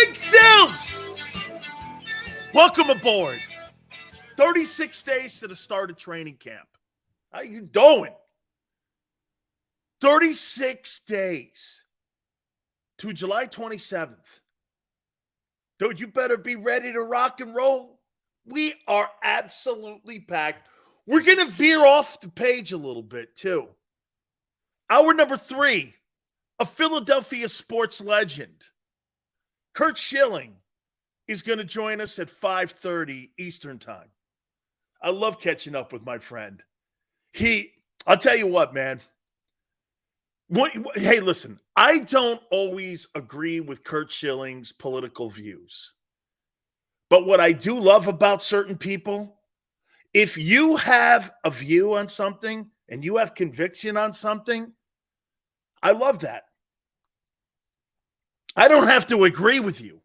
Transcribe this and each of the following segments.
Big Sills! Welcome aboard. 36 days to the start of training camp. How you doing? 36 days to July 27th. Dude, you better be ready to rock and roll. We are absolutely packed. We're going to veer off the page a little bit, too. Hour number 3, a Philadelphia sports legend, Curt Schilling, is going to join us at 5:30 Eastern time. I love catching up with my friend. I'll tell you what, man. Hey, listen, I don't always agree with Curt Schilling's political views. But what I do love about certain people, if you have a view on something and you have conviction on something, I love that. I don't have to agree with you.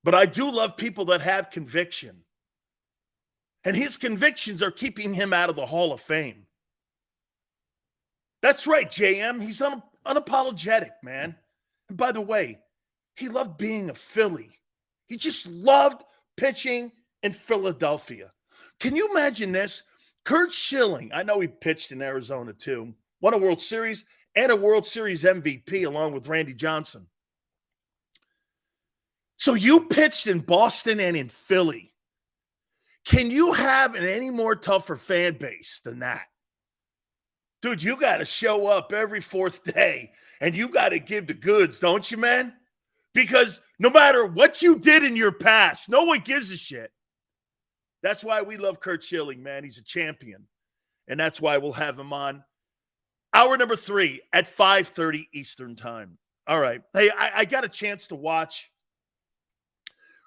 But I do love people that have conviction. And his convictions are keeping him out of the Hall of Fame. That's right, JM. He's unapologetic, man. And by the way, he loved being a Philly. He just loved pitching in Philadelphia. Can you imagine this? Curt Schilling, I know he pitched in Arizona too, won a World Series and a World Series MVP along with Randy Johnson. So you pitched in Boston and in Philly. Can you have an any more tougher fan base than that? Dude, you got to show up every fourth day and you got to give the goods, don't you, man? Because no matter what you did in your past, no one gives a shit. That's why we love Curt Schilling, man. He's a champion. And that's why we'll have him on hour number 3 at 5:30 Eastern time. All right. Hey, I got a chance to watch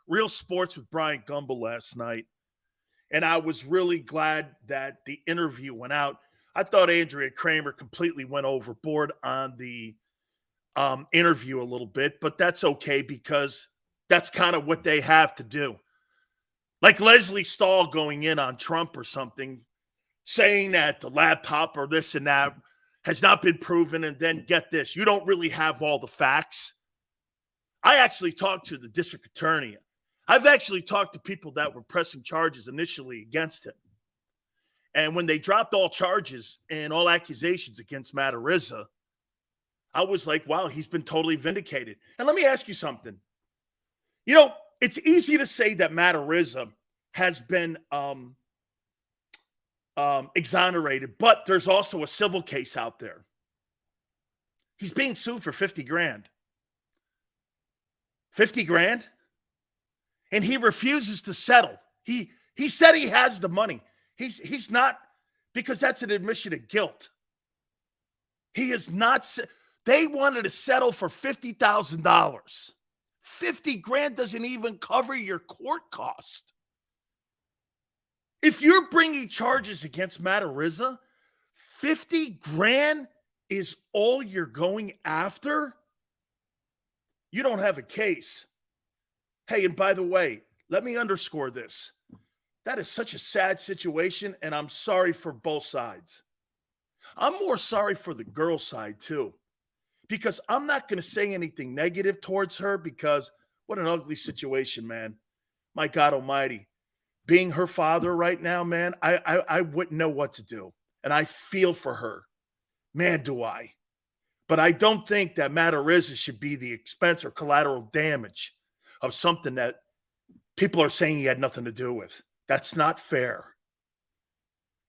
Real Sports with Brian Gumbel last night. And I was really glad that the interview went out. I thought Andrea Kramer completely went overboard on the interview a little bit, but that's okay because that's kind of what they have to do. Like Leslie Stahl going in on Trump or something, saying that the laptop or this and that has not been proven, and then get this, you don't really have all the facts. I actually talked to the district attorney. I've actually talked to people that were pressing charges initially against him. And when they dropped all charges and all accusations against Matt Araiza, I was like, wow, he's been totally vindicated. And let me ask you something. You know, it's easy to say that Matt Araiza has been exonerated, but there's also a civil case out there. He's being sued for $50,000. $50,000? And he refuses to settle. He said he has the money. He's not, because that's an admission of guilt. He is not. They wanted to settle for $50,000. $50,000 doesn't even cover your court cost. If you're bringing charges against Matt Araiza, $50,000 is all you're going after? You don't have a case. Hey, and by the way, let me underscore this. That is such a sad situation, and I'm sorry for both sides. I'm more sorry for the girl side, too, because I'm not going to say anything negative towards her because what an ugly situation, man. My God almighty. Being her father right now, man, I wouldn't know what to do, and I feel for her. Man, do I. But I don't think that Matt Araiza should be the expense or collateral damage of something that people are saying he had nothing to do with. That's not fair.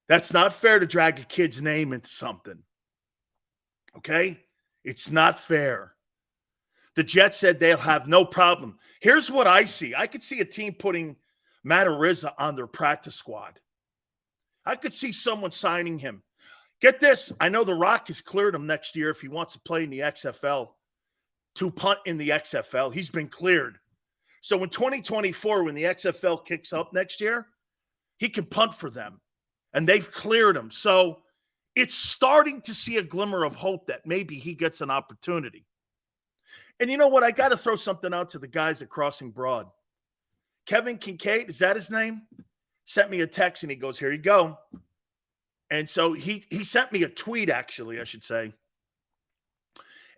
That's not fair to drag a kid's name into something. Okay? It's not fair. The Jets said they'll have no problem. Here's what I see. I could see a team putting Matt Araiza on their practice squad. I could see someone signing him. Get this. I know The Rock has cleared him next year if he wants to play in the XFL, to punt in the XFL. He's been cleared. So in 2024, when the XFL kicks up next year, he can punt for them. And they've cleared him. So it's starting to see a glimmer of hope that maybe he gets an opportunity. And you know what? I got to throw something out to the guys at Crossing Broad. Kevin Kincaid, is that his name? Sent me a text and he goes, here you go. And so he sent me a tweet, actually, I should say.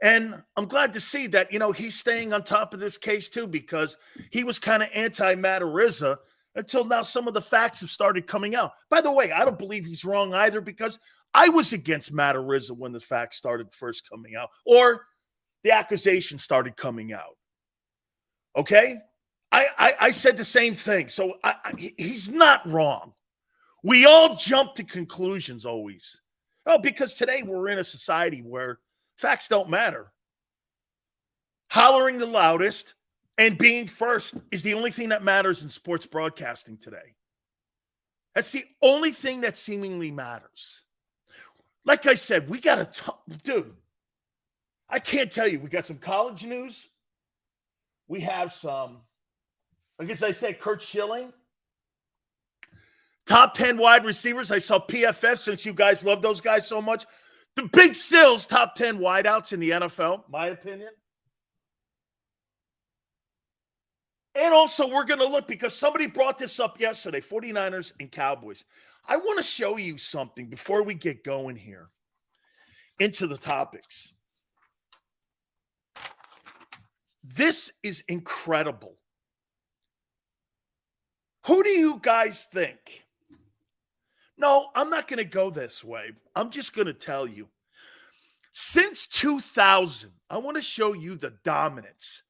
And I'm glad to see that, he's staying on top of this case too, because he was kind of anti-Matt Araiza until now some of the facts have started coming out. By the way, I don't believe he's wrong either, because I was against Matt Araiza when the facts started first coming out, or the accusation started coming out. Okay? I said the same thing. So he's not wrong. We all jump to conclusions always. Oh, because today we're in a society where facts don't matter. Hollering the loudest and being first is the only thing that matters in sports broadcasting today. That's the only thing that seemingly matters. Like I said, we got to dude, I can't tell you. We got some college news. We have some, I guess I said, Kurt Schilling. Top 10 wide receivers. I saw PFF, since you guys love those guys so much. The Big Sills, top 10 wideouts in the NFL, my opinion. And also, we're going to look, because somebody brought this up yesterday, 49ers and Cowboys. I want to show you something before we get going here into the topics. This is incredible. Who do you guys think? No, I'm not going to go this way. I'm just going to tell you. Since 2000, I want to show you the dominance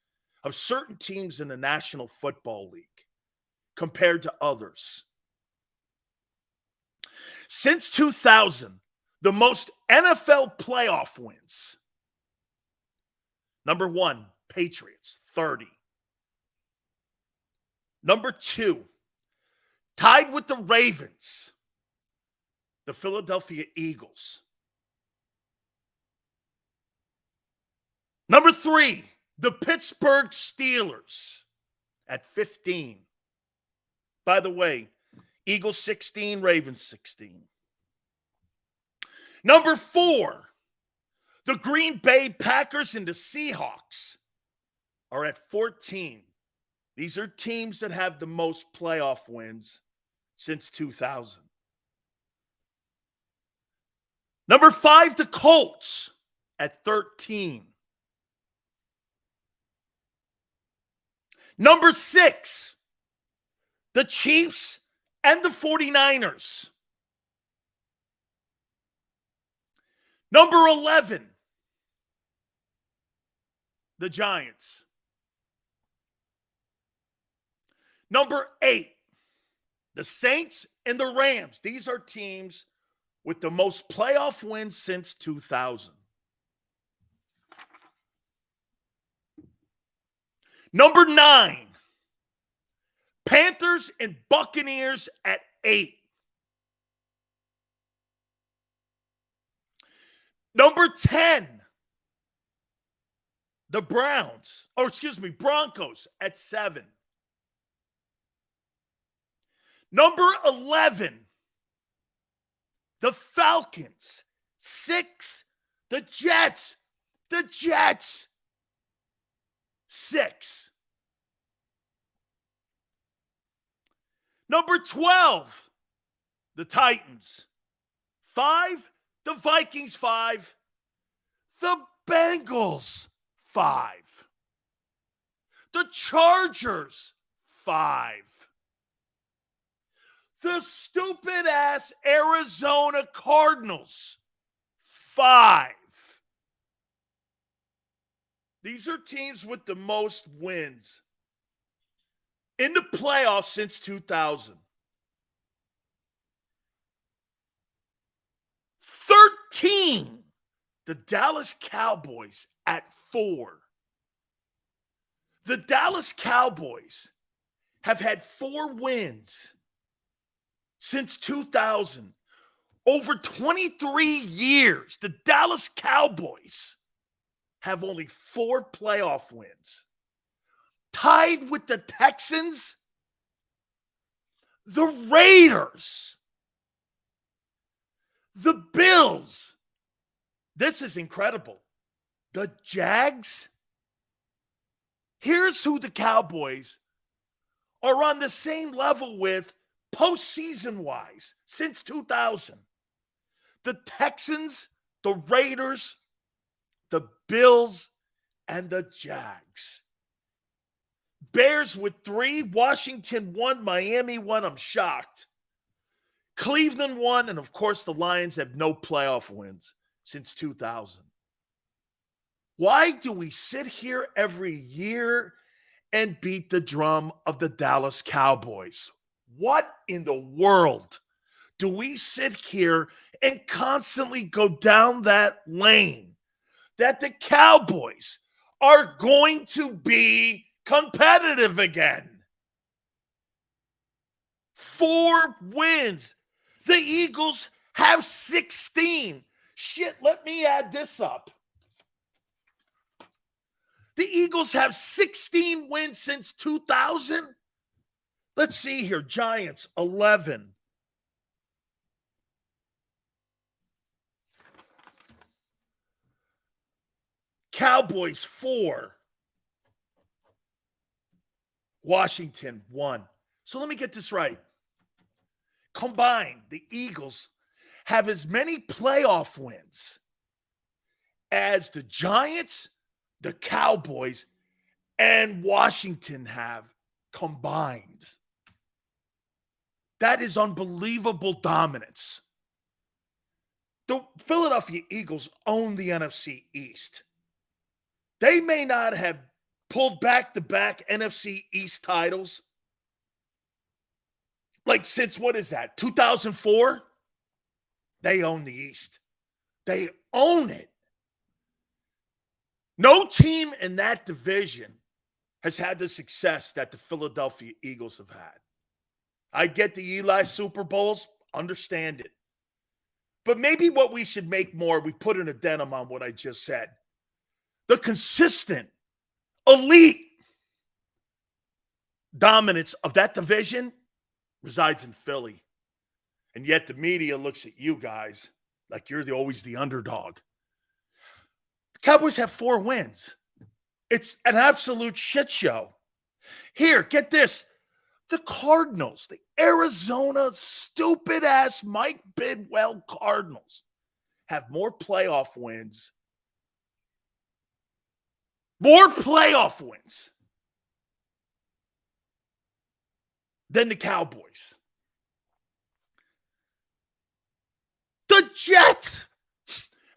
of certain teams in the National Football League compared to others. Since 2000, the most NFL playoff wins. Number 1, Patriots, 30. Number 2, tied with the Ravens, the Philadelphia Eagles. Number 3, the Pittsburgh Steelers at 15. By the way, Eagles 16, Ravens 16. Number 4, the Green Bay Packers and the Seahawks are at 14. These are teams that have the most playoff wins since 2000. Number 5, the Colts at 13. Number 6, the Chiefs and the 49ers. Number 11, the Giants. Number 8, the Saints and the Rams. These are teams with the most playoff wins since 2000. Number 9, Panthers and Buccaneers at 8. Number 10, the Broncos at 7. Number 11, the Falcons. 6, the Jets. 6. Number 12, the Titans. 5, the Vikings. 5, the Bengals. 5, the Chargers. 5, the stupid-ass Arizona Cardinals. 5. These are teams with the most wins in the playoffs since 2000. 13, the Dallas Cowboys at 4. The Dallas Cowboys have had 4 wins since 2000. Over 23 years, the Dallas Cowboys have only 4 playoff wins. Tied with the Texans, the Raiders, the Bills. This is incredible. The Jags. Here's who the Cowboys are on the same level with postseason-wise since 2000. The Texans, the Raiders, the Bills, and the Jags. Bears with 3, Washington 1, Miami 1. I'm shocked. Cleveland 1, and of course the Lions have no playoff wins since 2000. Why do we sit here every year and beat the drum of the Dallas Cowboys? What in the world do we sit here and constantly go down that lane that the Cowboys are going to be competitive again? 4 wins. The Eagles have 16. Shit, let me add this up. The Eagles have 16 wins since 2000. Let's see here. Giants, 11. Cowboys, 4. Washington, 1. So let me get this right. Combined, the Eagles have as many playoff wins as the Giants, the Cowboys, and Washington have combined. That is unbelievable dominance. The Philadelphia Eagles own the NFC East. They may not have pulled back-to-back NFC East titles like since, what is that, 2004? They own the East. They own it. No team in that division has had the success that the Philadelphia Eagles have had. I get the Eli Super Bowls, understand it. But maybe what we should make more, we put an addendum on what I just said. The consistent, elite dominance of that division resides in Philly. And yet the media looks at you guys like you're always the underdog. The Cowboys have 4 wins. It's an absolute shit show. Here, get this. The Cardinals, the Arizona stupid-ass Mike Bidwell Cardinals, have more playoff wins. More playoff wins than the Cowboys. The Jets.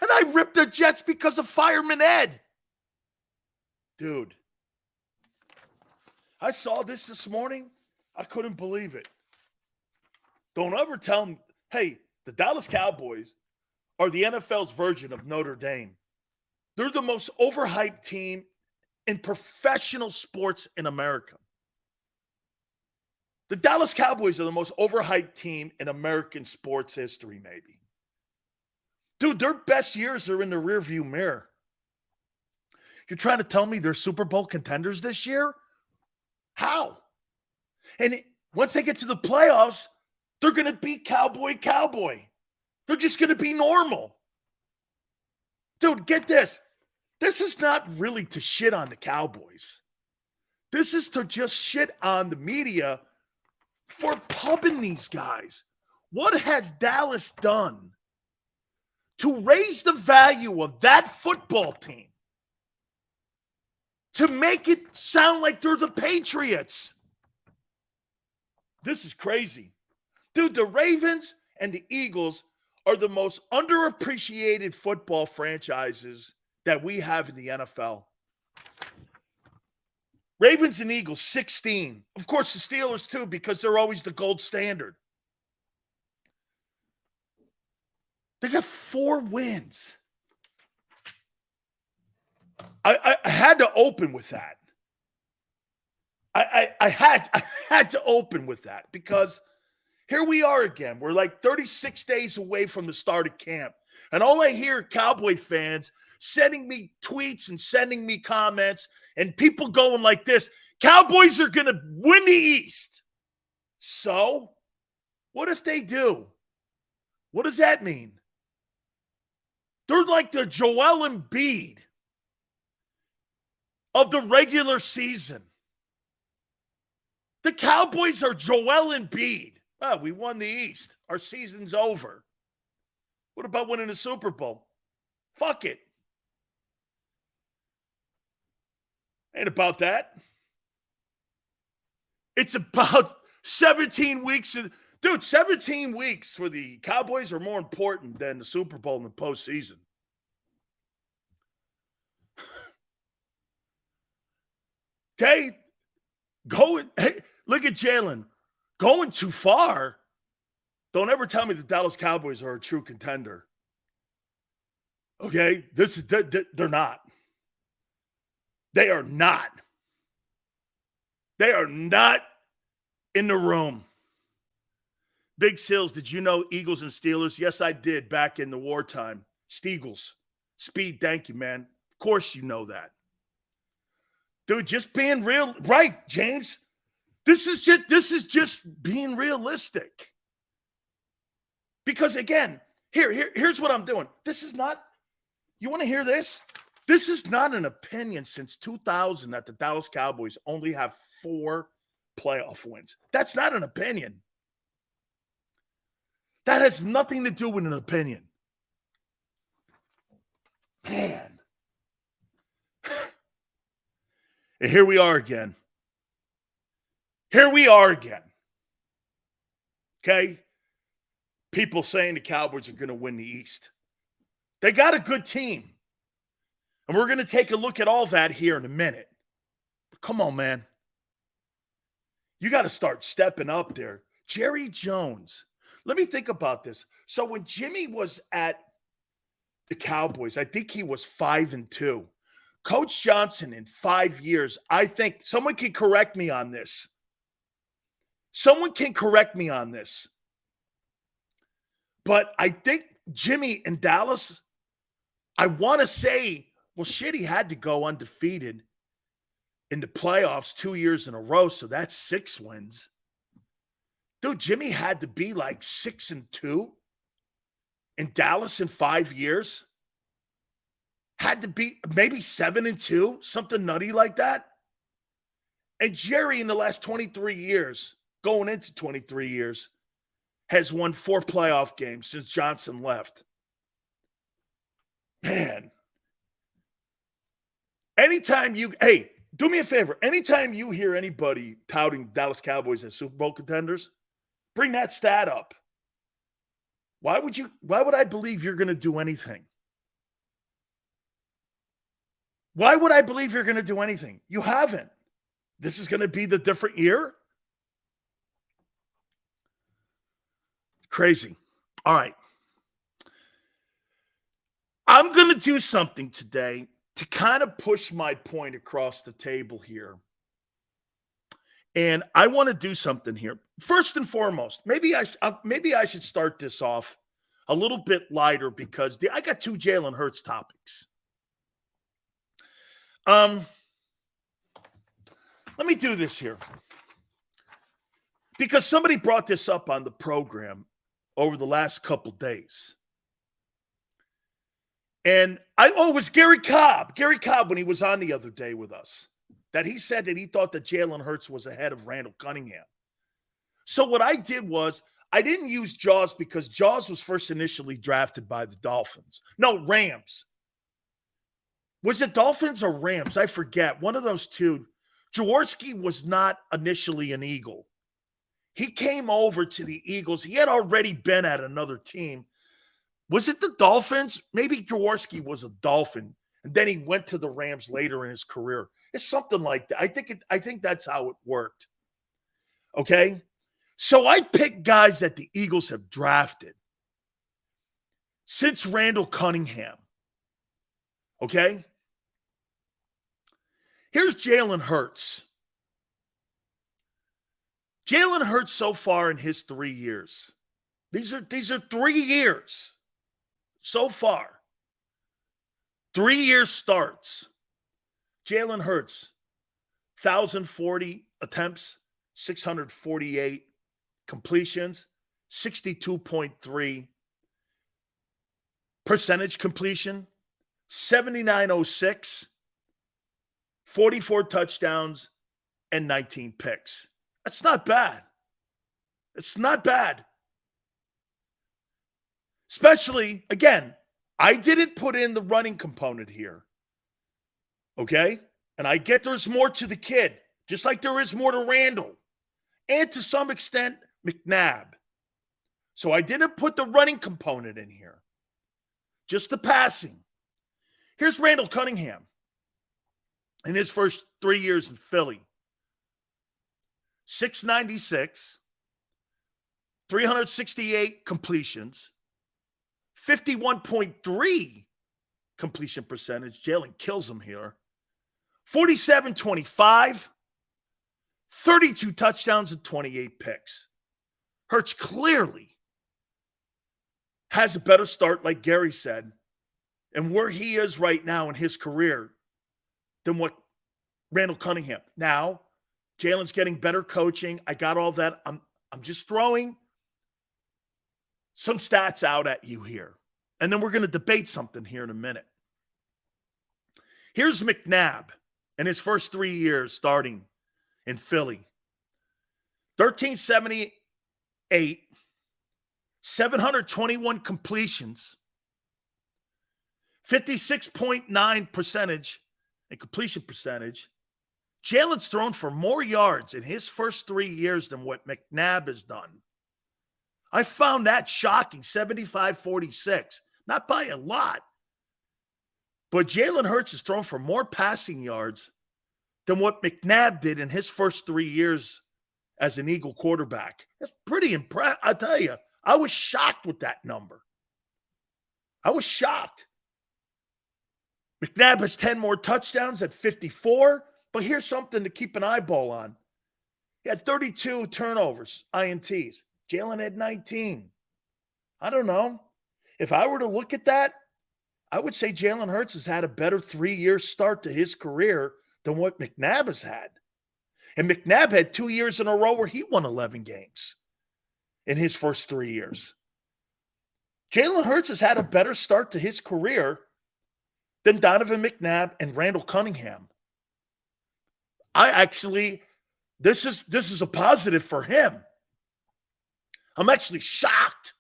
And I ripped the Jets because of Fireman Ed. Dude. I saw this morning. I couldn't believe it. Don't ever tell me, hey, the Dallas Cowboys are the NFL's version of Notre Dame. They're the most overhyped team in professional sports in America. The Dallas Cowboys are the most overhyped team in American sports history, maybe. Dude, their best years are in the rearview mirror. You're trying to tell me they're Super Bowl contenders this year? How? And once they get to the playoffs, they're going to be cowboy. They're just going to be normal. Dude, get this. This is not really to shit on the Cowboys. This is to just shit on the media for pubbing these guys. What has Dallas done to raise the value of that football team to make it sound like they're the Patriots? This is crazy. Dude, the Ravens and the Eagles are the most underappreciated football franchises that we have in the NFL. Ravens and Eagles, 16. Of course, the Steelers, too, because they're always the gold standard. They got 4 wins. I had to open with that. I had to open with that because here we are again. We're like 36 days away from the start of camp. And all I hear are Cowboy fans sending me tweets and sending me comments and people going like this, Cowboys are going to win the East. So, what if they do? What does that mean? They're like the Joel Embiid of the regular season. The Cowboys are Joel Embiid. Oh, we won the East. Our season's over. What about winning a Super Bowl? Fuck it. Ain't about that. It's about 17 weeks. Dude, 17 weeks for the Cowboys are more important than the Super Bowl in the postseason. Okay? Hey, look at Jalen. Going too far. Don't ever tell me the Dallas Cowboys are a true contender. Okay? They're not. They are not. They are not in the room. Big Sills, did you know Eagles and Steelers? Yes, I did back in the wartime. Steagles. Speed, thank you, man. Of course you know that. Dude, just being real. Right, James. This is just being realistic. Because again, here's what I'm doing. This is not, you want to hear this? This is not an opinion since 2000 that the Dallas Cowboys only have 4 playoff wins. That's not an opinion. That has nothing to do with an opinion. Man. And here we are again. Okay? People saying the Cowboys are going to win the East. They got a good team. And we're going to take a look at all that here in a minute. But come on, man. You got to start stepping up there. Jerry Jones. Let me think about this. So when Jimmy was at the Cowboys, I think he was 5-2. Coach Johnson in 5 years, I think someone can correct me on this. But I think Jimmy in Dallas, I want to say, well, shit, he had to go undefeated in the playoffs 2 years in a row, so that's 6 wins. Dude, Jimmy had to be like 6-2 in Dallas in 5 years. Had to be maybe 7-2, something nutty like that. And Jerry in the last 23 years, going into 23 years, has won 4 playoff games since Johnson left. Man. Do me a favor. Anytime you hear anybody touting Dallas Cowboys as Super Bowl contenders, bring that stat up. Why would I believe you're going to do anything? Why would I believe you're going to do anything? You haven't. This is going to be the different year? Crazy. All right. I'm going to do something today to kind of push my point across the table here. And I want to do something here. First and foremost, maybe I should start this off a little bit lighter because I got 2 Jalen Hurts topics. Let me do this here. Because somebody brought this up on the program over the last couple days. And it was Gary Cobb. Gary Cobb, when he was on the other day with us, that he said that he thought that Jalen Hurts was ahead of Randall Cunningham. So what I did was I didn't use Jaws because Jaws was first initially drafted by the Dolphins. No, Rams. Was it Dolphins or Rams? I forget. One of those two. Jaworski was not initially an Eagle. He came over to the Eagles. He had already been at another team. Was it the Dolphins? Maybe Jaworski was a Dolphin, and then he went to the Rams later in his career. It's something like that. I think that's how it worked. Okay? So I picked guys that the Eagles have drafted since Randall Cunningham. Okay? Here's Jalen Hurts. Jalen Hurts so far in his 3 years. These are 3 years so far. 3 year starts. Jalen Hurts, 1,040 attempts, 648 completions, 62.3 percentage completion, 79.06, 44 touchdowns, and 19 picks. That's not bad. It's not bad. Especially, again, I didn't put in the running component here. Okay? And I get there's more to the kid, just like there is more to Randall, and to some extent, McNabb. So I didn't put the running component in here, just the passing. Here's Randall Cunningham in his first 3 years in Philly. 696, 368 completions, 51.3 completion percentage. Jalen kills him here. 47-25, 32 touchdowns and 28 picks. Hurts clearly has a better start, like Gary said, and where he is right now in his career than what Randall Cunningham. Now, Jalen's getting better coaching. I got all that. I'm just throwing some stats out at you here. And then we're going to debate something here in a minute. Here's McNabb in his first 3 years starting in Philly. 1378, 721 completions, 56.9 percentage in completion percentage. Jalen's thrown for more yards in his first 3 years than what McNabb has done. I found that shocking, 75-46. Not by a lot. But Jalen Hurts has thrown for more passing yards than what McNabb did in his first 3 years as an Eagle quarterback. That's pretty impressive. I'll tell you, I was shocked with that number. I was shocked. McNabb has 10 more touchdowns at 54. But here's something to keep an eyeball on. He had 32 turnovers, INTs. Jalen had 19. I don't know. If I were to look at that, I would say Jalen Hurts has had a better 3-year start to his career than what McNabb has had. And McNabb had 2 years in a row where he won 11 games in his first 3 years. Jalen Hurts has had a better start to his career than Donovan McNabb and Randall Cunningham. This is a positive for him. I'm actually shocked.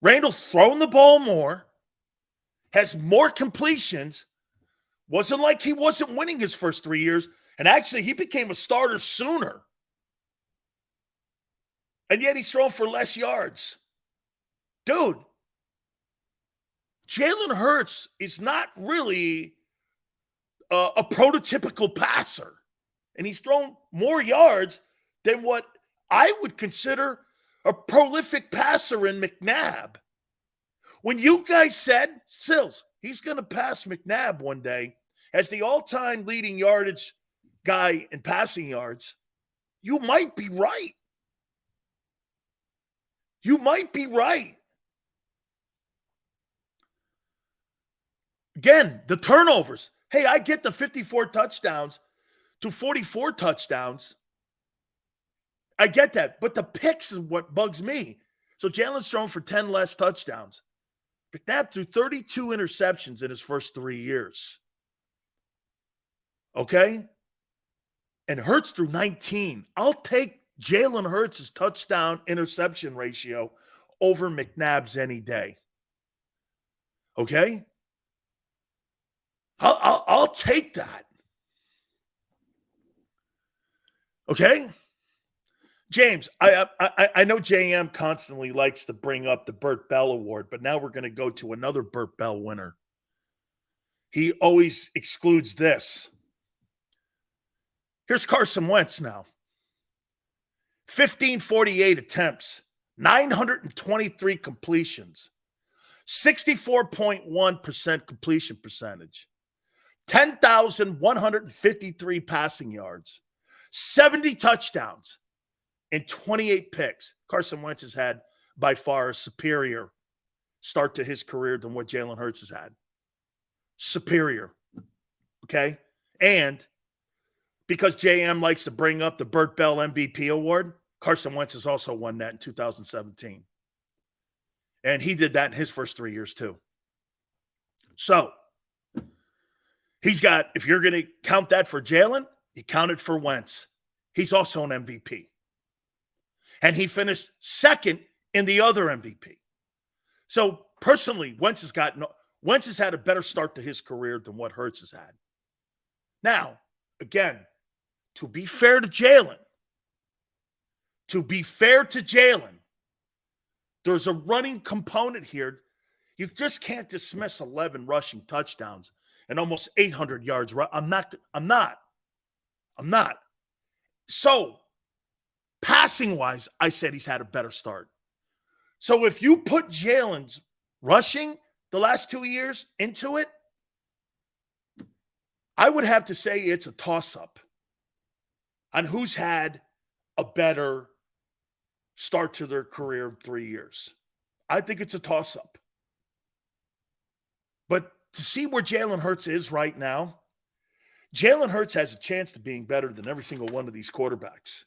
Randall's thrown the ball more, has more completions, wasn't like he wasn't winning his first 3 years, and actually he became a starter sooner. And yet he's thrown for less yards. Dude, Jalen Hurts is not really a prototypical passer. And he's thrown more yards than what I would consider a prolific passer in McNabb. When you guys said, Sills, he's going to pass McNabb one day as the all-time leading yardage guy in passing yards, you might be right. You might be right. Again, the turnovers. Hey, I get the 54 touchdowns to 44 touchdowns. I get that. But the picks is what bugs me. So Jalen's thrown for 10 less touchdowns. McNabb threw 32 interceptions in his first 3 years. Okay? And Hurts threw 19. I'll take Jalen Hurts' touchdown interception ratio over McNabb's any day. Okay? I'll take that. Okay? James, I know JM constantly likes to bring up the Burt Bell Award, but now we're going to go to another Burt Bell winner. He always excludes this. Here's Carson Wentz now. 1,548 attempts, 923 completions, 64.1% completion percentage, 10,153 passing yards, 70 touchdowns, and 28 picks. Carson Wentz has had by far a superior start to his career than what Jalen Hurts has had. Superior. Okay? And because JM likes to bring up the Burt Bell MVP award, Carson Wentz has also won that in 2017. And he did that in his first 3 years too. So, he's got, if you're going to count that for Jalen, you count it for Wentz. He's also an MVP. And he finished second in the other MVP. So, personally, Wentz has had a better start to his career than what Hurts has had. Now, again, to be fair to Jalen, there's a running component here. You just can't dismiss 11 rushing touchdowns and almost 800 yards. I'm not. So, passing-wise, I said he's had a better start. So if you put Jalen's rushing the last 2 years into it, I would have to say it's a toss-up on who's had a better start to their career of 3 years. I think it's a toss-up. But to see where Jalen Hurts is right now, Jalen Hurts has a chance of being better than every single one of these quarterbacks.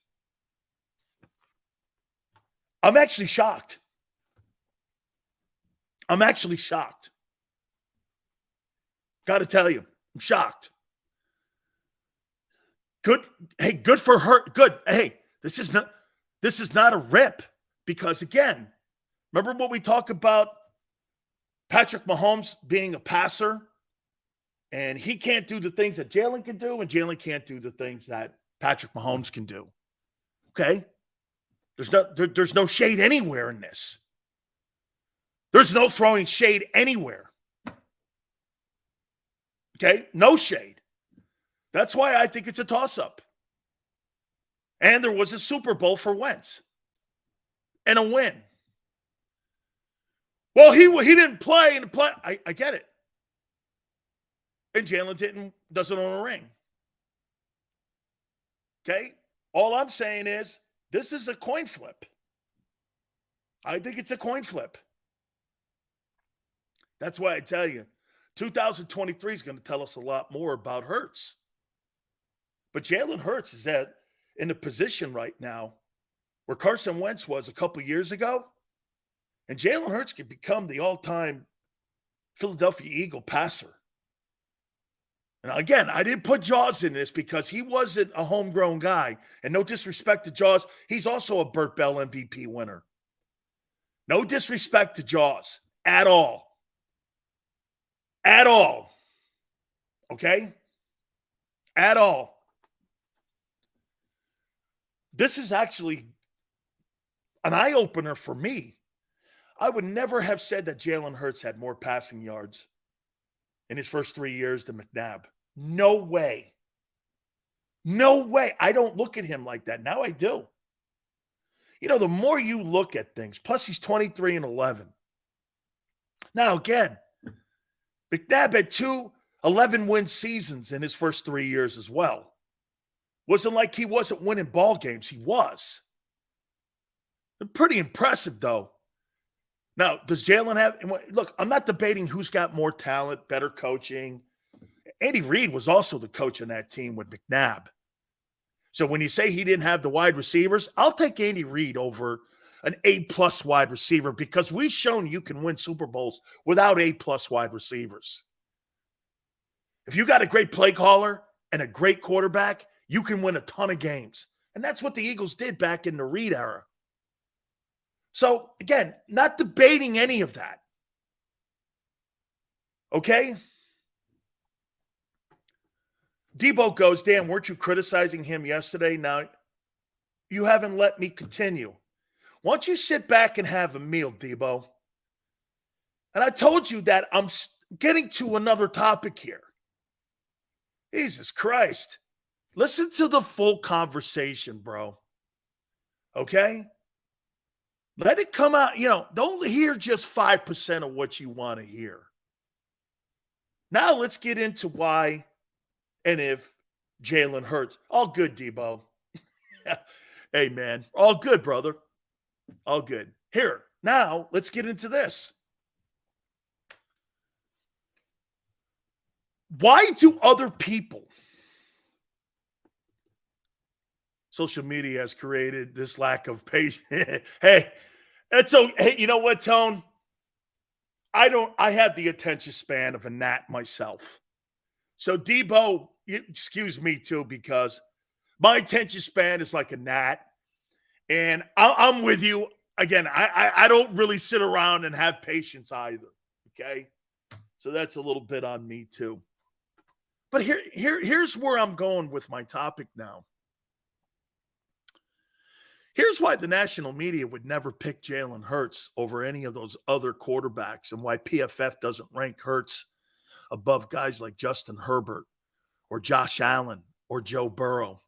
I'm actually shocked. Got to tell you, I'm shocked. Good. Hey, good for her. Good. Hey, this is not a rip because, again, remember what we talk about Patrick Mahomes being a passer, and he can't do the things that Jalen can do, and Jalen can't do the things that Patrick Mahomes can do. Okay? There's no shade anywhere in this. There's no throwing shade anywhere. Okay? No shade. That's why I think it's a toss-up. And there was a Super Bowl for Wentz. And a win. Well, he didn't play. I get it. And Jalen doesn't own a ring. Okay? All I'm saying is this is a coin flip. I think it's a coin flip. That's why I tell you, 2023 is going to tell us a lot more about Hurts. But Jalen Hurts is in a position right now where Carson Wentz was a couple years ago, and Jalen Hurts could become the all-time Philadelphia Eagle passer. And again, I didn't put Jaws in this because he wasn't a homegrown guy. And no disrespect to Jaws, he's also a Burt Bell MVP winner. No disrespect to Jaws at all. At all. Okay? At all. This is actually an eye-opener for me. I would never have said that Jalen Hurts had more passing yards in his first 3 years than McNabb. No way. No way. I don't look at him like that. Now I do. You know, the more you look at things, plus he's 23-11. Now, again, McNabb had 2 11-win seasons in his first 3 years as well. Wasn't like he wasn't winning ball games. He was. Pretty impressive, though. Now, does Jalen have – look, I'm not debating who's got more talent, better coaching. Andy Reid was also the coach on that team with McNabb. So when you say he didn't have the wide receivers, I'll take Andy Reid over an A-plus wide receiver because we've shown you can win Super Bowls without A-plus wide receivers. If you got a great play caller and a great quarterback, you can win a ton of games. And that's what the Eagles did back in the Reid era. So, again, not debating any of that. Okay? Debo goes, Dan, weren't you criticizing him yesterday? Now, you haven't let me continue. Why don't you sit back and have a meal, Debo? And I told you that I'm getting to another topic here. Jesus Christ. Listen to the full conversation, bro. Okay? Let it come out. You know, don't hear just 5% of what you want to hear. Now let's get into why and if Jalen Hurts. All good, Debo. Hey, man. All good, brother. All good. Here, now let's get into this. Why do other people, social media has created this lack of patience. Hey, you know what, Tone? I have the attention span of a gnat myself. So Debo, excuse me too, because my attention span is like a gnat. And I'm with you. Again, I don't really sit around and have patience either. Okay? So that's a little bit on me too. But here's where I'm going with my topic now. Here's why the national media would never pick Jalen Hurts over any of those other quarterbacks, and why PFF doesn't rank Hurts above guys like Justin Herbert or Josh Allen or Joe Burrow.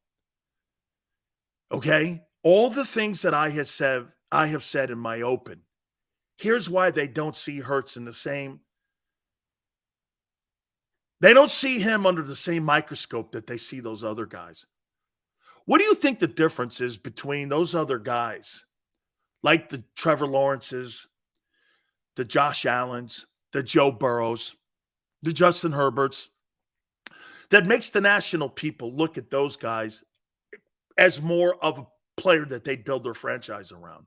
Okay? All the things that I have said in my open. Here's why they don't see Hurts in the same. They don't see him under the same microscope that they see those other guys. What do you think the difference is between those other guys, like the Trevor Lawrences, the Josh Allens, the Joe Burrows, the Justin Herberts, that makes the national people look at those guys as more of a player that they'd build their franchise around?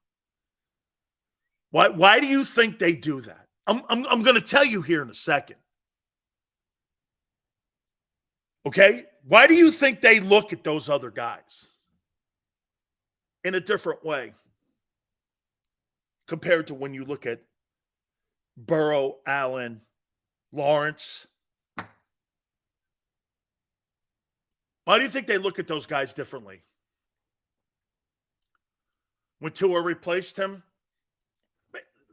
Why do you think they do that? I'm going to tell you here in a second. Okay? Why do you think they look at those other guys in a different way compared to when you look at Burrow, Allen, Lawrence? Why do you think they look at those guys differently? When Tua replaced him,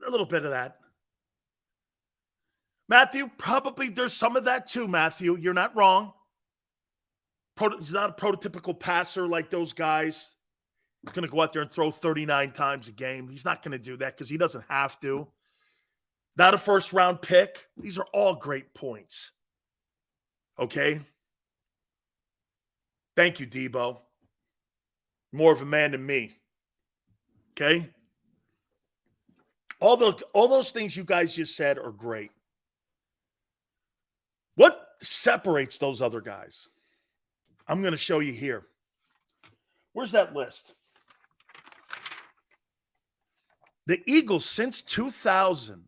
a little bit of that. Matthew, probably there's some of that too, Matthew. You're not wrong. He's not a prototypical passer like those guys. He's going to go out there and throw 39 times a game. He's not going to do that because he doesn't have to. Not a first-round pick. These are all great points. Okay? Thank you, Debo. More of a man than me. Okay? All those things you guys just said are great. What separates those other guys? I'm going to show you here. Where's that list? The Eagles, since 2000,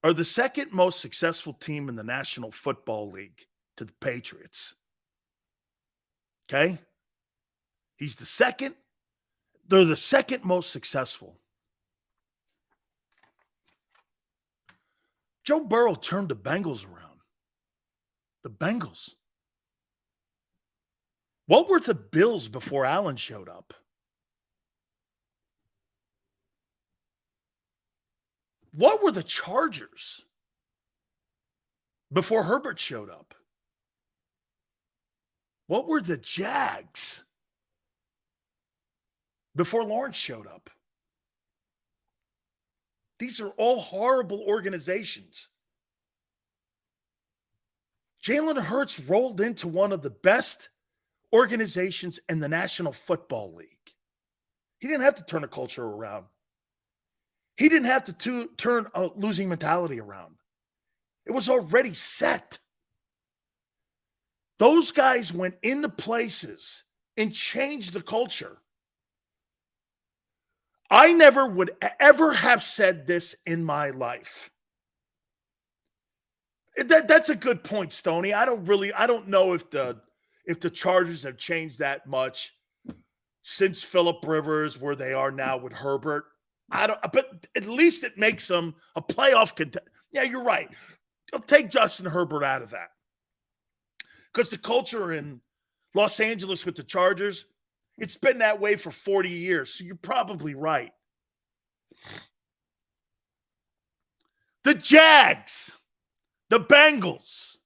are the second most successful team in the National Football League to the Patriots. Okay? He's the second. They're the second most successful. Joe Burrow turned the Bengals around. The Bengals. What were the Bills before Allen showed up? What were the Chargers before Herbert showed up? What were the Jags before Lawrence showed up? These are all horrible organizations. Jalen Hurts rolled into one of the best organizations in the National Football League. He didn't have to turn a culture around. He didn't have to turn a losing mentality around. It was already set. Those guys went into places and changed the culture. I never would ever have said this in my life. That's a good point, Stoney. I don't know if the Chargers have changed that much since Phillip Rivers, where they are now with Herbert. But at least it makes them a playoff contender. Yeah, you're right. I'll take Justin Herbert out of that. Because the culture in Los Angeles with the Chargers, it's been that way for 40 years. So you're probably right. The Jags, the Bengals,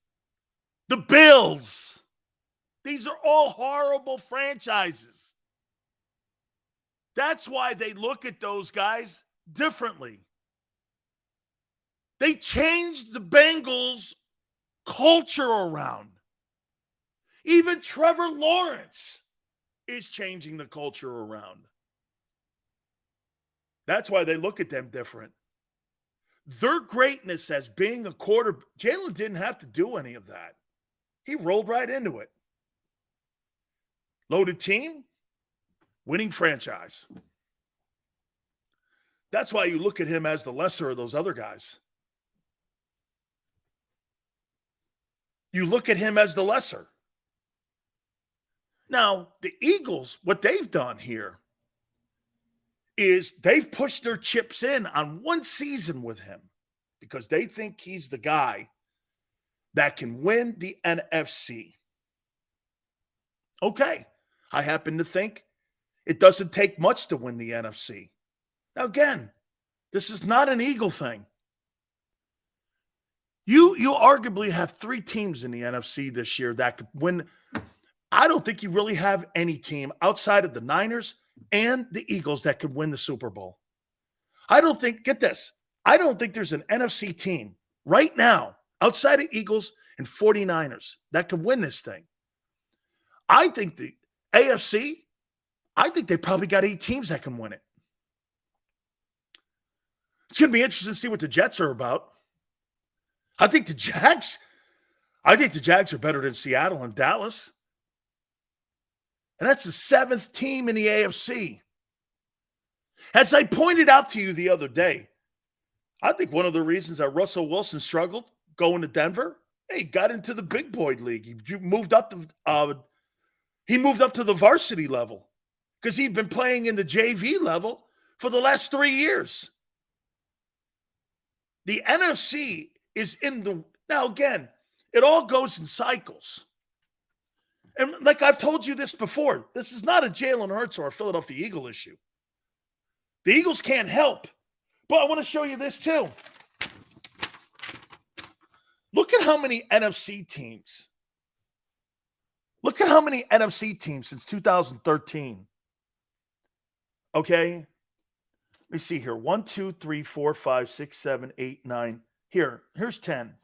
the Bills, these are all horrible franchises. That's why they look at those guys differently. They changed the Bengals' culture around. Even Trevor Lawrence is changing the culture around. That's why they look at them different. Their greatness as being a quarterback, Jalen didn't have to do any of that. He rolled right into it. Loaded team, winning franchise. That's why you look at him as the lesser of those other guys. You look at him as the lesser. Now, the Eagles, what they've done here is they've pushed their chips in on one season with him because they think he's the guy that can win the NFC. Okay. I happen to think it doesn't take much to win the NFC. Now, again, this is not an Eagle thing. You arguably have 3 teams in the NFC this year that could win. I don't think you really have any team outside of the Niners and the Eagles that could win the Super Bowl. I don't think, get this, I don't think there's an NFC team right now outside of Eagles and 49ers that could win this thing. I think the AFC, I think they probably got 8 teams that can win it. It's going to be interesting to see what the Jets are about. I think the Jags are better than Seattle and Dallas. And that's the 7th team in the AFC. As I pointed out to you the other day, I think one of the reasons that Russell Wilson struggled going to Denver, he got into the big boy league. He moved up to the varsity level because he'd been playing in the JV level for the last 3 years. The NFC is now again, it all goes in cycles. And like I've told you this before, this is not a Jalen Hurts or a Philadelphia Eagle issue. The Eagles can't help. But I want to show you this too. Look at how many NFC teams. Look at how many NFC teams since 2013. Okay. Let me see here. 1, 2, 3, 4, 5, 6, 7, 8, 9. Here's 10.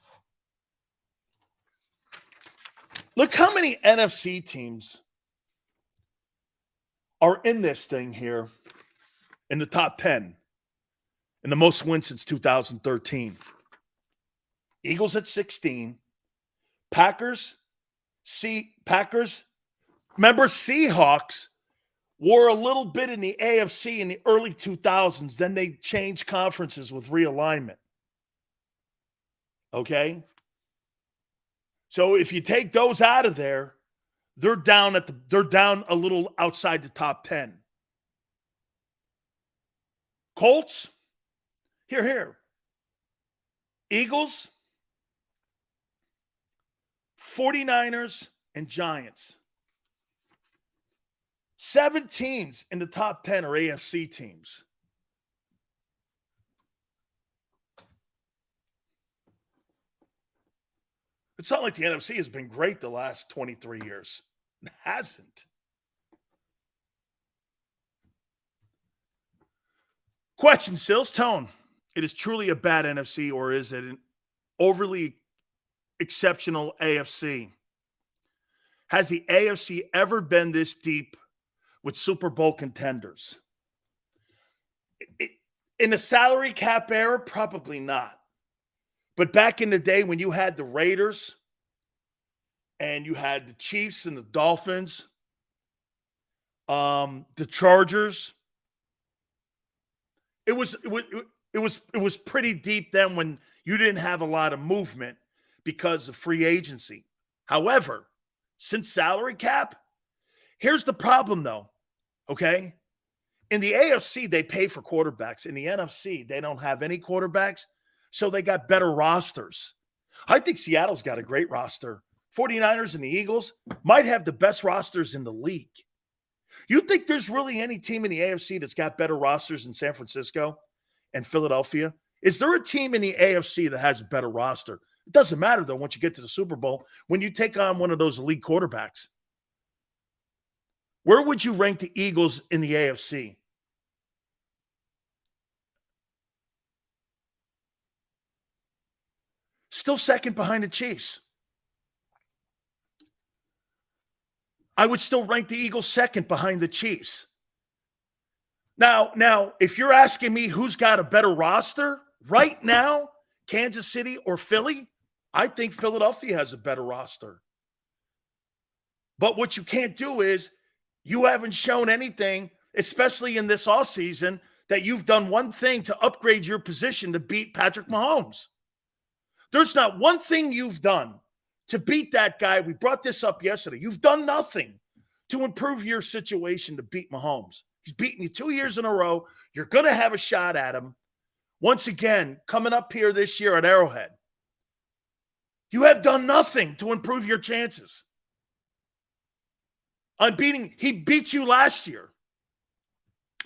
Look how many NFC teams are in this thing here in the top 10 and the most wins since 2013. Eagles at 16. Packers. Remember, Seahawks were a little bit in the AFC in the early 2000s. Then they changed conferences with realignment. Okay? So if you take those out of there, they're down a little outside the top 10. Colts, here. Eagles, 49ers, and Giants. 7 teams in the top 10 are AFC teams. It's not like the NFC has been great the last 23 years. It hasn't. Question, Sills, Tone. It is truly a bad NFC, or is it an overly exceptional AFC? Has the AFC ever been this deep with Super Bowl contenders? In the salary cap era, probably not. But back in the day when you had the Raiders and you had the Chiefs and the Dolphins, the Chargers, it was pretty deep then when you didn't have a lot of movement because of free agency. However, since salary cap, here's the problem though, okay? In the AFC, they pay for quarterbacks. In the NFC, they don't have any quarterbacks, so they got better rosters. I think Seattle's got a great roster. 49ers and the Eagles might have the best rosters in the league. You think there's really any team in the AFC that's got better rosters than San Francisco and Philadelphia? Is there a team in the AFC that has a better roster? It doesn't matter, though, once you get to the Super Bowl, when you take on one of those elite quarterbacks. Where would you rank the Eagles in the AFC? Still second behind the Chiefs. I would still rank the Eagles second behind the Chiefs. Now, if you're asking me who's got a better roster right now, Kansas City or Philly, I think Philadelphia has a better roster. But what you can't do is you haven't shown anything, especially in this offseason, that you've done one thing to upgrade your position to beat Patrick Mahomes. There's not one thing you've done to beat that guy. We brought this up yesterday. You've done nothing to improve your situation to beat Mahomes. He's beaten you 2 years in a row. You're going to have a shot at him. Once again, coming up here this year at Arrowhead. You have done nothing to improve your chances. He beat you last year.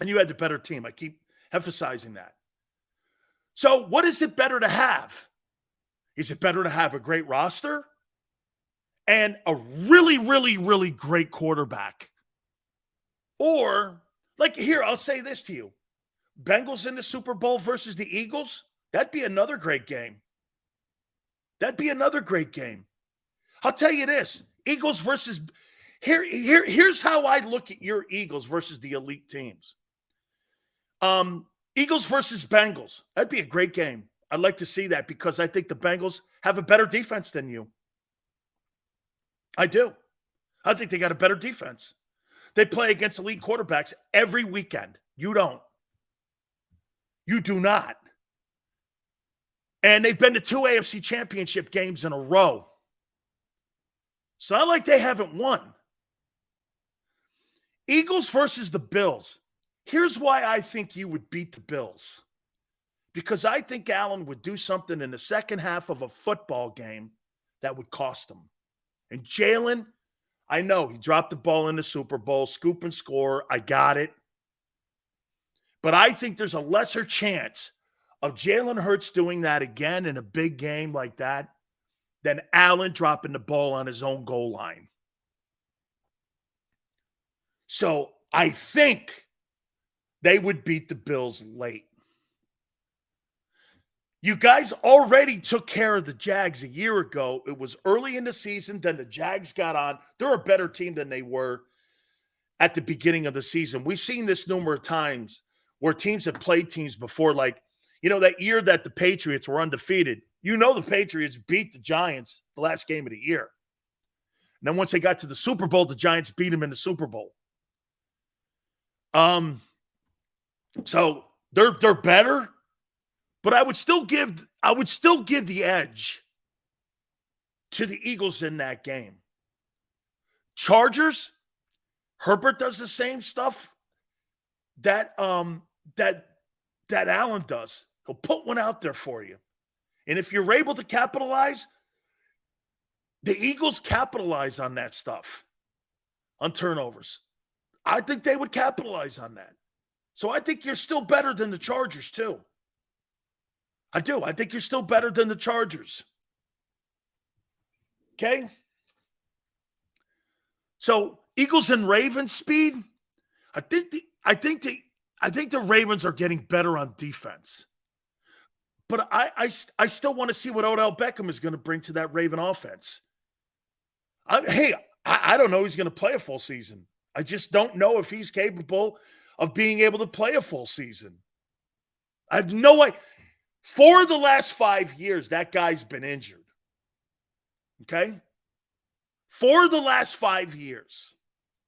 And you had the better team. I keep emphasizing that. So what is it better to have? Is it better to have a great roster and a really, really, really great quarterback? Or, like, here, I'll say this to you. Bengals in the Super Bowl versus the Eagles, that'd be another great game. That'd be another great game. I'll tell you this. Eagles versus here's how I look at your Eagles versus the elite teams. Eagles versus Bengals. That'd be a great game. I'd like to see that because I think the Bengals have a better defense than you. I do. I think they got a better defense. They play against elite quarterbacks every weekend. You don't. You do not. And they've been to 2 AFC championship games in a row. It's not like they haven't won. Eagles versus the Bills. Here's why I think you would beat the Bills. Because I think Allen would do something in the second half of a football game that would cost him. And Jalen, I know he dropped the ball in the Super Bowl, scoop and score. I got it. But I think there's a lesser chance of Jalen Hurts doing that again in a big game like that than Allen dropping the ball on his own goal line. So I think they would beat the Bills late. You guys already took care of the Jags a year ago. It was early in the season. Then the Jags got on. They're a better team than they were at the beginning of the season. We've seen this numerous times where teams have played teams before, like, that year that the Patriots were undefeated. The Patriots beat the Giants the last game of the year. And then once they got to the Super Bowl, the Giants beat them in the Super Bowl. So they're better, but I would still give the edge to the Eagles in that game. Chargers, Herbert does the same stuff that Allen does. He'll put one out there for you. And if you're able to capitalize, the Eagles capitalize on that stuff, on turnovers. I think they would capitalize on that. So I think you're still better than the Chargers, too. I do. I think you're still better than the Chargers. Okay? So Eagles and Ravens speed. I think the Ravens are getting better on defense. But I still want to see what Odell Beckham is going to bring to that Raven offense. I don't know he's going to play a full season. I just don't know if he's capable of being able to play a full season. I have no idea. For the last 5 years, that guy's been injured. Okay? For the last 5 years.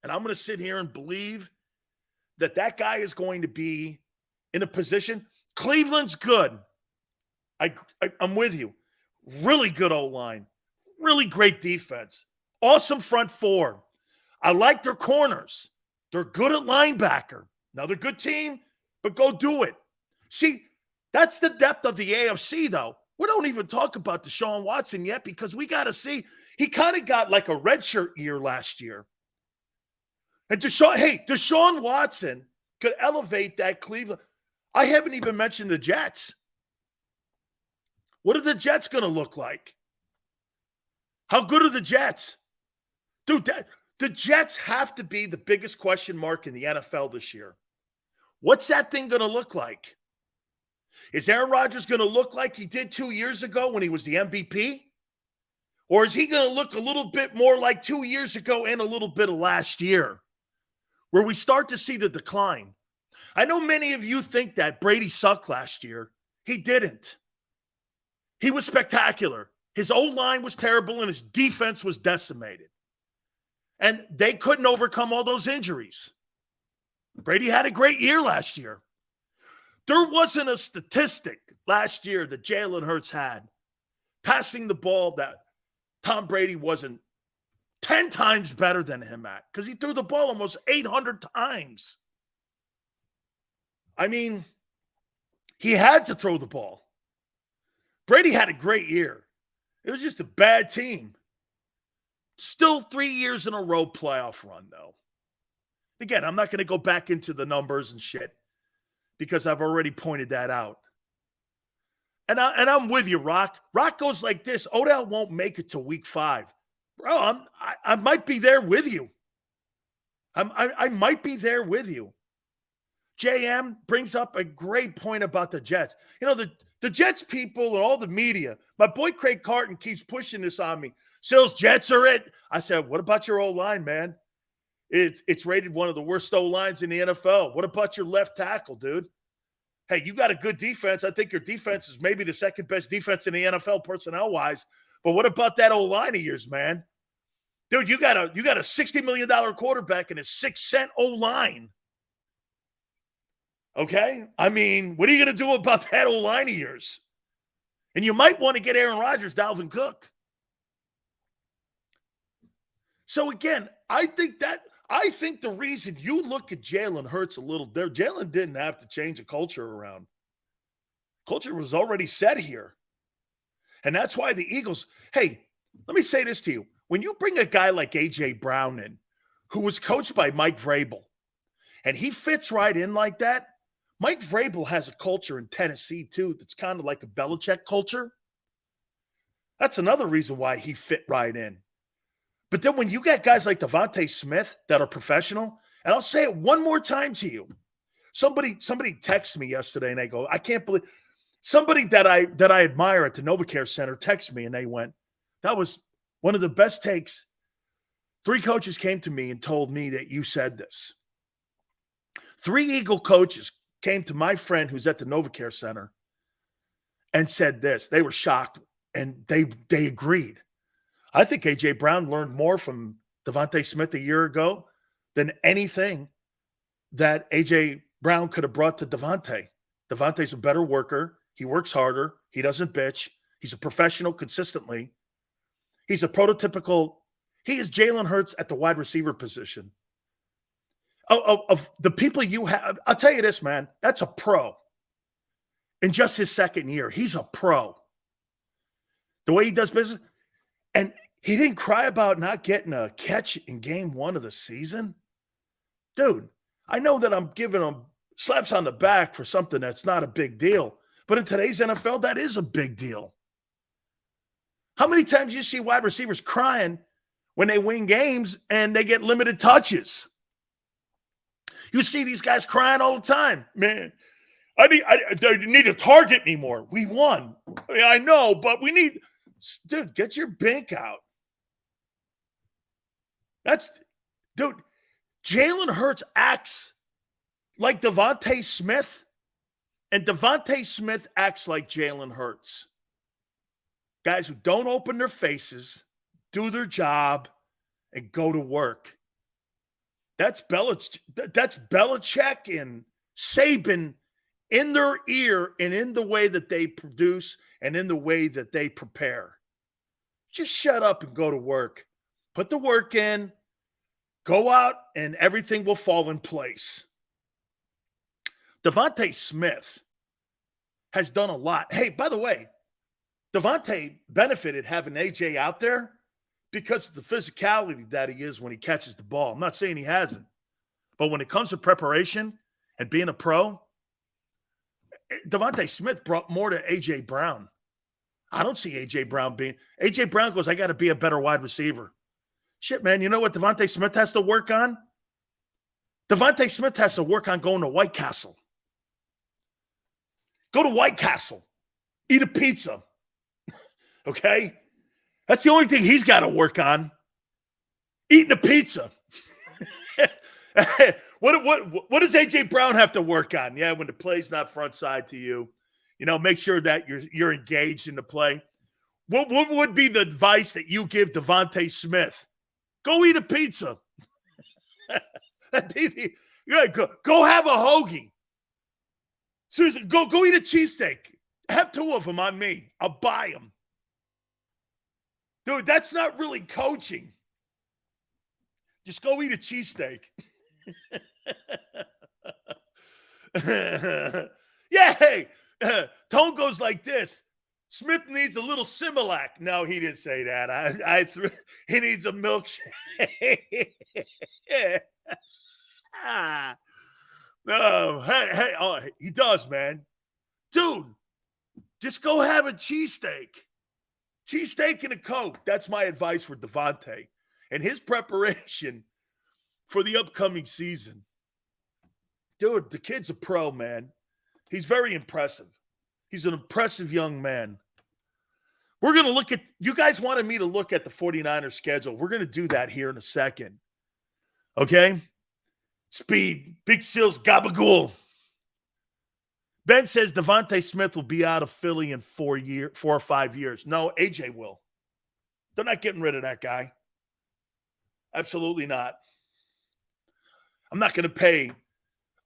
And I'm going to sit here and believe that guy is going to be in a position. Cleveland's good. I'm with you. Really good O-line. Really great defense. Awesome front four. I like their corners. They're good at linebacker. Another good team, but go do it. See, that's the depth of the AFC, though. We don't even talk about Deshaun Watson yet because we got to see. He kind of got like a redshirt year last year. And Deshaun Watson could elevate that Cleveland. I haven't even mentioned the Jets. What are the Jets going to look like? How good are the Jets? Dude, the Jets have to be the biggest question mark in the NFL this year. What's that thing going to look like? Is Aaron Rodgers going to look like he did 2 years ago when he was the MVP? Or is he going to look a little bit more like 2 years ago and a little bit of last year, where we start to see the decline? I know many of you think that Brady sucked last year. He didn't. He was spectacular. His O-line was terrible and his defense was decimated. And they couldn't overcome all those injuries. Brady had a great year last year. There wasn't a statistic last year that Jalen Hurts had passing the ball that Tom Brady wasn't 10 times better than him at, because he threw the ball almost 800 times. I mean, he had to throw the ball. Brady had a great year. It was just a bad team. Still 3 years in a row playoff run, though. Again, I'm not going to go back into the numbers and shit because I've already pointed that out. And I'm with you, Rock. Rock goes like this. Odell won't make it to week 5. Bro, I might be there with you. I might be there with you. JM brings up a great point about the Jets. You know, the Jets people and all the media, my boy Craig Carton keeps pushing this on me. Sills, Jets are it. I said, what about your O-line, man? It's rated one of the worst O-lines in the NFL. What about your left tackle, dude? Hey, you got a good defense. I think your defense is maybe the second best defense in the NFL personnel-wise. But what about that O-line of yours, man? Dude, you got a $60 million quarterback and a 6-cent O-line. Okay? I mean, what are you going to do about that O-line of yours? And you might want to get Aaron Rodgers, Dalvin Cook. So again, I think the reason you look at Jalen Hurts a little there, Jalen didn't have to change the culture around. Culture was already set here. And that's why the Eagles, hey, let me say this to you. When you bring a guy like A.J. Brown in, who was coached by Mike Vrabel, and he fits right in like that, Mike Vrabel has a culture in Tennessee, too, that's kind of like a Belichick culture. That's another reason why he fit right in. But then when you got guys like Devontae Smith that are professional, and I'll say it one more time to you. Somebody texted me yesterday, and they go, I can't believe – somebody that I admire at the NovaCare Center texted me, and they went, that was one of the best takes. 3 coaches came to me and told me that you said this. 3 Eagle coaches came to my friend who's at the NovaCare Center and said this. They were shocked, and they agreed. I think A.J. Brown learned more from Devontae Smith a year ago than anything that A.J. Brown could have brought to Devontae. Devontae's a better worker. He works harder. He doesn't bitch. He's a professional consistently. He's a prototypical – he is Jalen Hurts at the wide receiver position. Of the people you have – I'll tell you this, man. That's a pro. In just his second year, he's a pro. The way he does business – and he didn't cry about not getting a catch in game 1 of the season. Dude, I know that I'm giving him slaps on the back for something that's not a big deal. But in today's NFL, that is a big deal. How many times do you see wide receivers crying when they win games and they get limited touches? You see these guys crying all the time. Man, I need to target me more. We won. I know, but we need – dude, get your bank out. Dude, Jalen Hurts acts like Devontae Smith, and Devontae Smith acts like Jalen Hurts. Guys who don't open their faces, do their job, and go to work. That's Belichick and Saban in their ear and in the way that they produce and in the way that they prepare. Just shut up and go to work. Put the work in, go out, and everything will fall in place. Devontae Smith has done a lot. Hey, by the way, Devontae benefited having AJ out there because of the physicality that he is when he catches the ball. I'm not saying he hasn't. But when it comes to preparation and being a pro, Devontae Smith brought more to A.J. Brown. I don't see A.J. Brown being – A.J. Brown goes, I got to be a better wide receiver. Shit, man, you know what Devontae Smith has to work on? Devontae Smith has to work on going to White Castle. Go to White Castle. Eat a pizza. Okay? That's the only thing he's got to work on. Eating a pizza. What does A.J. Brown have to work on? Yeah, when the play's not front side to you, make sure that you're engaged in the play. What would be the advice that you give Devontae Smith? Go eat a pizza. Go have a hoagie. Seriously, go eat a cheesesteak. Have 2 of them on me. I'll buy them. Dude, that's not really coaching. Just go eat a cheesesteak. Yeah, hey, tone goes like this. Smith needs a little Similac. No, he didn't say that. He needs a milkshake. No, hey, oh, he does, man. Dude, just go have a cheesesteak. Cheesesteak and a Coke. That's my advice for Devontae and his preparation for the upcoming season. Dude, the kid's a pro, man. He's very impressive. He's an impressive young man. We're going to look at – you guys wanted me to look at the 49ers schedule. We're going to do that here in a second. Okay? Speed. Big Seals, gabagool. Ben says Devontae Smith will be out of Philly in 4 or 5 years. No, AJ will. They're not getting rid of that guy. Absolutely not. I'm not going to pay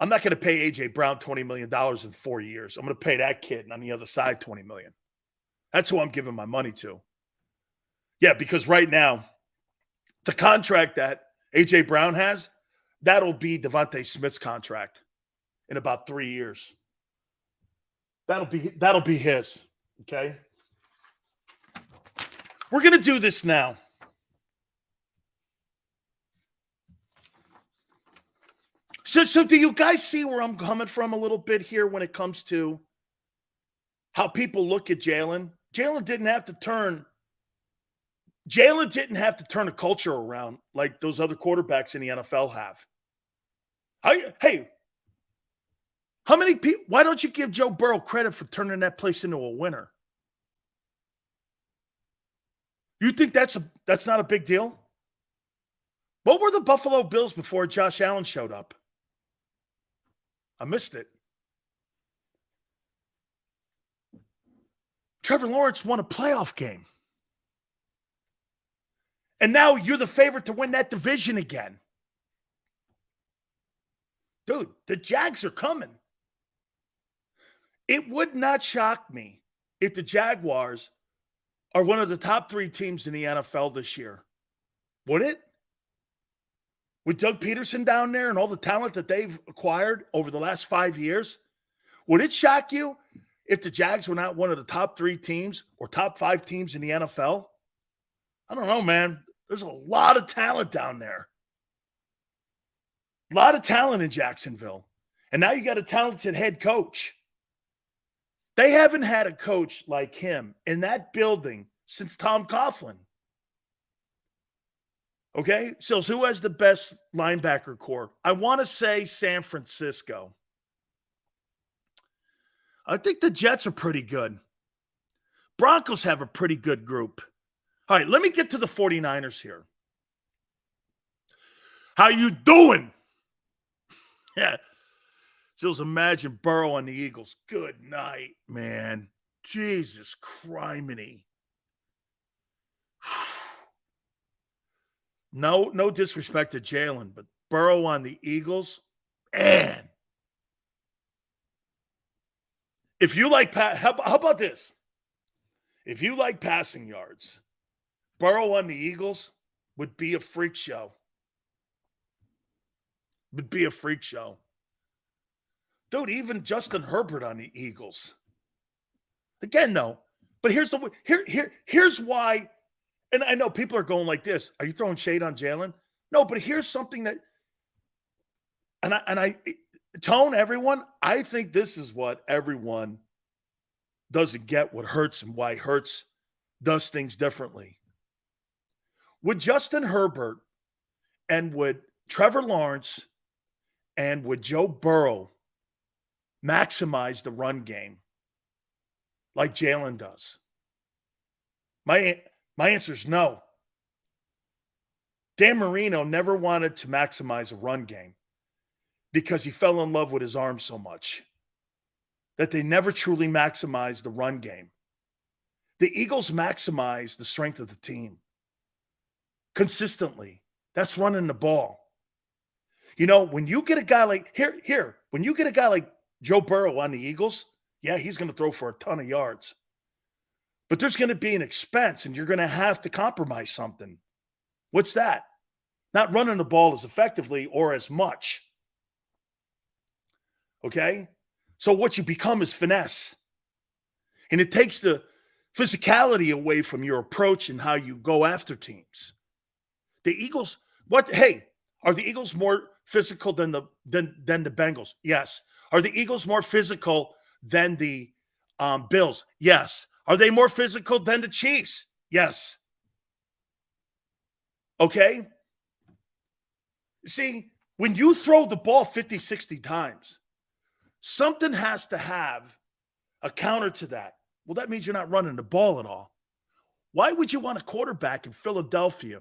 AJ Brown $20 million in 4 years. I'm going to pay that kid on the other side $20 million. That's who I'm giving my money to. Yeah, because right now, the contract that AJ Brown has, that'll be Devontae Smith's contract in about 3 years. That'll be his. Okay. We're going to do this now. So do you guys see where I'm coming from a little bit here when it comes to how people look at Jalen? Jalen didn't have to turn a culture around like those other quarterbacks in the NFL have. Hey, how many people? Why don't you give Joe Burrow credit for turning that place into a winner? You think that's not a big deal? What were the Buffalo Bills before Josh Allen showed up? I missed it. Trevor Lawrence won a playoff game. And now you're the favorite to win that division again. Dude, the Jags are coming. It would not shock me if the Jaguars are one of the top 3 teams in the NFL this year. Would it? With Doug Peterson down there and all the talent that they've acquired over the last 5 years, would it shock you if the Jags were not one of the top 3 teams or top 5 teams in the NFL? I don't know, man. There's a lot of talent down there. A lot of talent in Jacksonville. And now you got a talented head coach. They haven't had a coach like him in that building since Tom Coughlin. Okay, so who has the best linebacker core? I want to say San Francisco. I think the Jets are pretty good. Broncos have a pretty good group. All right, let me get to the 49ers here. How you doing? Yeah. Just imagine Burrow on the Eagles. Good night, man. Jesus criminy. No disrespect to Jalen, but Burrow on the Eagles, man. If you like, how about this? If you like passing yards, Burrow on the Eagles would be a freak show. Would be a freak show. Dude, even Justin Herbert on the Eagles. Again, though, but here's why. And I know people are going like this. Are you throwing shade on Jalen? No, but here's something that, and I tone everyone. I think this is what everyone doesn't get what Hurts and why Hurts does things differently. Would Justin Herbert and would Trevor Lawrence and would Joe Burrow maximize the run game like Jalen does? My answer is no. Dan Marino never wanted to maximize a run game because he fell in love with his arm so much that they never truly maximized the run game. The Eagles maximize the strength of the team consistently. That's running the ball. You know, when you get a guy like when you get a guy like Joe Burrow on the Eagles, yeah, he's going to throw for a ton of yards. But there's going to be an expense, and you're going to have to compromise something. What's that? Not running the ball as effectively or as much. Okay? So what you become is finesse. And it takes the physicality away from your approach and how you go after teams. The Eagles, hey, are the Eagles more physical than the Bengals? Yes. Are the Eagles more physical than the Bills? Yes. Are they more physical than the Chiefs? Yes. Okay? See, when you throw the ball 50, 60 times, something has to have a counter to that. Well, that means you're not running the ball at all. Why would you want a quarterback in Philadelphia?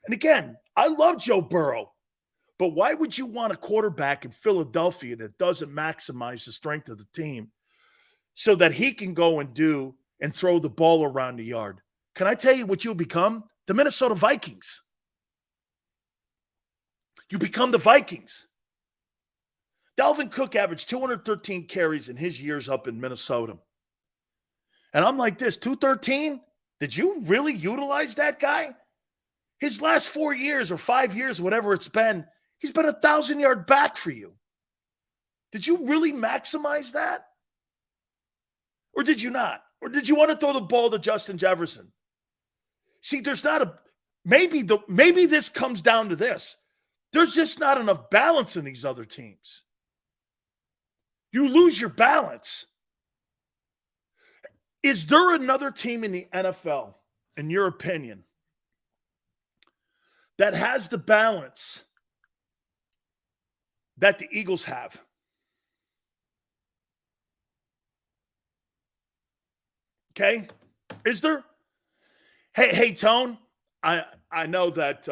And again, I love Joe Burrow, but why would you want a quarterback in Philadelphia that doesn't maximize the strength of the team so that he can go and do and throw the ball around the yard? Can I tell you what you'll become? The Minnesota Vikings. You become the Vikings. Dalvin Cook averaged 213 carries in his years up in Minnesota. And I'm like this, 213? Did you really utilize that guy? His last 4 years or 5 years, whatever it's been, he's been a 1,000-yard back for you. Did you really maximize that? Or did you not? Or did you want to throw the ball to Justin Jefferson? See, there's not a maybe this comes down to this. There's just not enough balance in these other teams. You lose your balance. Is there another team in the NFL, in your opinion, that has the balance that the Eagles have? Okay? Is there? Hey, Tone, I know that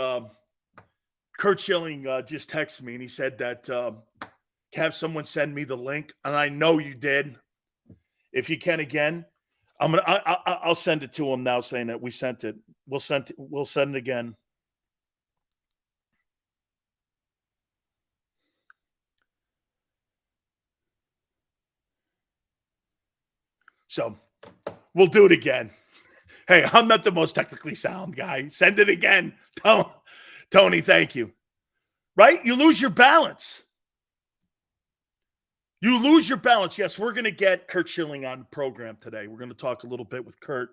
Kurt Schilling just texted me and he said that have someone send me the link, and I know you did. If you can again, I'll send it to him now, saying that we sent it. We'll send it again. So we'll do it again. Hey, I'm not the most technically sound guy. Send it again. Tony, thank you. Right? You lose your balance. You lose your balance. Yes, we're going to get Kurt Schilling on the program today. We're going to talk a little bit with Kurt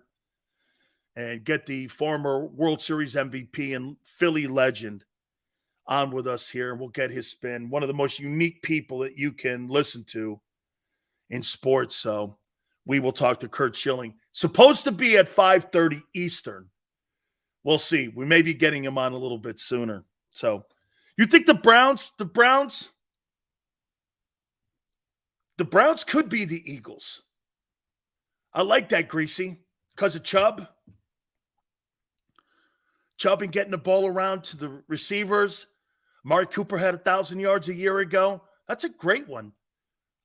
and get the former World Series MVP and Philly legend on with us here. We'll get his spin. One of the most unique people that you can listen to in sports. So we will talk to Kurt Schilling. Supposed to be at 5:30 Eastern. We'll see. We may be getting him on a little bit sooner. So you think the Browns could be the Eagles? I like that, Greasy, because of Chubb. Chubb and getting the ball around to the receivers. Amari Cooper had 1,000 yards a year ago. That's a great one.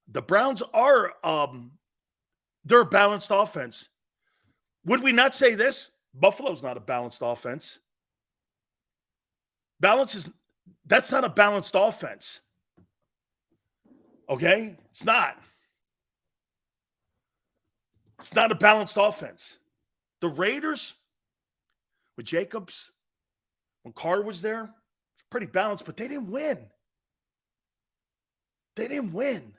The Browns are they're a balanced offense. Would we not say this? Buffalo's not a balanced offense. That's not a balanced offense. Okay? It's not. It's not a balanced offense. The Raiders, with Jacobs, when Carr was there, it's pretty balanced, but they didn't win. They didn't win.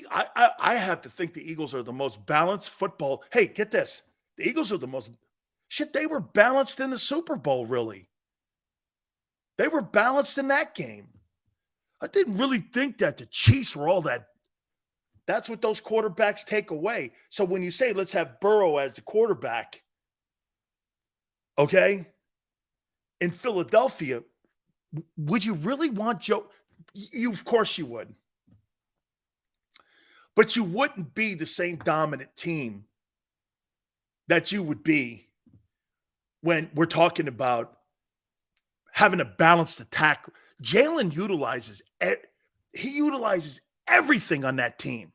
I have to think the Eagles are the most balanced football. Hey, get this. The Eagles are the most they were balanced in the Super Bowl, really. They were balanced in that game. I didn't really think that the Chiefs were all that. That's what those quarterbacks take away. So when you say, let's have Burrow as the quarterback, okay, in Philadelphia, would you really want Joe? Of course you would. But you wouldn't be the same dominant team that you would be when we're talking about having a balanced attack. Jalen utilizes everything on that team.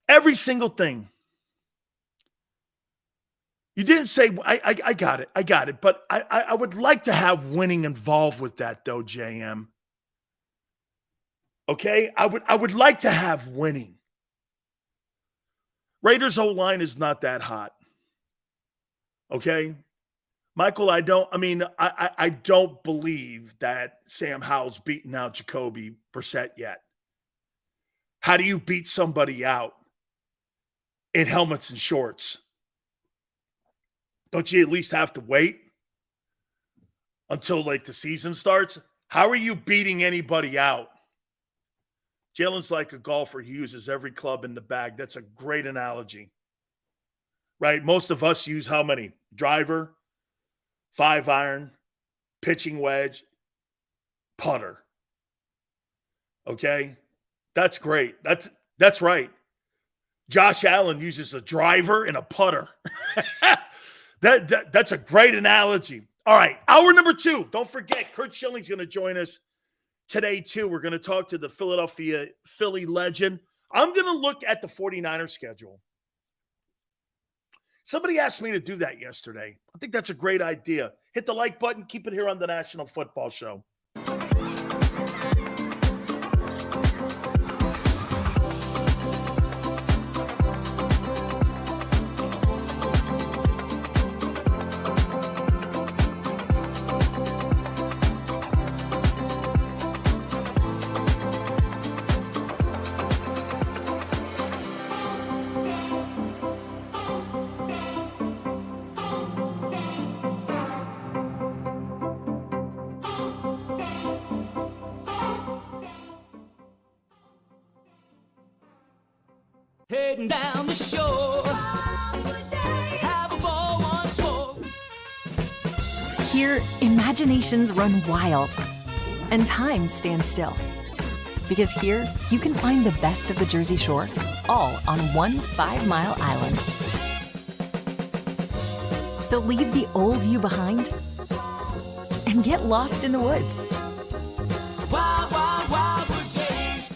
Every single thing. You didn't say, I got it. But I would like to have winning involved with that, though, JM. Okay? I would like to have winning. Raiders O-line is not that hot. Okay? Michael, I don't believe that Sam Howell's beaten out Jacoby Brissett yet. How do you beat somebody out? in helmets and shorts? Don't you at least have to wait until like the season starts? How are you beating anybody out? Jalen's like a golfer. He uses every club in the bag. That's a great analogy. Right? Most of us use how many? Driver, 5-iron, pitching wedge, putter. Okay? That's great. That's right. Josh Allen uses a driver and a putter. That's a great analogy. All right, hour number 2. Don't forget, Kurt Schilling's going to join us today, too. We're going to talk to the Philly legend. I'm going to look at the 49ers schedule. Somebody asked me to do that yesterday. I think that's a great idea. Hit the like button. Keep it here on the National Football Show. Heading down the shore, have a ball once more. Here, imaginations run wild and time stands still. Because here, you can find the best of the Jersey Shore, all on one 5-mile island. So leave the old you behind and get lost in the woods. Wild, wild, wildwood days.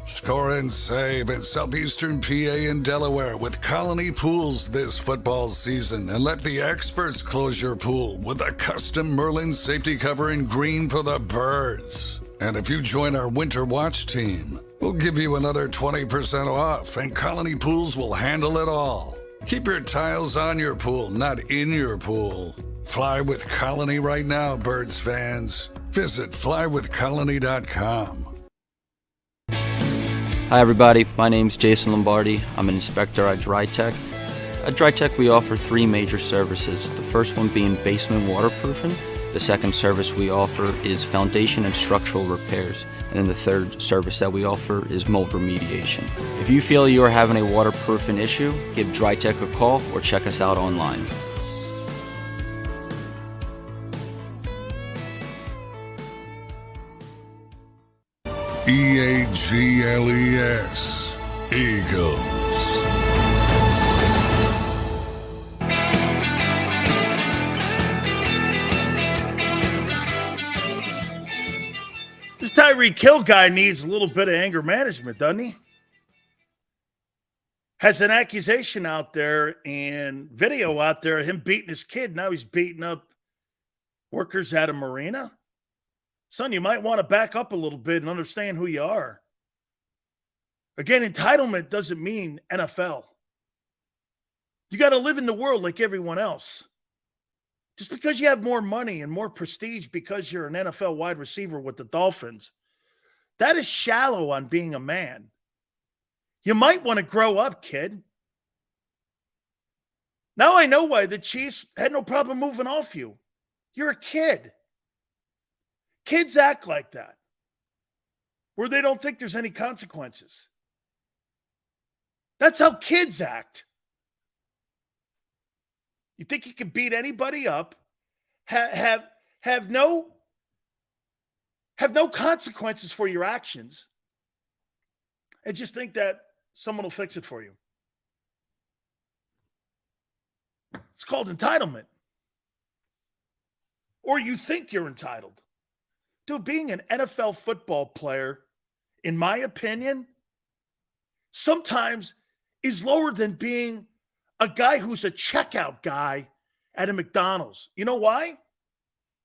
Score and save in southeastern PA and Delaware with Colony Pools this football season, and let the experts close your pool with a custom Merlin safety cover in green for the birds. And if you join our Winter Watch team, we'll give you another 20% off, and Colony Pools will handle it all. Keep your tiles on your pool, not in your pool. Fly with Colony right now, Birds fans. Visit flywithcolony.com. Hi everybody, my name's Jason Lombardi. I'm an inspector at DryTech. At DryTech we offer 3 major services, the first one being basement waterproofing, the second service we offer is foundation and structural repairs, and then the third service that we offer is mold remediation. If you feel you are having a waterproofing issue, give DryTech a call or check us out online. EAGLES, Eagles. This Tyreek Hill guy needs a little bit of anger management, doesn't he? Has an accusation out there and video out there of him beating his kid. Now he's beating up workers at a marina. Son, you might want to back up a little bit and understand who you are. Again, entitlement doesn't mean NFL. You got to live in the world like everyone else. Just because you have more money and more prestige because you're an NFL wide receiver with the Dolphins, that is shallow on being a man. You might want to grow up, kid. Now I know why the Chiefs had no problem moving off you. You're a kid. Kids act like that, where they don't think there's any consequences. That's how kids act. You think you can beat anybody up, have have no consequences for your actions and just think that someone will fix it for you. It's called entitlement. Or you think you're entitled. Dude, being an NFL football player, in my opinion, sometimes is lower than being a guy who's a checkout guy at a McDonald's. You know why?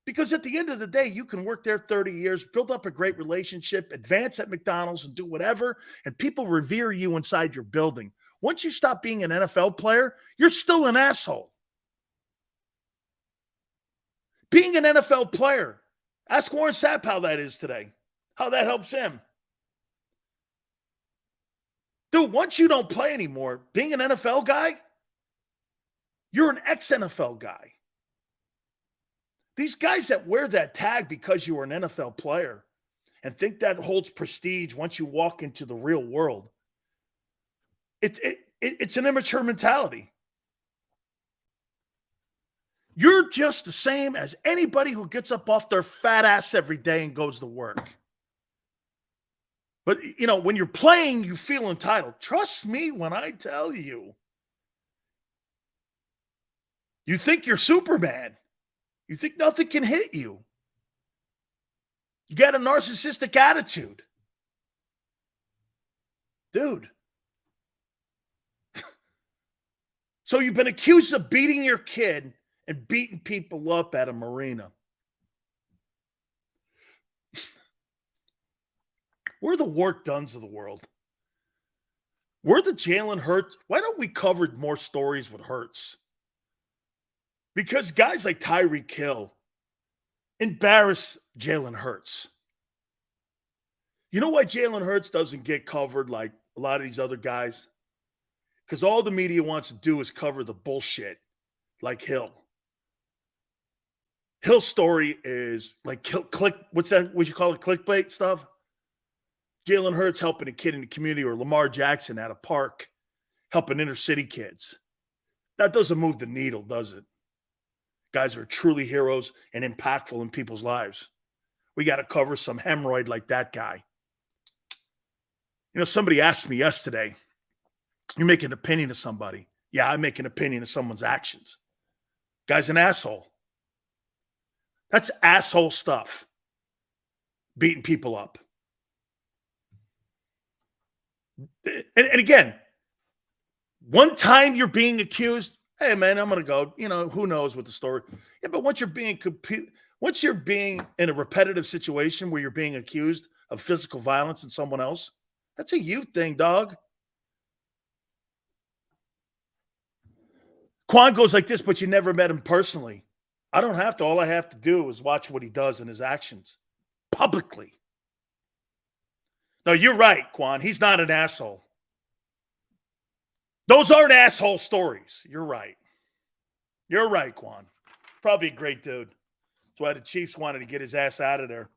Because at the end of the day, you can work there 30 years, build up a great relationship, advance at McDonald's and do whatever, and people revere you inside your building. Once you stop being an NFL player, you're still an asshole. Being an NFL player, ask Warren Sapp how that is today, how that helps him. Dude, once you don't play anymore, being an NFL guy, you're an ex-NFL guy. These guys that wear that tag because you were an NFL player and think that holds prestige once you walk into the real world, it's an immature mentality. You're just the same as anybody who gets up off their fat ass every day and goes to work. But, you know, when you're playing, you feel entitled. Trust me when I tell you. You think you're Superman. You think nothing can hit you. You got a narcissistic attitude. Dude. So you've been accused of beating your kid and beating people up at a marina. We're the Wark Duns of the world. We're the Jalen Hurts. Why don't we cover more stories with Hurts? Because guys like Tyreek Hill embarrass Jalen Hurts. You know why Jalen Hurts doesn't get covered like a lot of these other guys? Because all the media wants to do is cover the bullshit like Hill. Hill's story is like click. What's that? What you call it? Clickbait stuff. Jalen Hurts helping a kid in the community, or Lamar Jackson at a park helping inner city kids. That doesn't move the needle, does it? Guys are truly heroes and impactful in people's lives. We got to cover some hemorrhoid like that guy. You know, somebody asked me yesterday, you make an opinion of somebody. Yeah, I make an opinion of someone's actions. Guy's an asshole. That's asshole stuff. Beating people up. And again, one time you're being accused, hey man, I'm gonna go. You know, who knows what the story? Yeah, but once you're being in a repetitive situation where you're being accused of physical violence in someone else, that's a you thing, dog. Quan goes like this, but you never met him personally. I don't have to. All I have to do is watch what he does in his actions publicly. No, you're right, Quan. He's not an asshole. Those aren't asshole stories. You're right. You're right, Quan. Probably a great dude. That's why the Chiefs wanted to get his ass out of there.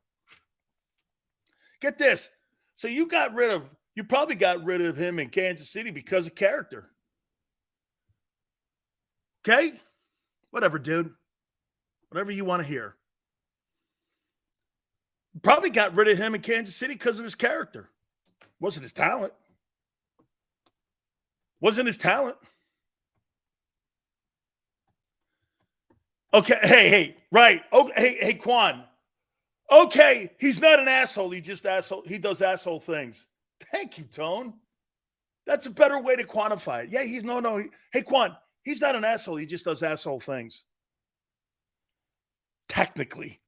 Get this. So you probably got rid of him in Kansas City because of character. Okay? Whatever, dude. Whatever you want to hear. Probably got rid of him in Kansas City because of his character. Wasn't his talent. Wasn't his talent. Okay, hey, right. Okay, hey, Quan. Okay, he's not an asshole. He does asshole things. Thank you, Tone. That's a better way to quantify it. Yeah, hey, Quan, he's not an asshole. He just does asshole things. Technically.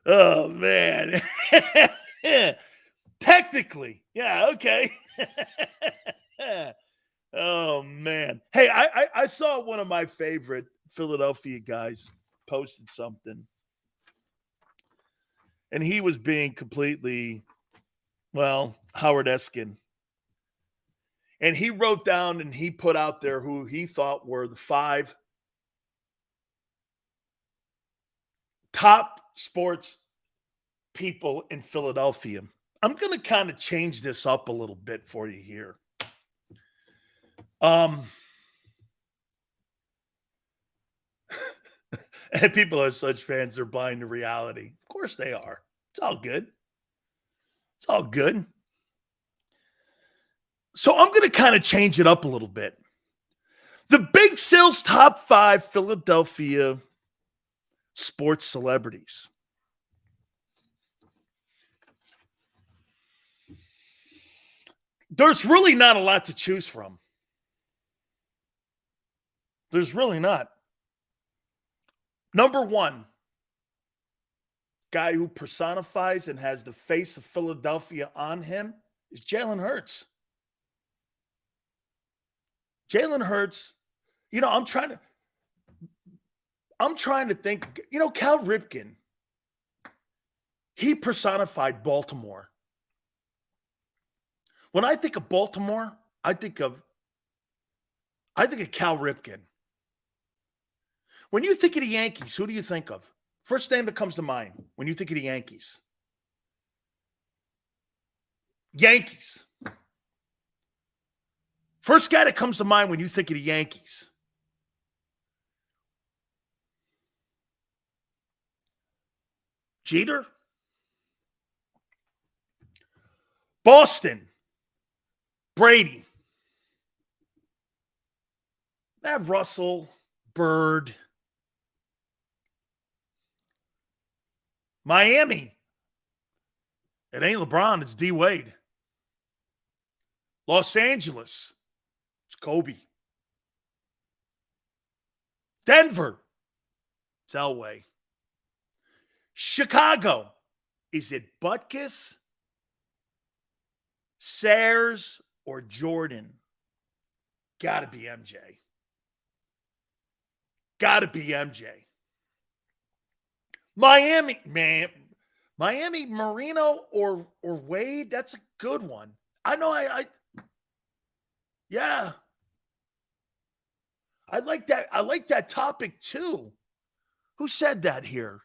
Oh, man. Technically. Yeah, okay. Oh, man. Hey, I saw one of my favorite Philadelphia guys posted something. And he was being completely, Howard-esque. And he wrote down and he put out there who he thought were the 5 top sports people in Philadelphia. I'm going to kind of change this up a little bit for you here. And people are such fans, they're blind to reality. Of course they are. It's all good. It's all good. So I'm going to kind of change it up a little bit. The Big Sill's top 5 Philadelphia sports celebrities. There's really not a lot to choose from. There's really not. Number 1, guy who personifies and has the face of Philadelphia on him is Jalen Hurts. Jalen Hurts, you know, I'm trying to think, you know, Cal Ripken, he personified Baltimore. When I think of Baltimore, I think of Cal Ripken. When you think of the Yankees, who do you think of? First name that comes to mind when you think of the Yankees. Yankees. First guy that comes to mind when you think of the Yankees. Jeter. Boston. Brady. That Russell, Bird. Miami. It ain't LeBron, it's D. Wade. Los Angeles. It's Kobe. Denver. It's Elway. Chicago. Is it Butkus, Sayers, or Jordan? Gotta be MJ. Gotta be MJ. Miami, man. Miami, Marino or Wade, that's a good one. I know yeah. I like that. I like that topic too. Who said that here?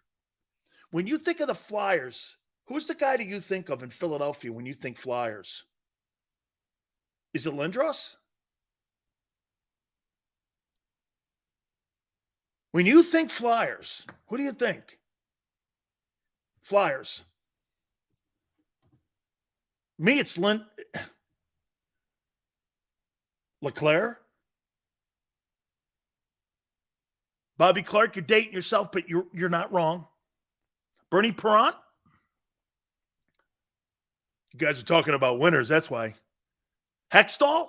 When you think of the Flyers, who's the guy that you think of in Philadelphia when you think Flyers? Is it Lindros? When you think Flyers, who do you think? Flyers. Me, it's LeClaire. Bobby Clark, you're dating yourself, but you're not wrong. Bernie Perrant. You guys are talking about winners, that's why. Hextall.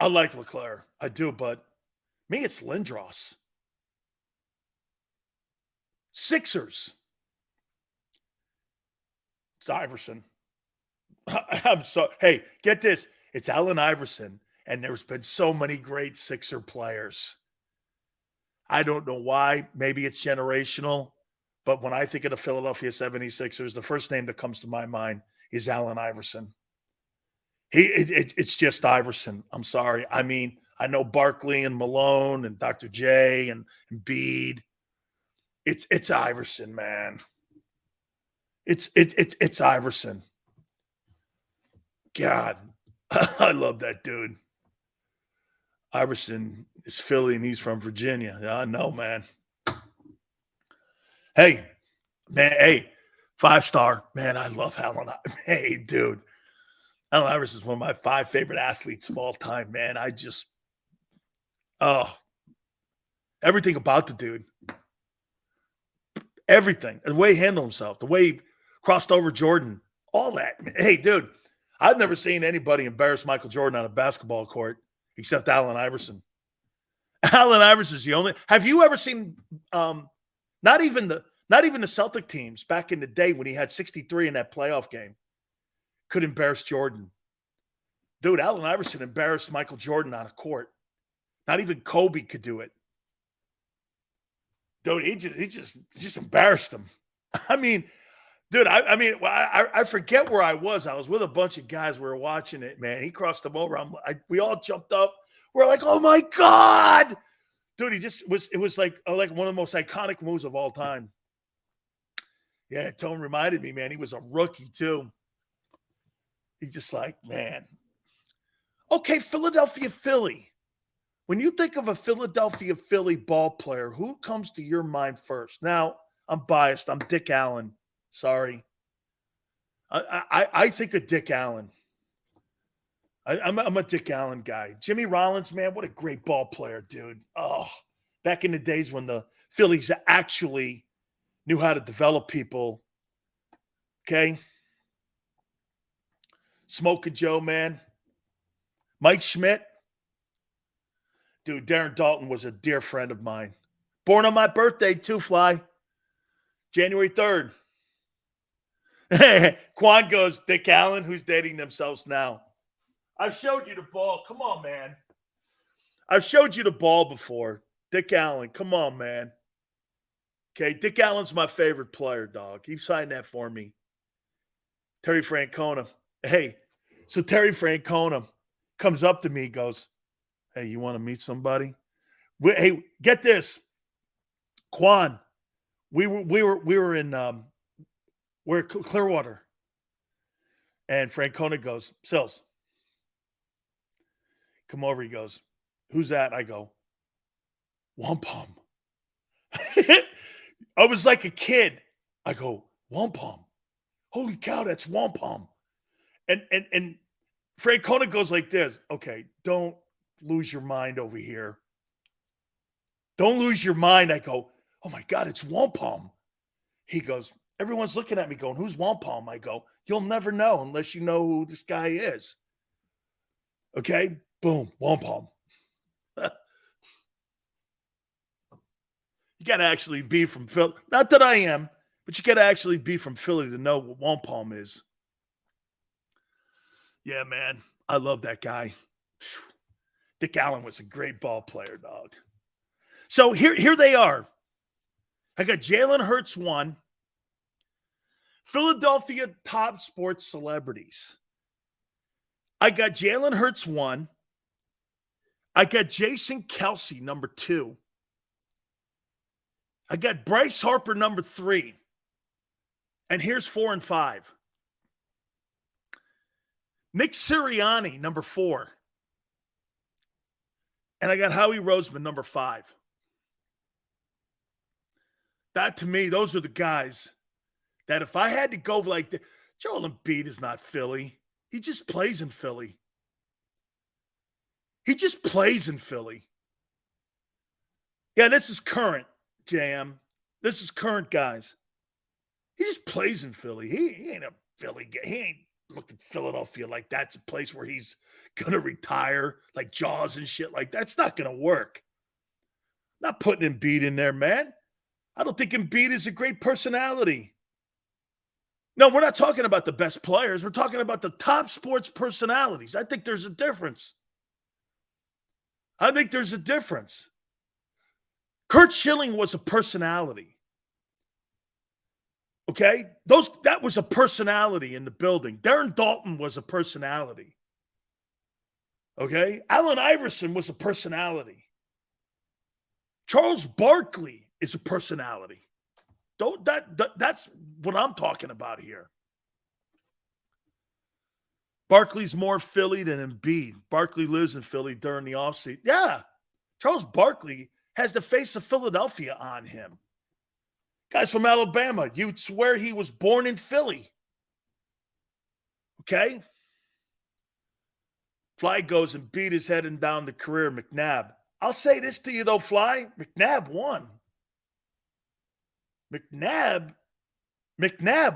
I like LeClaire. I do, but me, it's Lindros. Sixers. It's Iverson. I'm so. Hey, get this. It's Allen Iverson, and there's been so many great Sixer players. I don't know why. Maybe it's generational, but when I think of the Philadelphia 76ers, the first name that comes to my mind is Allen Iverson. It's just Iverson. I'm sorry. I mean, I know Barkley and Malone and Dr. J and Bede. It's Iverson, man. It's Iverson. God, I love that dude. Iverson is Philly and he's from Virginia. I know, man. Hey, man. Hey, 5-star, man. I love Allen. Hey, dude. Allen Iverson is one of my 5 favorite athletes of all time, man. Everything about the dude. Everything. The way he handled himself, the way he crossed over Jordan, all that. Hey, dude, I've never seen anybody embarrass Michael Jordan on a basketball court except Allen Iverson. Allen Iverson's the only. Have you ever seen not even the Celtic teams back in the day when he had 63 in that playoff game could embarrass Jordan? Dude, Allen Iverson embarrassed Michael Jordan on a court. Not even Kobe could do it. Dude, he just embarrassed him. I mean, dude, I forget where I was. I was with a bunch of guys. We were watching it, man. He crossed him over. We all jumped up. We're like, oh my God. Dude, it was like one of the most iconic moves of all time. Yeah, Tone reminded me, man, he was a rookie too. He's just like, man. Okay, Philadelphia, Philly. When you think of a Philadelphia Philly ball player, who comes to your mind first? Now, I'm biased. I'm Dick Allen. Sorry. I think of Dick Allen. I'm a Dick Allen guy. Jimmy Rollins, man, what a great ball player, dude. Oh, back in the days when the Phillies actually knew how to develop people. Okay. Smoking Joe, man. Mike Schmidt. Dude, Darren Dalton was a dear friend of mine. Born on my birthday, too, Fly. January 3rd. Quan goes, Dick Allen, who's dating themselves now. I've showed you the ball. Come on, man. I've showed you the ball before. Dick Allen, come on, man. Okay, Dick Allen's my favorite player, dog. He signed that for me. Terry Francona. Hey, so Terry Francona comes up to me, goes, hey, you want to meet somebody? Hey, get this. Quan, we were in we're Clearwater. And Francona goes, Sills, come over. He goes, who's that? I go, Wampum. I was like a kid. I go, Wampum. Holy cow, that's Wampum. And Francona goes like this. Okay, don't lose your mind over here. Don't lose your mind. I go, oh my God, it's Wampum. He goes, everyone's looking at me going, who's Wampum? I go, you'll never know unless you know who this guy is. Okay, boom, Wampum. You got to actually be from Philly. Not that I am, but you got to actually be from Philly to know what Wampum is. Yeah, man, I love that guy. Dick Allen was a great ball player, dog. So here they are. I got Jalen Hurts 1. Philadelphia top sports celebrities. I got Jalen Hurts 1. I got Jason Kelce, number 2. I got Bryce Harper, number 3. And here's 4 and 5. Nick Sirianni, number 4. And I got Howie Roseman, number 5. That, to me, those are the guys that if I had to go like that, Joel Embiid is not Philly. He just plays in Philly. He just plays in Philly. Yeah, this is current, JM. This is current, guys. He just plays in Philly. He ain't a Philly guy. He ain't looked at Philadelphia like that's a place where he's going to retire, like Jaws and shit like that. It's not going to work. Not putting Embiid in there, man. I don't think Embiid is a great personality. No, we're not talking about the best players. We're talking about the top sports personalities. I think there's a difference. Kurt Schilling was a personality. Okay? That was a personality in the building. Darren Dalton was a personality. Okay? Allen Iverson was a personality. Charles Barkley is a personality. That's what I'm talking about here. Barkley's more Philly than Embiid. Barkley lives in Philly during the offseason. Yeah. Charles Barkley has the face of Philadelphia on him. Guy's from Alabama. You'd swear he was born in Philly. Okay? Fly goes and beat his head and down the career, McNabb. I'll say this to you, though, Fly. McNabb won. McNabb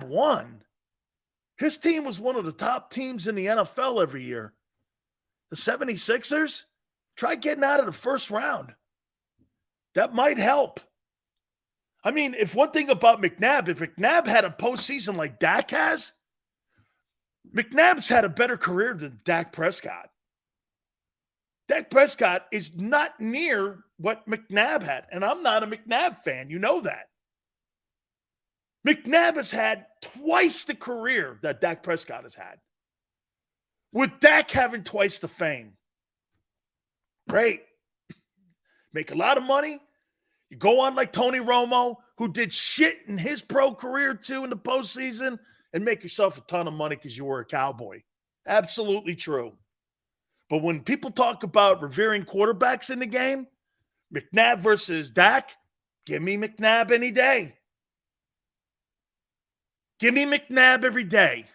won. His team was one of the top teams in the NFL every year. The 76ers, try getting out of the first round. That might help. I mean, if one thing about McNabb, if McNabb had a postseason like Dak has, McNabb's had a better career than Dak Prescott. Dak Prescott is not near what McNabb had. And I'm not a McNabb fan. You know that. McNabb has had twice the career that Dak Prescott has had. With Dak having twice the fame. Great. Make a lot of money. You go on like Tony Romo, who did shit in his pro career too in the postseason, and make yourself a ton of money because you were a Cowboy. Absolutely true. But when people talk about revering quarterbacks in the game, McNabb versus Dak, give me McNabb any day. Give me McNabb every day.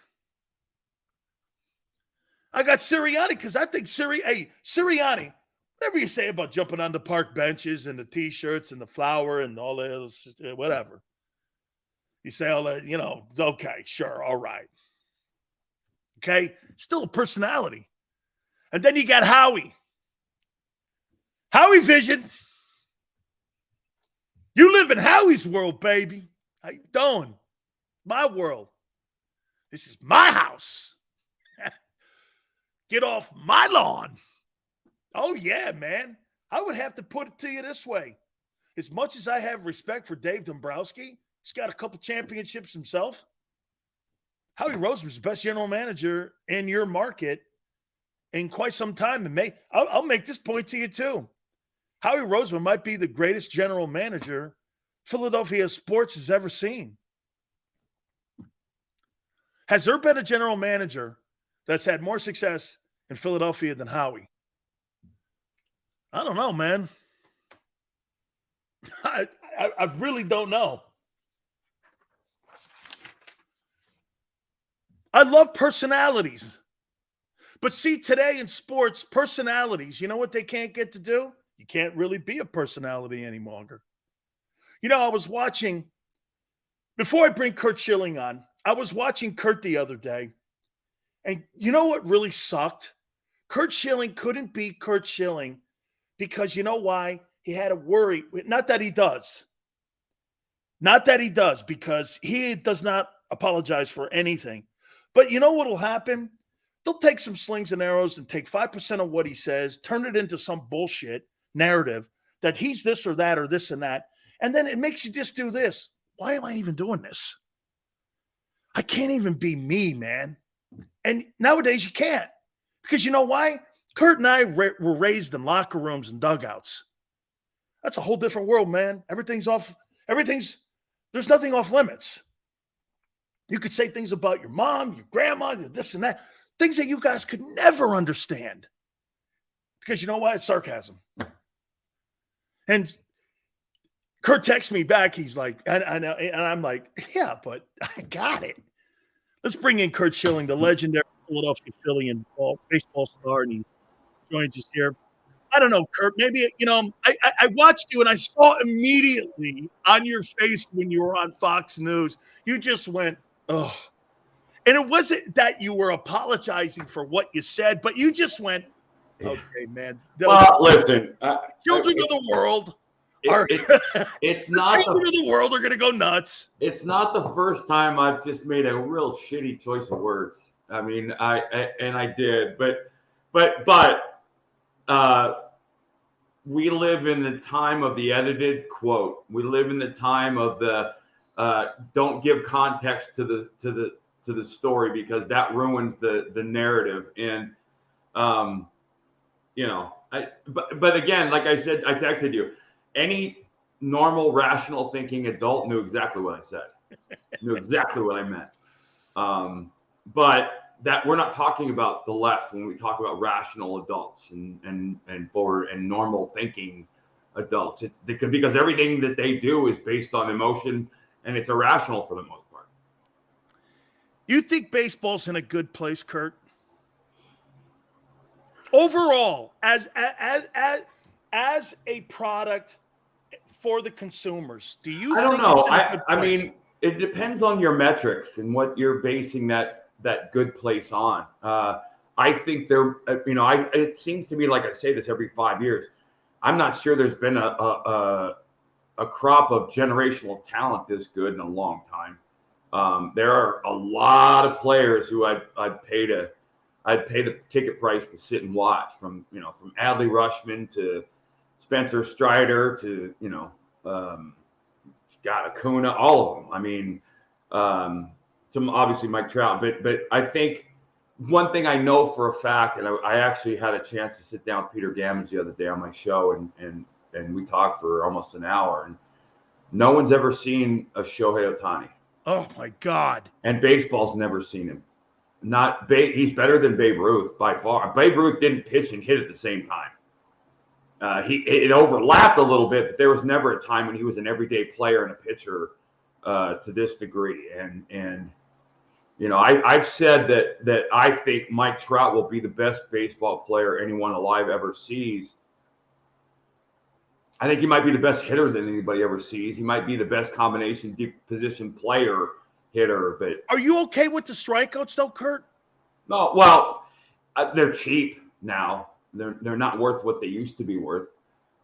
I got Sirianni because I think Sirianni, whatever you say about jumping on the park benches and the T-shirts and the flower and all this, whatever. You say all that, okay, sure, all right. Okay? Still a personality. And then you got Howie. Howie Vision. You live in Howie's world, baby. How you doing? My world. This is my house. Get off my lawn. Oh, yeah, man. I would have to put it to you this way. As much as I have respect for Dave Dombrowski, he's got a couple championships himself. Howie Roseman is the best general manager in your market in quite some time. And I'll make this point to you, too. Howie Roseman might be the greatest general manager Philadelphia sports has ever seen. Has there been a general manager that's had more success in Philadelphia than Howie? I don't know, man. I really don't know. I love personalities. But see, today in sports, personalities, you know what they can't get to do? You can't really be a personality any longer. I was watching, before I bring Curt Schilling on, I was watching Curt the other day. And you know what really sucked? Curt Schilling couldn't be Curt Schilling because you know why? He had a worry. Not that he does. Not that he does, because he does not apologize for anything. But you know what will happen? They'll take some slings and arrows and take 5% of what he says, turn it into some bullshit narrative that he's this or that or this and that. And then it makes you just do this. Why am I even doing this? I can't even be me, man. And nowadays you can't. Because you know why? Curt and I were raised in locker rooms and dugouts. That's a whole different world, man. There's nothing off limits. You could say things about your mom, your grandma, this and that. Things that you guys could never understand. Because you know why? It's sarcasm. And Curt texts me back. He's like, I know. And I'm like, yeah, but I got it. Let's bring in Curt Schilling, the legendary Philadelphia Philly and baseball star, and he joins us here. I don't know, Curt. Maybe, I watched you and I saw immediately on your face when you were on Fox News, you just went, oh. And it wasn't that you were apologizing for what you said, but you just went, okay, man. Well, listen. Children of the world it's not children of the world are going to go nuts. It's not the first time I've just made a real shitty choice of words. I mean, I did, but we live in the time of the edited quote. We live in the time of the don't give context to the story because that ruins the narrative. And but again, like I said, I texted you. Any normal, rational thinking adult knew exactly what I said, knew exactly what I meant. But that we're not talking about the left when we talk about rational adults and forward and normal thinking adults. It's because everything that they do is based on emotion and it's irrational for the most part. You think baseball's in a good place, Curt? Overall, as a product for the consumers, do you? I don't know. I mean, it depends on your metrics and what you're basing that good place on. I think it seems to me like I say this every 5 years. I'm not sure there's been a crop of generational talent this good in a long time. There are a lot of players who I'd pay the ticket price to sit and watch, from Adley Rutschman to Spencer Strider to Acuna, all of them. I mean, some obviously Mike Trout, but I think one thing I know for a fact, and I actually had a chance to sit down with Peter Gammons the other day on my show, and we talked for almost an hour, and no one's ever seen a Shohei Ohtani. Oh my God! And baseball's never seen him. He's better than Babe Ruth by far. Babe Ruth didn't pitch and hit at the same time. It overlapped a little bit, but there was never a time when he was an everyday player and a pitcher to this degree. And I've said that I think Mike Trout will be the best baseball player anyone alive ever sees. I think he might be the best hitter than anybody ever sees. He might be the best combination deep position player hitter. But are you okay with the strikeouts though, Kurt? No, well, they're cheap now. They're not worth what they used to be worth.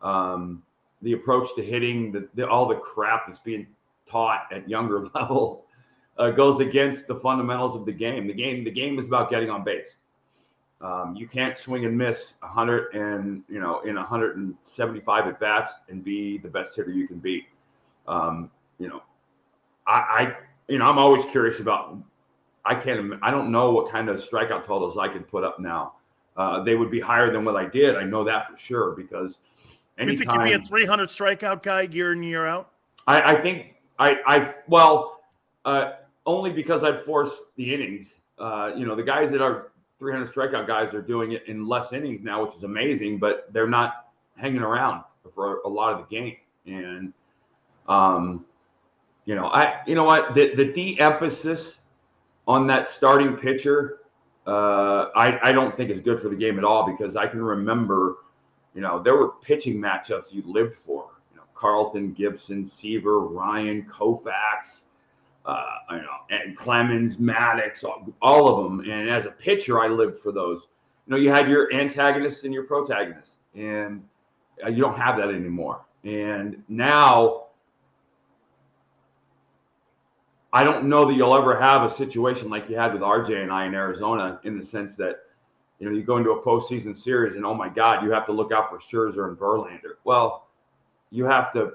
The approach to hitting, all the crap that's being taught at younger levels goes against the fundamentals of the game. The game is about getting on base. You can't swing and miss 100 and in 175 at bats and be the best hitter you can be. I'm always curious about. I don't know what kind of strikeout totals I can put up now. They would be higher than what I did. I know that for sure because you think you'd be a 300 strikeout guy year in, year out? I think only because I've forced the innings. The guys that are 300 strikeout guys are doing it in less innings now, which is amazing, but they're not hanging around for a lot of the game. And, the de-emphasis on that starting pitcher, I don't think is good for the game at all because I can remember, there were pitching matchups you lived for. Carlton, Gibson, Seaver, Ryan, Koufax, and Clemens, Maddox, all of them. And as a pitcher, I lived for those. You had your antagonists and your protagonists, and you don't have that anymore. And now, I don't know that you'll ever have a situation like you had with RJ and I in Arizona, in the sense that, you go into a postseason series and, oh my God, you have to look out for Scherzer and Verlander. Well, you have to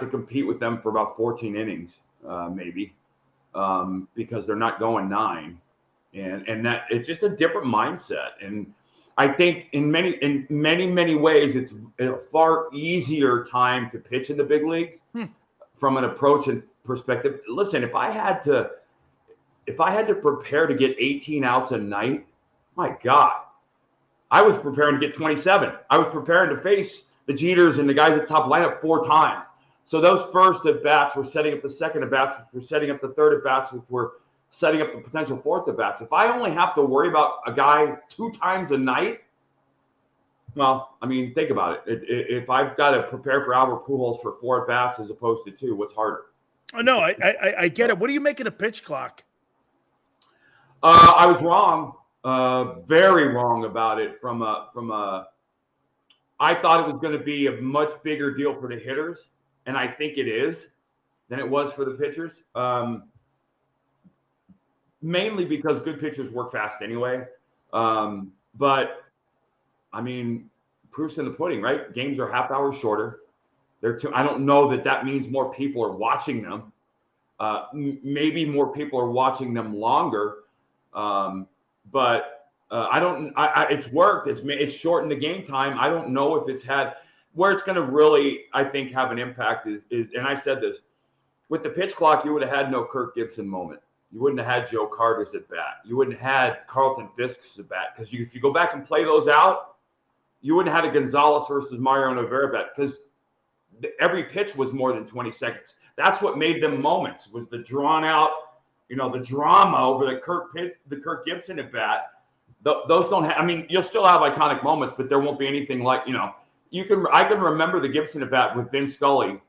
compete with them for about 14 innings, maybe, because they're not going 9, and that it's just a different mindset. And I think in many ways, it's a far easier time to pitch in the big leagues from an approach and perspective. Listen, if I had to prepare to get 18 outs a night, my God, I was preparing to get 27. I was preparing to face the Jeters and the guys at the top lineup 4 times. So those first at bats were setting up the second at bats, which were setting up the third at bats, which were setting up the potential fourth at bats. If I only have to worry about a guy 2 times a night, well, I mean, think about it. If I've got to prepare for Albert Pujols for 4 at bats as opposed to 2, what's harder? No, I get it. What do you make of the pitch clock? I was wrong, very wrong about it. I thought it was going to be a much bigger deal for the hitters, and I think it is, than it was for the pitchers. Mainly because good pitchers work fast anyway. But I mean, proof's in the pudding, right? Games are half hour shorter. I don't know that means more people are watching them. Maybe more people are watching them longer. But it's worked. It's shortened the game time. I don't know if it's had where it's going to really, I think, have an impact is, and I said this, with the pitch clock, you would have had no Kirk Gibson moment. You wouldn't have had Joe Carter's at bat. You wouldn't have had Carlton Fisk's at bat. Because if you go back and play those out, you wouldn't have had a Gonzalez versus Mariano Rivera bet, because every pitch was more than 20 seconds. That's what made them moments, was the drawn out, the drama over the Kirk Gibson at bat. Those don't have, I mean, you'll still have iconic moments, but there won't be anything like, I can remember the Gibson at bat with Vin Scully,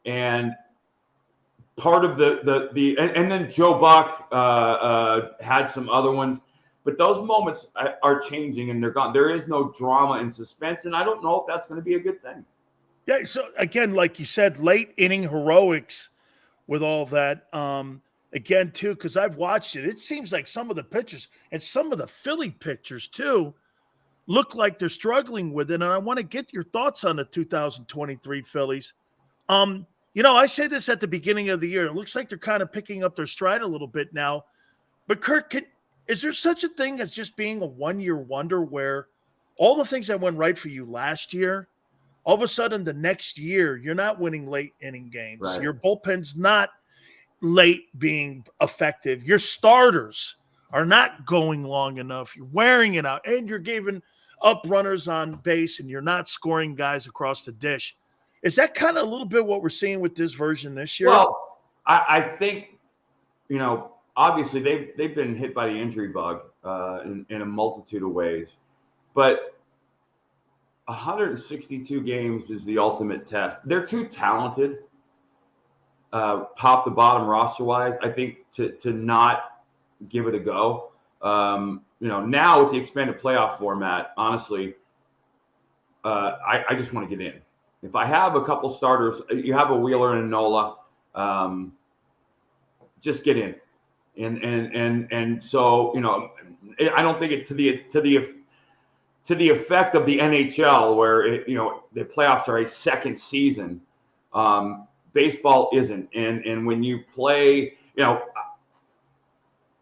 and part of and then Joe Buck had some other ones, but those moments are changing and they're gone. There is no drama and suspense, and I don't know if that's going to be a good thing. Yeah. So again, like you said, late inning heroics with all that. Again, too, because I've watched it. It seems like some of the pitchers and some of the Philly pitchers too look like they're struggling with it. And I want to get your thoughts on the 2023 Phillies. I say this at the beginning of the year. It looks like they're kind of picking up their stride a little bit now. But Kurt, is there such a thing as just being a one-year wonder where all the things that went right for you last year, all of a sudden the next year you're not winning late inning games. Right. Your bullpen's not late being effective. Your starters are not going long enough. You're wearing it out, and you're giving up runners on base, and you're not scoring guys across the dish. Is that kind of a little bit what we're seeing with this version this year? Well, I think, obviously they've been hit by the injury bug in a multitude of ways, but 162 games is the ultimate test. They're too talented, top to bottom roster-wise, I think, to not give it a go. Now with the expanded playoff format, honestly, I just want to get in. If I have a couple starters, you have a Wheeler and a Nola, just get in. And so, I don't think it to the effect of the NHL where the playoffs are a second season. Baseball isn't. And when you play,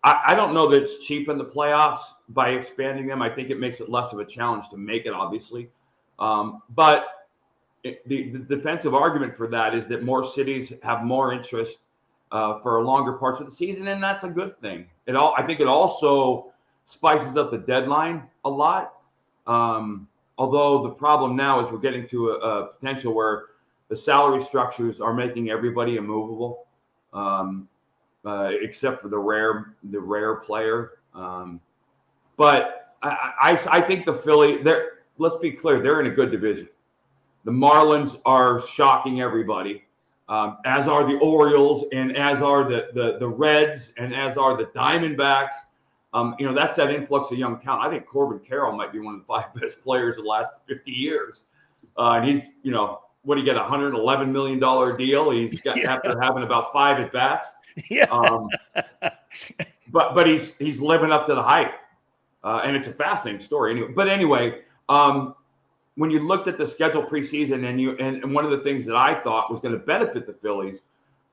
I don't know that it's cheap in the playoffs by expanding them. I think it makes it less of a challenge to make it, obviously. But the defensive argument for that is that more cities have more interest for longer parts of the season, and that's a good thing. I think it also spices up the deadline a lot. Although the problem now is we're getting to a potential where the salary structures are making everybody immovable, except for the rare player. But I think the Philly, let's be clear, they're in a good division. The Marlins are shocking everybody, as are the Orioles, and as are the Reds, and as are the Diamondbacks. That's that influx of young talent. I think Corbin Carroll might be one of the 5 best players of the last 50 years. And he's, what do you get, $111 million deal? He's got after having about 5 at bats. Yeah. But he's living up to the hype, and it's a fascinating story. Anyway, when you looked at the schedule preseason, and one of the things that I thought was going to benefit the Phillies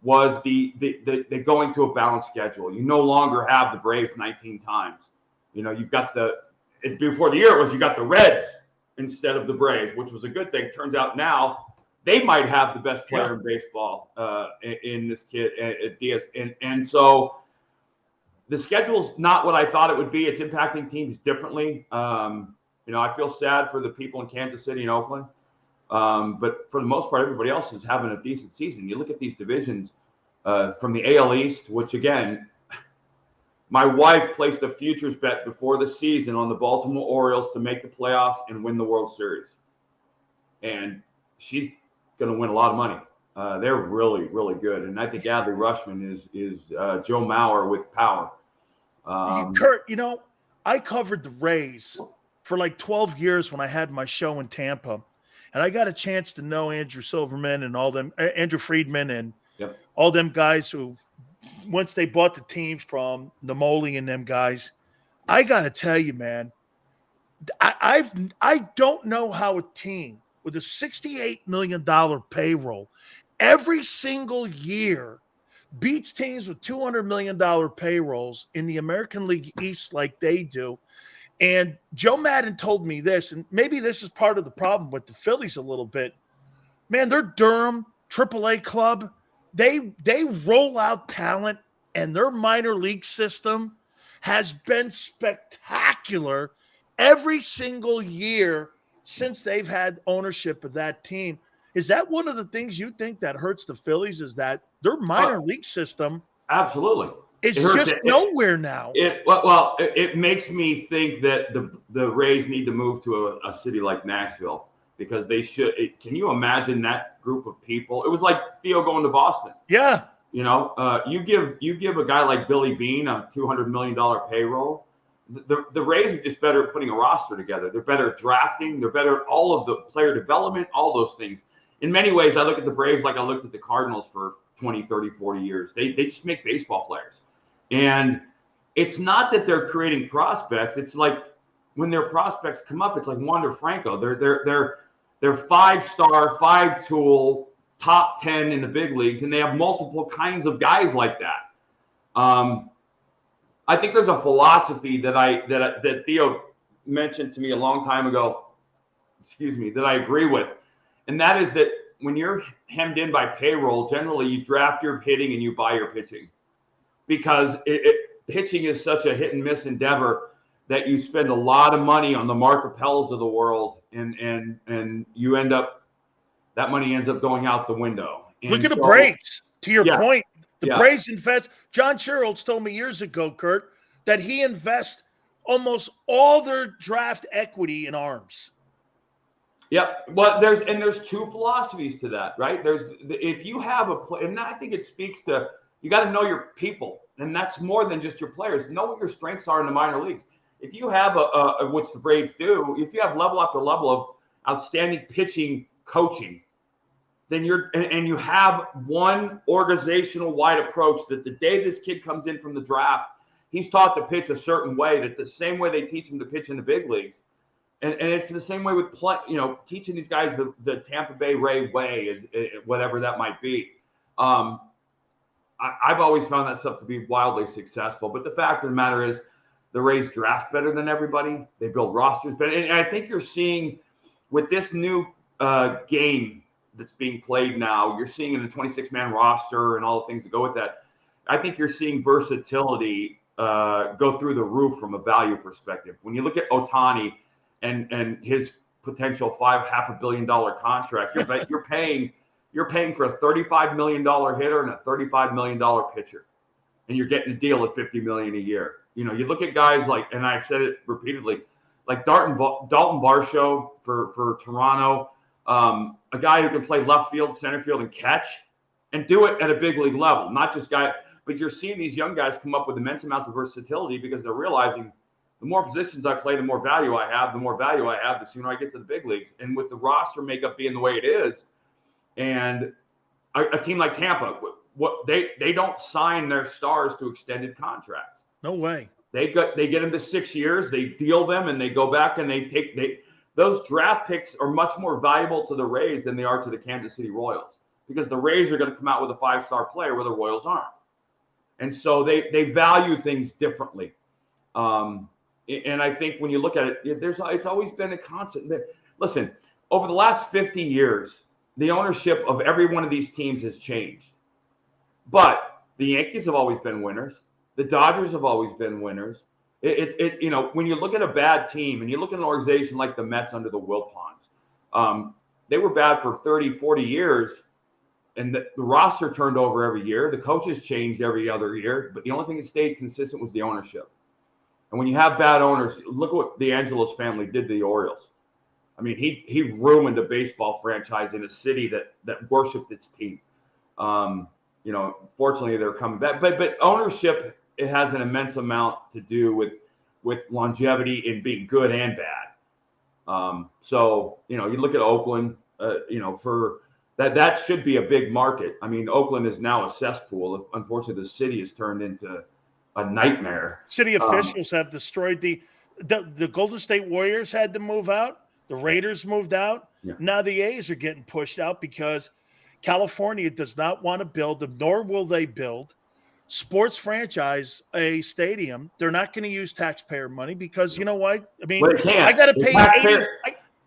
was the going to a balanced schedule. You no longer have the Braves 19 times. You've got before the year you got the Reds instead of the Braves, which was a good thing. Turns out now they might have the best player in baseball in this kid, Diaz. And so the schedule's not what I thought it would be. It's impacting teams differently. I feel sad for the people in Kansas City and Oakland. But for the most part, everybody else is having a decent season. You look at these divisions from the AL East, which, again, my wife placed a futures bet before the season on the Baltimore Orioles to make the playoffs and win the World Series. And she's going to win a lot of money. They're really, really good. And I think Adley Rutschman is Joe Mauer with power. Kurt, I covered the Rays for like 12 years when I had my show in Tampa. And I got a chance to know Andrew Silverman and all them, Andrew Friedman and all them guys who, once they bought the team from the Moley and them guys, I got to tell you, man, I don't know how a team with a $68 million payroll every single year beats teams with $200 million payrolls in the American League East like they do. And Joe Madden told me this, and maybe this is part of the problem with the Phillies a little bit. Man, their Durham AAA club, they roll out talent, and their minor league system has been spectacular every single year since they've had ownership of that team. Is that one of the things you think that hurts the Phillies, is that their minor league system absolutely is just nowhere now? It makes me think that the Rays need to move to a city like Nashville, because they should. Can you imagine that group of people? It was like Theo going to Boston. Yeah. You give a guy like Billy Beane a $200 million payroll. The Rays are just better at putting a roster together. They're better at drafting. They're better at all of the player development, all those things. In many ways, I look at the Braves like I looked at the Cardinals for 20, 30, 40 years. They just make baseball players. And it's not that they're creating prospects. It's like when their prospects come up, it's like Wander Franco. They're 5-star, 5-tool, top 10 in the big leagues, and they have multiple kinds of guys like that. I think there's a philosophy that Theo mentioned to me a long time ago, that I agree with. And that is that when you're hemmed in by payroll, generally you draft your hitting and you buy your pitching, because pitching is such a hit and miss endeavor that you spend a lot of money on the Mark Appels of the world, and you end up, that money ends up going out the window. And look at the Braves. To your point, the Yeah. Braves invest. John Sherrills told me years ago, Kurt, that he invests almost all their draft equity in arms. Yeah, well, there's two philosophies to that, right? If you have a play, and I think it speaks to, you got to know your people, and that's more than just your players. Know what your strengths are in the minor leagues. If you have which the Braves do, if you have level after level of outstanding pitching coaching, then and you have one organizational wide approach that the day this kid comes in from the draft, he's taught to pitch a certain way, that the same way they teach him to pitch in the big leagues. And it's the same way with teaching these guys the Tampa Bay Ray way, whatever that might be. I've always found that stuff to be wildly successful. But the fact of the matter is, the Rays draft better than everybody. They build rosters better. And I think you're seeing with this new game that's being played now, you're seeing in the 26-man roster and all the things that go with that. I think you're seeing versatility go through the roof from a value perspective. When you look at Ohtani and his potential $500 million contract, you're paying for a $35 million hitter and a $35 million pitcher, and you're getting a deal at $50 million a year. You look at guys like, and I've said it repeatedly, like Dalton Varsho for Toronto, a guy who can play left field, center field, and catch, and do it at a big league level. Not just but you're seeing these young guys come up with immense amounts of versatility because they're realizing the more positions I play, the more value I have. The more value I have, the sooner I get to the big leagues. And with the roster makeup being the way it is, and a team like Tampa, they don't sign their stars to extended contracts. No way. They get them to 6 years. They deal them, and they go back and those draft picks are much more valuable to the Rays than they are to the Kansas City Royals, because the Rays are going to come out with a 5-star player where the Royals aren't. And so they value things differently. And I think when you look at it, it's always been a constant. Listen, over the last 50 years, the ownership of every one of these teams has changed. But the Yankees have always been winners. The Dodgers have always been winners. When you look at a bad team and you look at an organization like the Mets under the Wilpons, they were bad for 30, 40 years, and the roster turned over every year. The coaches changed every other year, but the only thing that stayed consistent was the ownership. And when you have bad owners, look at what the Angelos family did to the Orioles. I mean, he ruined a baseball franchise in a city that worshipped its team. Fortunately, they're coming back. But ownership, it has an immense amount to do with longevity in being good and bad. You look at Oakland, for that should be a big market. I mean, Oakland is now a cesspool. Unfortunately, the city has turned into a nightmare. City officials have destroyed the Golden State Warriors had to move out. The Raiders moved out. Yeah. Now the A's are getting pushed out because California does not want to build them, nor will they build sports franchise a stadium. They're not going to use taxpayer money because you know what? I mean, I got to pay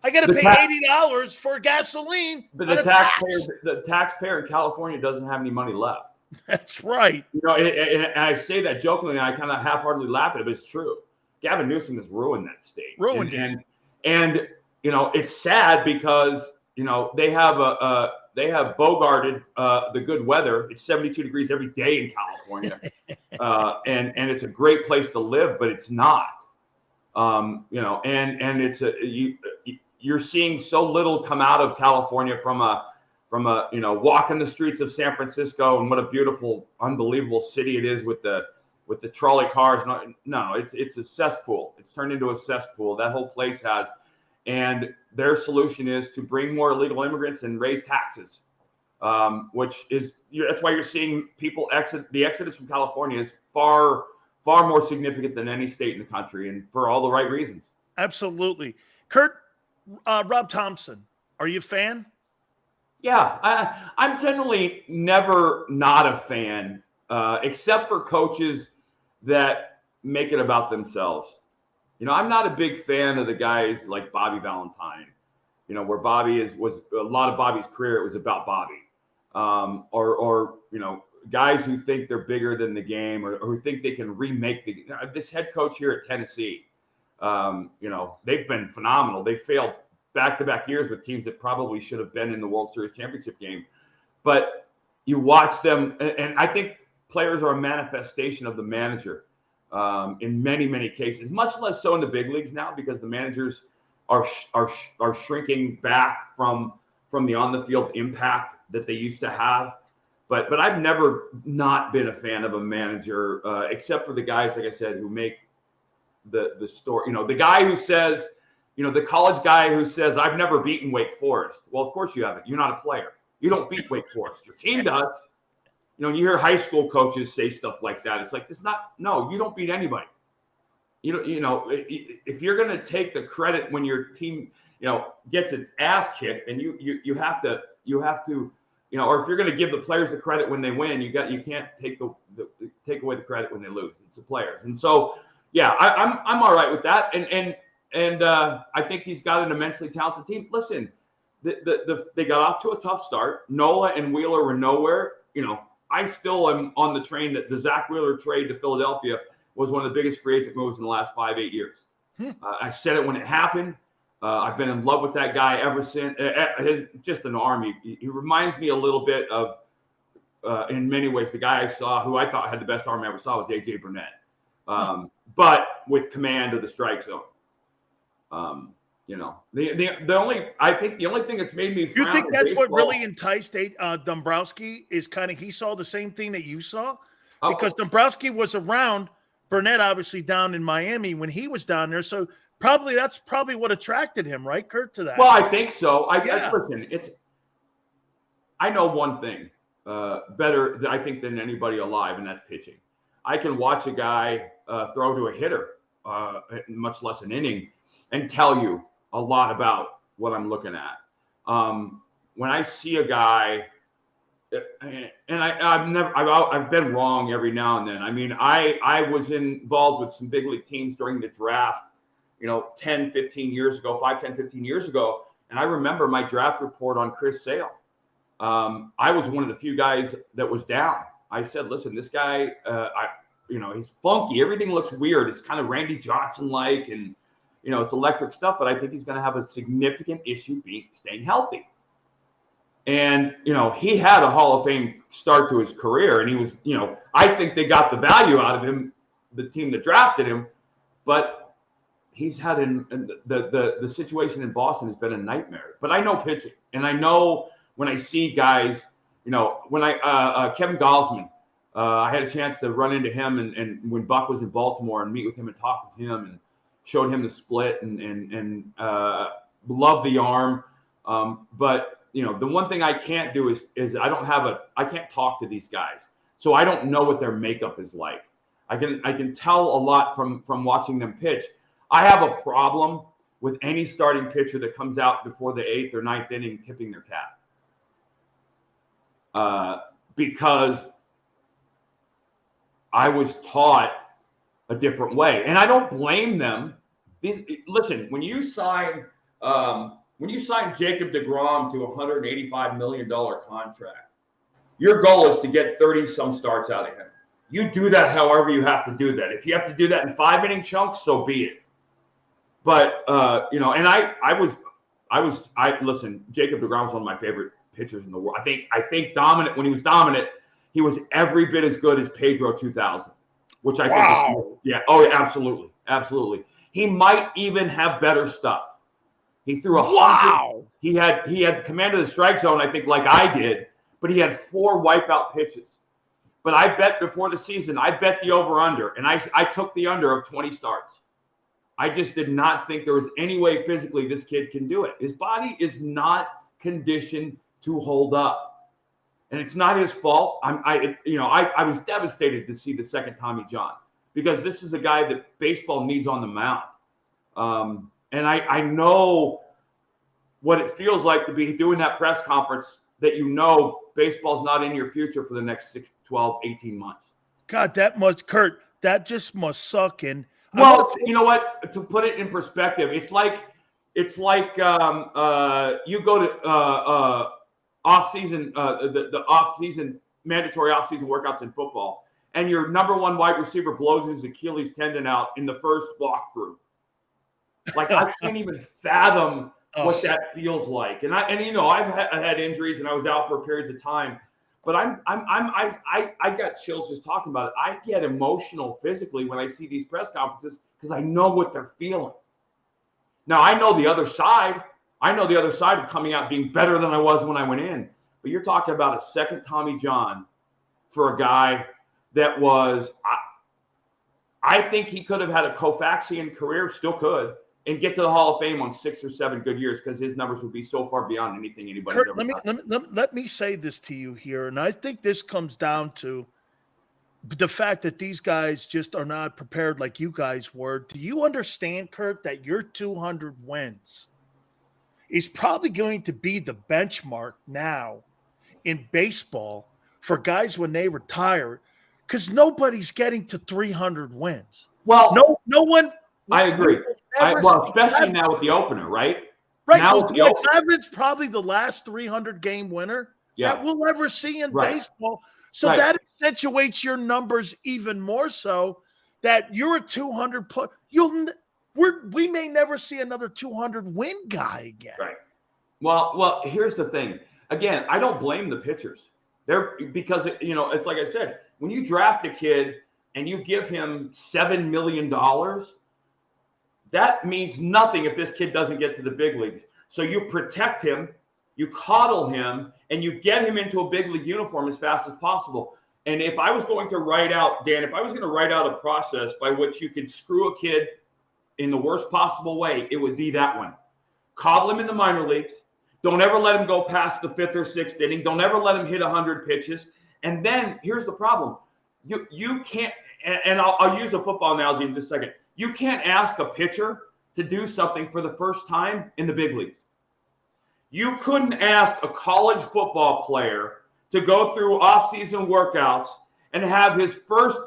$80 for gasoline. But the taxpayer in California doesn't have any money left. That's right. And I say that jokingly, and I kind of half-heartedly laugh at it, but it's true. Gavin Newsom has ruined that state. And it's sad because they have bogarted the good weather. It's 72 degrees every day in California, and it's a great place to live, but it's not. And it's you're seeing so little come out of California from a walking the streets of San Francisco, and what a beautiful, unbelievable city it is with the trolley cars. No, it's a cesspool. It's turned into a cesspool. That whole place has, and their solution is to bring more illegal immigrants and raise taxes, that's why you're seeing people exit. The exodus from California is far, far more significant than any state in the country, and for all the right reasons. Absolutely. Kurt, Rob Thompson, are you a fan? Yeah, I'm generally never not a fan, except for coaches that make it about themselves. I'm not a big fan of the guys like Bobby Valentine, where Bobby was a lot of Bobby's career, it was about Bobby. guys who think they're bigger than the game or who think they can remake this head coach here at Tennessee. They've been phenomenal. They failed back-to-back years with teams that probably should have been in the World Series championship game. But you watch them, and I think players are a manifestation of the manager in many, many cases, much less so in the big leagues now because the managers are shrinking back from the on-the-field impact that they used to have. But I've never not been a fan of a manager, except for the guys, like I said, who make the story. The guy who says, the college guy who says, I've never beaten Wake Forest. Well, of course you haven't. You're not a player. You don't beat Wake Forest. Your team does. You hear high school coaches say stuff like that. It's like, no, you don't beat anybody. If you're going to take the credit when your team, gets its ass kicked, and you have to, or if you're going to give the players the credit when they win, you can't take away the credit when they lose. It's the players. And so, yeah, I'm all right with that. And I think he's got an immensely talented team. Listen, they got off to a tough start. Nola and Wheeler were nowhere. I still am on the train that the Zach Wheeler trade to Philadelphia was one of the biggest free agent moves in the last 5-8 years. I said it when it happened. I've been in love with that guy ever since. Just an army. He reminds me a little bit of, in many ways, the guy I saw who I thought had the best arm I ever saw was A.J. Burnett. But with command of the strike zone. I think the only thing that's made me You think that's what really enticed Dombrowski is kind of he saw the same thing that you saw? Because Dombrowski was around Burnett, obviously down in Miami when he was down there. So that's probably what attracted him, right, Kurt, to that? Well, I think so. Listen, I know one thing better, I think, than anybody alive, and that's pitching. I can watch a guy throw to a hitter, much less an inning, and tell you a lot about what I'm looking at. When I see a guy, and I've been wrong every now and then. I mean, I was involved with some big league teams during the draft, 10, 15 years ago, 5, 10, 15 years ago. And I remember my draft report on Chris Sale. I was one of the few guys that was down. I said, listen, this guy, he's funky. Everything looks weird. It's kind of Randy Johnson-like, and, it's electric stuff, but I think he's going to have a significant issue staying healthy. And, he had a Hall of Fame start to his career, and he was, I think they got the value out of him, the team that drafted him, but he's had the situation in Boston has been a nightmare. But I know pitching, and I know when I see guys, when Kevin Gausman, I had a chance to run into him and when Buck was in Baltimore and meet with him and talk with him and showed him the split and love the arm. But the one thing I can't do is I can't talk to these guys. So I don't know what their makeup is like. I can tell a lot from watching them pitch. I have a problem with any starting pitcher that comes out before the 8th or 9th inning tipping their cap. Because I was taught a different way, and I don't blame them. Listen, when you sign Jacob deGrom to a $185 million contract, your goal is to get 30-some starts out of him. You do that however you have to do that. If you have to do that in 5-inning chunks, so be it. But and listen, Jacob deGrom was one of my favorite pitchers in the world. I think dominant when he was dominant, he was every bit as good as Pedro 2000, which I think absolutely. Absolutely. He might even have better stuff. He threw a wow. He had command of the strike zone, I think, like I did, but he had 4 wipeout pitches. But I bet before the season, I bet the over-under, and I took the under of 20 starts. I just did not think there was any way physically this kid can do it. His body is not conditioned to hold up, and it's not his fault. I was devastated to see the second Tommy John, because this is a guy that baseball needs on the mound. And I know what it feels like to be doing that press conference that baseball's not in your future for the next 6, 12, 18 months. God, Kurt, that just must suck. And well, you know what? To put it in perspective, it's like you go to off-season, the off-season mandatory offseason workouts in football, and your number one wide receiver blows his Achilles tendon out in the first walkthrough. Like, I can't even fathom what that feels like. And I've had injuries and I was out for periods of time, but I got chills just talking about it. I get emotional physically when I see these press conferences because I know what they're feeling. Now, I know the other side. I know the other side of coming out being better than I was when I went in. But you're talking about a second Tommy John for a guy that was, I think he could have had a Koufaxian career, still could, and get to the Hall of Fame on 6 or 7 good years because his numbers would be so far beyond anything anybody's Kurt, ever done. let me say this to you here, and I think this comes down to the fact that these guys just are not prepared like you guys were. Do you understand, Kurt, that your 200 wins is probably going to be the benchmark now in baseball for guys when they retire? Because nobody's getting to 300 wins. Well, no one. I agree. Especially now with the opener, right? Right. Now Well, Dwight Evans probably the last 300 game winner that we'll ever see in baseball. So that accentuates your numbers even more so that you're a 200 plus. We may never see another 200 win guy again. Right. Well, here's the thing. Again, I don't blame the pitchers. Because it's like I said, when you draft a kid and you give him $7 million, that means nothing if this kid doesn't get to the big leagues. So you protect him, you coddle him, and you get him into a big league uniform as fast as possible. And if I was going to write out, Dan, if I was going to write out a process by which you could screw a kid in the worst possible way, it would be that one. Coddle him in the minor leagues. Don't ever let him go past the 5th or 6th inning. Don't ever let him hit 100 pitches. And then here's the problem. You can't, and I'll use a football analogy in just a second. You can't ask a pitcher to do something for the first time in the big leagues. You couldn't ask a college football player to go through off-season workouts and have his first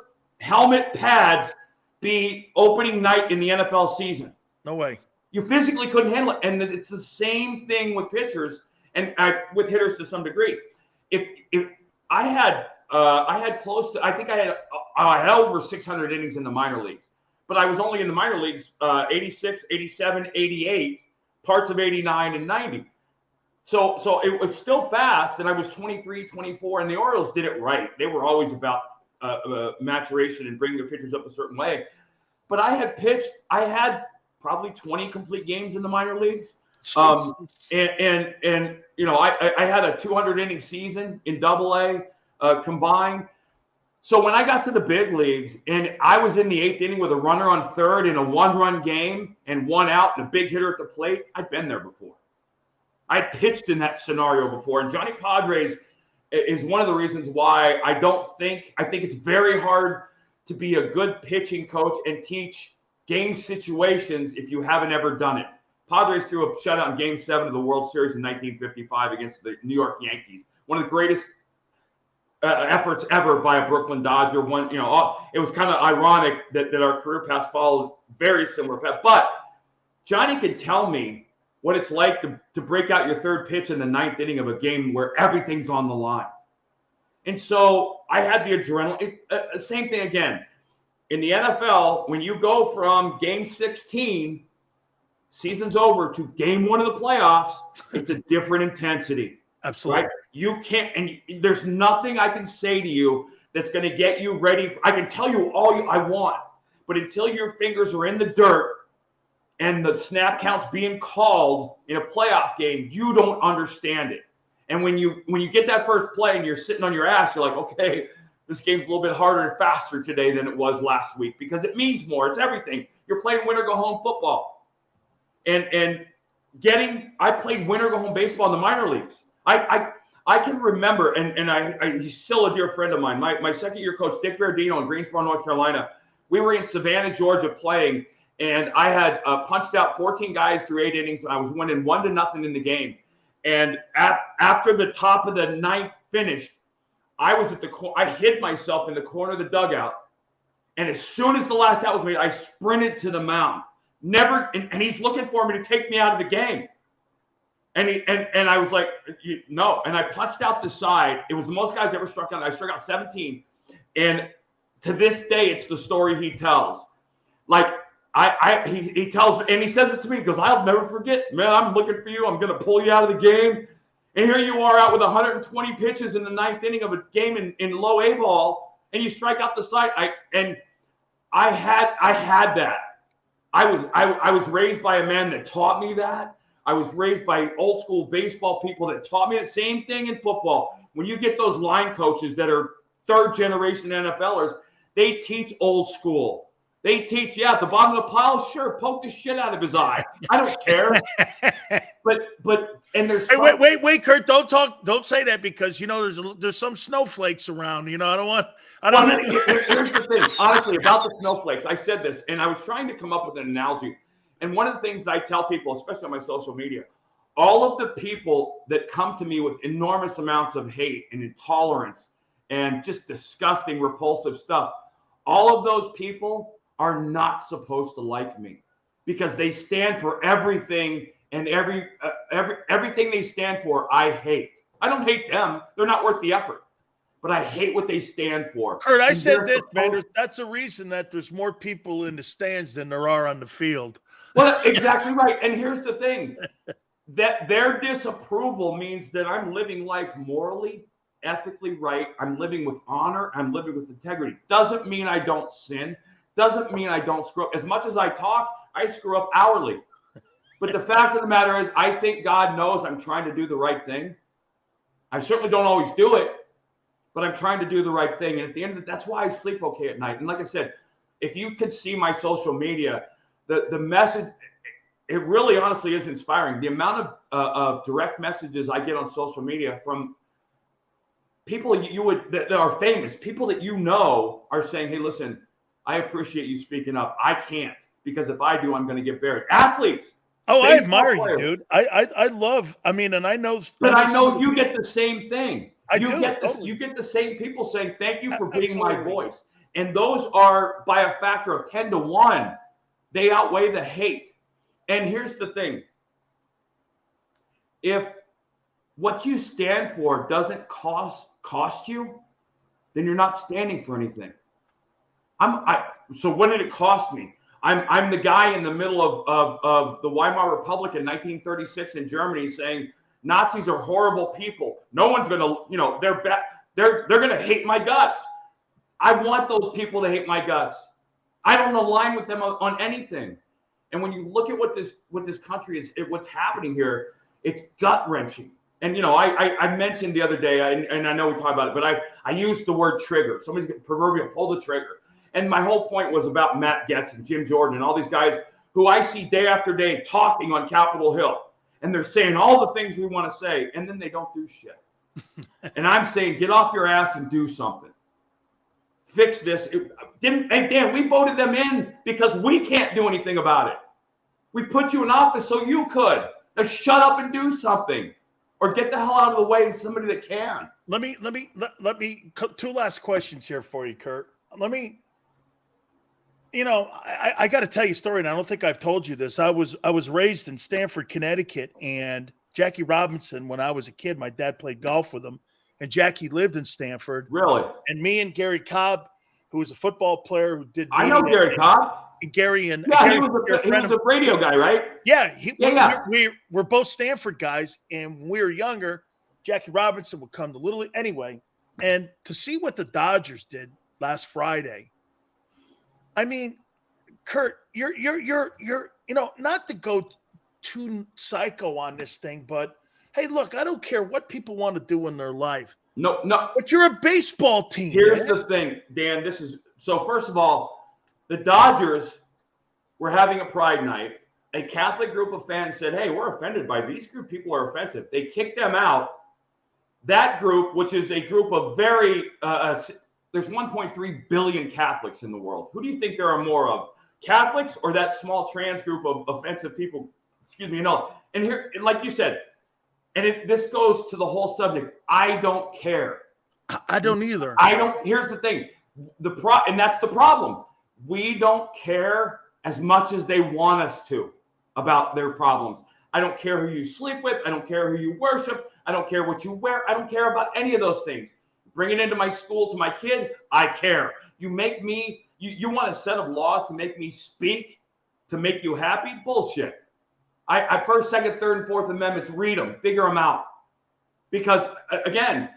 helmet pads be opening night in the NFL season. No way. You physically couldn't handle it. And it's the same thing with pitchers and with hitters to some degree. If I had close to, I think I had over 600 innings in the minor leagues, but I was only in the minor leagues 86, 87, 88, parts of 89 and 90. So it was still fast, and I was 23, 24, and the Orioles did it right. They were always about maturation and bringing their pitchers up a certain way. But I had probably 20 complete games in the minor leagues. I had a 200 inning season in AA combined. So when I got to the big leagues and I was in the 8th inning with a runner on third in a 1-run game and 1 out and a big hitter at the plate, I'd been there before. I pitched in that scenario before. And Johnny Padres is one of the reasons why I think it's very hard to be a good pitching coach and teach game situations if you haven't ever done it. Padres threw a shutout in Game 7 of the World Series in 1955 against the New York Yankees. One of the greatest efforts ever by a Brooklyn Dodger. It was kind of ironic that our career paths followed very similar path. But Johnny could tell me what it's like to break out your third pitch in the 9th inning of a game where everything's on the line. And so I had the adrenaline. Same thing again. In the NFL, when you go from Game 16, season's over, to Game 1 of the playoffs, it's a different intensity. Absolutely. Right? You can't, and there's nothing I can say to you that's going to get you ready. I can tell you all I want, but until your fingers are in the dirt and the snap count's being called in a playoff game, you don't understand it. And when you get that first play and you're sitting on your ass, you're like, okay, this game's a little bit harder and faster today than it was last week because it means more. It's everything. You're playing win or go home football. I played win or go home baseball in the minor leagues. I can remember, and he's still a dear friend of mine. My second year coach, Dick Verdino in Greensboro, North Carolina, we were in Savannah, Georgia playing, and I had punched out 14 guys through 8 innings, and I was winning 1-0 in the game. And after the top of the 9th finished, I hid myself in the corner of the dugout, and as soon as the last out was made, I sprinted to the mound. And he's looking for me to take me out of the game. And I was like, no. And I punched out the side. It was the most guys ever struck out. I struck out 17. And to this day, it's the story he tells. Like, he tells, and he says it to me. He goes, I'll never forget, man, I'm looking for you. I'm going to pull you out of the game. And here you are out with 120 pitches in the ninth inning of a game in low A ball, and you strike out the side. I had that. I was raised by a man that taught me that. I was raised by old school baseball people that taught me the same thing in football. When you get those line coaches that are third generation NFLers, they teach old school. They teach, at the bottom of the pile, sure, poke the shit out of his eye. I don't care. but and there's wait, Kurt, don't say that, because there's some snowflakes around. I don't want. Here's the thing, honestly, about the snowflakes. I said this, and I was trying to come up with an analogy. And one of the things that I tell people, especially on my social media, all of the people that come to me with enormous amounts of hate and intolerance and just disgusting, repulsive stuff, all of those people are not supposed to like me, because they stand for everything, and everything they stand for, I hate. I don't hate them. They're not worth the effort. But I hate what they stand for. Kurt, I said this, man. That's a reason that there's more people in the stands than there are on the field. Well, exactly right. And here's the thing. That their disapproval means that I'm living life morally, ethically right. I'm living with honor. I'm living with integrity. Doesn't mean I don't sin. Doesn't mean I don't screw up. As much as I talk, I screw up hourly. But the fact of the matter is, I think God knows I'm trying to do the right thing. I certainly don't always do it, but I'm trying to do the right thing. And at the end of it, that's why I sleep okay at night. And like I said, if you could see my social media, the message, it really honestly is inspiring. The amount of direct messages I get on social media from people that are famous, people that are saying, hey, listen, I appreciate you speaking up. I can't, because if I do, I'm going to get buried. Athletes. Oh, I admire you, dude. I love, and I know. But I know you get the same thing. You get the same people saying, thank you for being my voice. And those are, by a factor of 10 to 1, they outweigh the hate. And here's the thing. If what you stand for doesn't cost you, then you're not standing for anything. So what did it cost me? I'm the guy in the middle of the Weimar Republic in 1936 in Germany saying Nazis are horrible people. No one's gonna, they're bad. They're gonna hate my guts. I want those people to hate my guts. I don't align with them on anything. And when you look at what this country is, what's happening here, it's gut wrenching. And I mentioned the other day, and I know we talked about it, but I used the word trigger. Somebody's going to proverbial pull the trigger. And my whole point was about Matt Getz and Jim Jordan and all these guys who I see day after day talking on Capitol Hill. And they're saying all the things we want to say, and then they don't do shit. And I'm saying, get off your ass and do something. Fix this. Hey, Dan, we voted them in because we can't do anything about it. We put you in office so you could. Now shut up and do something, or get the hell out of the way and somebody that can. Let me. Two last questions here for you, Kurt. I got to tell you a story, and I don't think I've told you this. I was raised in Stamford, Connecticut, and Jackie Robinson, when I was a kid, my dad played golf with him, and Jackie lived in Stamford. Really? And me and Gary Cobb, who was a football player who did. I know Gary Cobb. Gary and yeah, he was a radio guy, right? Yeah, we're both Stanford guys, and when we were younger, Jackie Robinson would come to Little League anyway. And to see what the Dodgers did last Friday, Kurt, you're not to go too psycho on this thing, but hey, look, I don't care what people want to do in their life. No, but you're a baseball team. Here's the thing, Dan. So first of all, the Dodgers were having a pride night. A Catholic group of fans said, hey, we're offended by these group. People are offensive. They kicked them out. That group, which is a group of there's 1.3 billion Catholics in the world. Who do you think there are more of? Catholics or that small trans group of offensive people? Excuse me, no. And here, like you said, and this goes to the whole subject. I don't care. I don't either. Here's the thing. And that's the problem. We don't care as much as they want us to about their problems. I don't care who you sleep with. I don't care who you worship. I don't care what you wear. I don't care about any of those things. Bring it into my school to my kid. I care. You make me, you want a set of laws to make me speak, to make you happy? Bullshit. I First, Second, Third, and Fourth Amendments, read them, figure them out. Because again,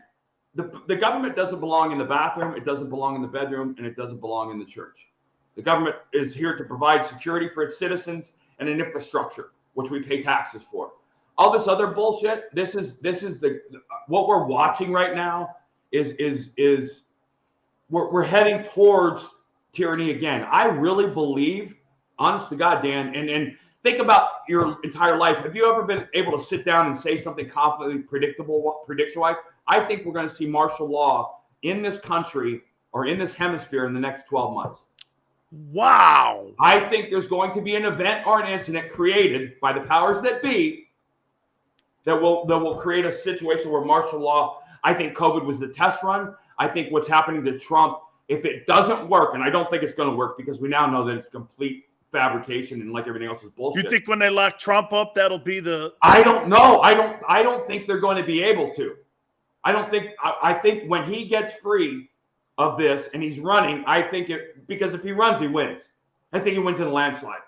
the government doesn't belong in the bathroom, it doesn't belong in the bedroom, and it doesn't belong in the church. The government is here to provide security for its citizens and an infrastructure, which we pay taxes for. All this other bullshit, this is what we're watching right now is we're heading towards tyranny again. I really believe, honest to God, Dan, and think about your entire life. Have you ever been able to sit down and say something confidently predictable, prediction-wise? I think we're going to see martial law in this country or in this hemisphere in the next 12 months. Wow. I think there's going to be an event or an incident created by the powers that be that will create a situation where martial law, I think COVID was the test run. I think what's happening to Trump, if it doesn't work, and I don't think it's going to work because we now know that it's complete fabrication and like everything else is bullshit. You think when they lock Trump up, that'll be the... I don't know. I don't think they're going to be able to. I think when he gets free of this and he's running, I think because if he runs, he wins. I think he wins in a landslide.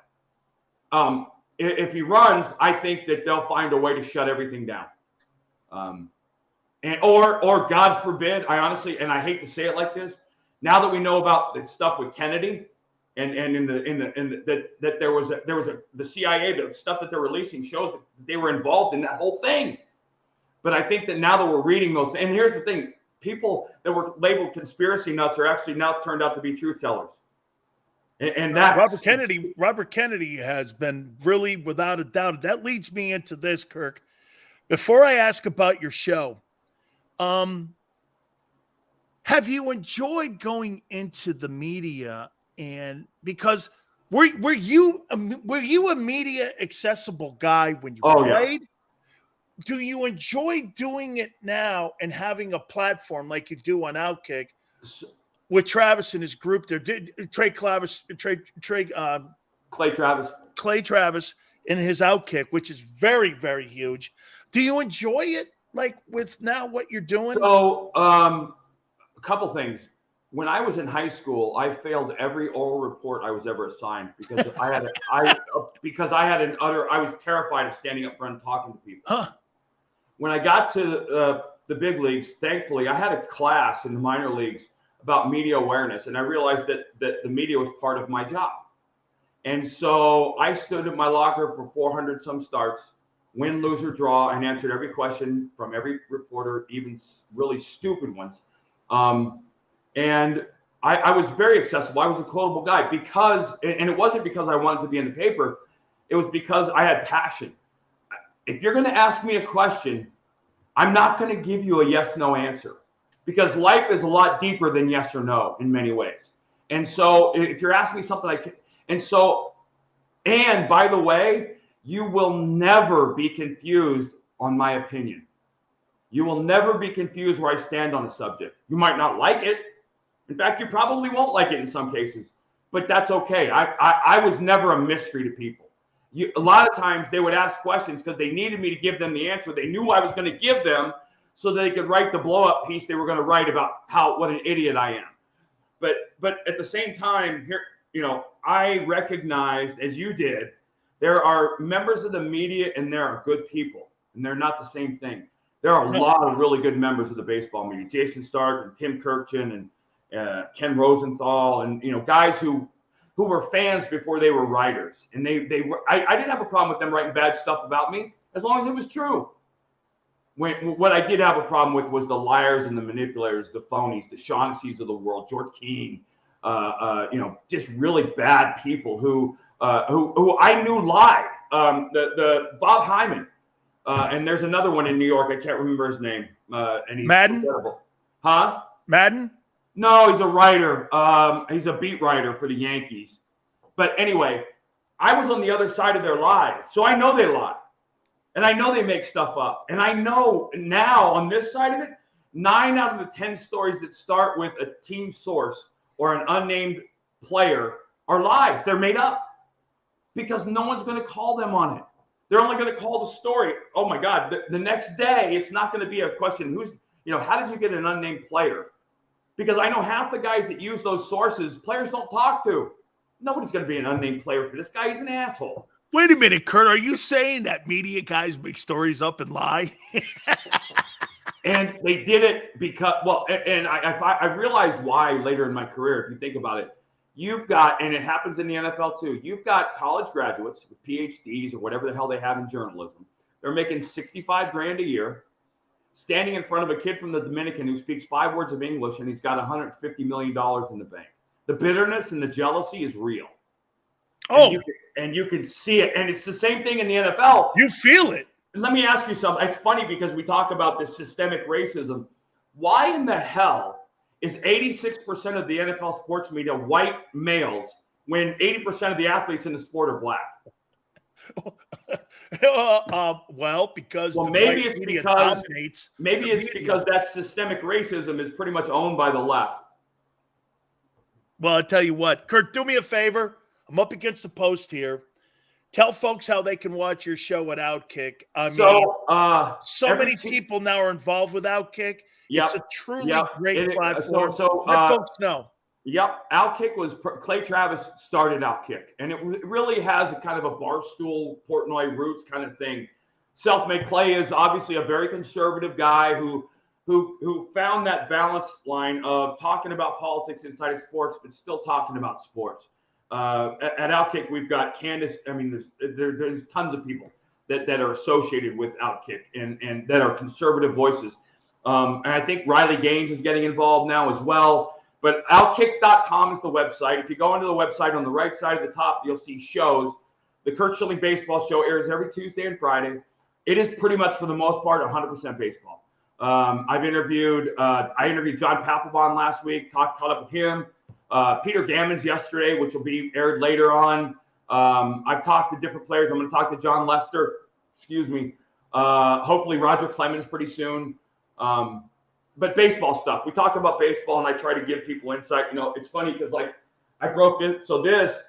If he runs, I think that they'll find a way to shut everything down. Or God forbid, I honestly, and I hate to say it like this, now that we know about the stuff with Kennedy and that there was the CIA, the stuff that they're releasing shows that they were involved in that whole thing. But I think that now that we're reading those, and here's the thing, people that were labeled conspiracy nuts are actually now turned out to be truth tellers. And that's Robert Kennedy has been really, without a doubt. That leads me into this, Kirk. Before I ask about your show, have you enjoyed going into the media? And because were you a media accessible guy when you played? Yeah. Do you enjoy doing it now and having a platform like you do on Outkick with Travis and his group there? Clay Travis and his Outkick, which is very, very huge. Do you enjoy it, like with now what you're doing? So, a couple things. When I was in high school, I failed every oral report I was ever assigned because I was terrified of standing up front and talking to people. Huh. When I got to the big leagues, thankfully, I had a class in the minor leagues about media awareness, and I realized that the media was part of my job. And so I stood at my locker for 400 some starts, win, lose, or draw, and answered every question from every reporter, even really stupid ones. And I was very accessible. I was a quotable guy because, and it wasn't because I wanted to be in the paper, it was because I had passion. If you're going to ask me a question, I'm not going to give you a yes/no answer because life is a lot deeper than yes or no in many ways. And so if you're asking me something and by the way, you will never be confused on my opinion. You will never be confused where I stand on a subject. You might not like it. In fact, you probably won't like it in some cases, but that's okay. I was never a mystery to people. A lot of times they would ask questions because they needed me to give them the answer. They knew I was going to give them so that they could write the blow-up piece they were going to write about what an idiot I am. But at the same time, here, I recognized, as you did, there are members of the media and there are good people, and they're not the same thing. There are a lot of really good members of the baseball media, Jason Stark and Tim Kirkchin and Ken Rosenthal, and guys who were fans before they were writers, and I didn't have a problem with them writing bad stuff about me as long as it was true. What I did have a problem with was the liars and the manipulators, the phonies, the Shaughnessy's of the world, George Keane, just really bad people who I knew lied. The Bob Hyman, and there's another one in New York. I can't remember his name. And he's Madden? Terrible. Huh? Madden? No, he's a writer. He's a beat writer for the Yankees. But anyway, I was on the other side of their lies. So I know they lie. And I know they make stuff up. And I know now on this side of it, 9 out of the 10 stories that start with a team source or an unnamed player are lies. They're made up because no one's going to call them on it. They're only going to call the story. Oh my God. The next day, it's not going to be a question. How did you get an unnamed player? Because I know half the guys that use those sources, players don't talk to. Nobody's going to be an unnamed player for this guy. He's an asshole. Wait a minute, Kurt. Are you saying that media guys make stories up and lie? And they did it because, and I realized why later in my career, if you think about it. You've got, and it happens in the NFL too, you've got college graduates with PhDs or whatever the hell they have in journalism. They're making $65,000 a year, standing in front of a kid from the Dominican who speaks 5 words of English, and he's got $150 million in the bank. The bitterness and the jealousy is real. Oh. And you can see it. And it's the same thing in the NFL. You feel it. Let me ask you something. It's funny because we talk about this systemic racism. Why in the hell is 86% of the NFL sports media white males when 80% of the athletes in the sport are black? Because maybe it's because that systemic racism is pretty much owned by the left. Well, I'll tell you what, Kurt, do me a favor. I'm up against the post here. Tell folks how they can watch your show at Outkick. So many people now are involved with Outkick. Yep. It's a truly great platform. Let folks know. Yep. Outkick Clay Travis started Outkick, and it really has a kind of a Barstool, Portnoy roots kind of thing. Self-made Clay is obviously a very conservative guy who found that balance line of talking about politics inside of sports, but still talking about sports. At Outkick, we've got Candace. I mean, there's tons of people that are associated with Outkick and that are conservative voices. And I think Riley Gaines is getting involved now as well. But Outkick.com is the website. If you go into the website on the right side of the top, you'll see shows. The Kurt Schilling Baseball Show airs every Tuesday and Friday. It is pretty much, for the most part, 100% baseball. I interviewed John Papelbon last week, caught up with him. Peter Gammons yesterday, which will be aired later on. I've talked to different players. I'm going to talk to John Lester. Hopefully Roger Clemens pretty soon. But baseball stuff. We talk about baseball, and I try to give people insight. It's funny because, I broke it. So this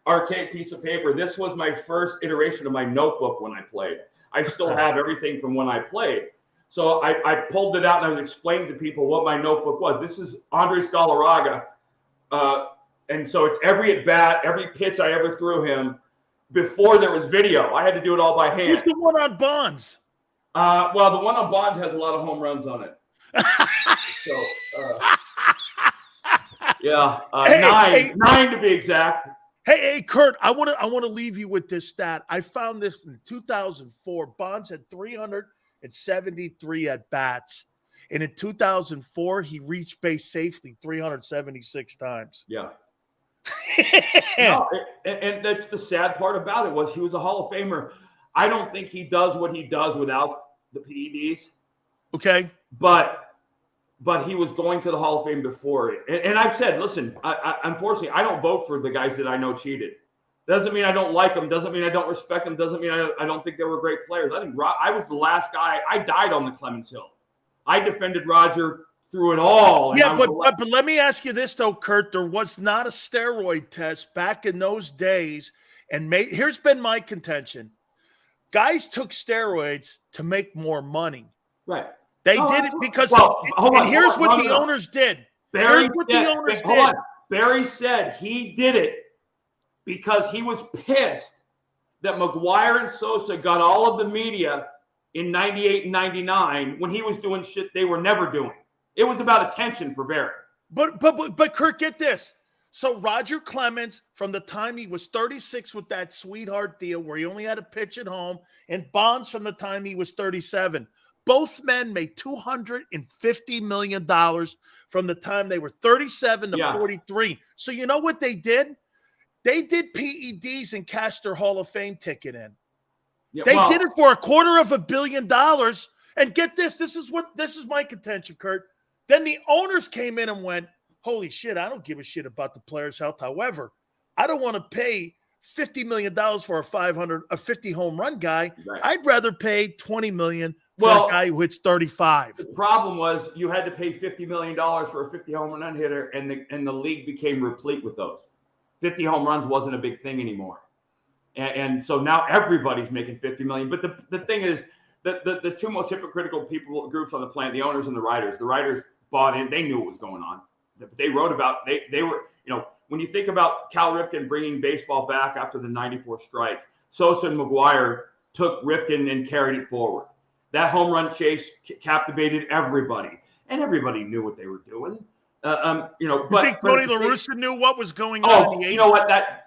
archaic piece of paper, this was my first iteration of my notebook when I played. I still have everything from when I played. So I pulled it out, and I was explaining to people what my notebook was. This is Andres Galarraga. And so it's every at-bat, every pitch I ever threw him before there was video. I had to do it all by hand. Who's the one on Bonds? The one on Bonds has a lot of home runs on it. Nine to be exact. Hey, Kurt, I want to leave you with this stat. I found this in 2004. Bonds had 373 at bats, and in 2004 he reached base safely 376 times. Yeah. And that's the sad part about it was he was a Hall of Famer. I don't think he does what he does without the PEDs. Okay. But he was going to the Hall of Fame before it. And I've said, listen, unfortunately, I don't vote for the guys that I know cheated. Doesn't mean I don't like them. Doesn't mean I don't respect them. Doesn't mean I don't think they were great players. I think I was the last guy. I died on the Clemens Hill. I defended Roger through it all. Yeah, but let me ask you this, though, Kurt. There was not a steroid test back in those days. And here's been my contention. Guys took steroids to make more money. Right. They did it because here's what the owners did. Barry said he did it because he was pissed that McGuire and Sosa got all of the media in 98 and 99 when he was doing shit they were never doing. It was about attention for Barry. But Kurt, get this. So Roger Clemens, from the time he was 36 with that sweetheart deal where he only had to pitch at home, and Bonds from the time he was 37. Both men made $250 million from the time they were 37 to 43. So you know what they did? They did PEDs and cashed their Hall of Fame ticket in. Yeah, they did it for $250 million. And get this. This is my contention, Kurt. Then the owners came in and went, holy shit, I don't give a shit about the player's health. However, I don't want to pay $50 million for a 50 home run guy. Right. I'd rather pay $20 million for a guy who hits 35. The problem was you had to pay $50 million for a 50 home run hitter, and the league became replete with those. 50 home runs wasn't a big thing anymore. And so now everybody's making $50 million. But the thing is, the two most hypocritical groups on the planet, the owners and the writers. The writers bought in; they knew what was going on. They wrote about. They were, when you think about Cal Ripken bringing baseball back after the '94 strike, Sosa and McGuire took Ripken and carried it forward. That home run chase captivated everybody, and everybody knew what they were doing. You think Tony La Russa knew what was going on in the 80s? You know what?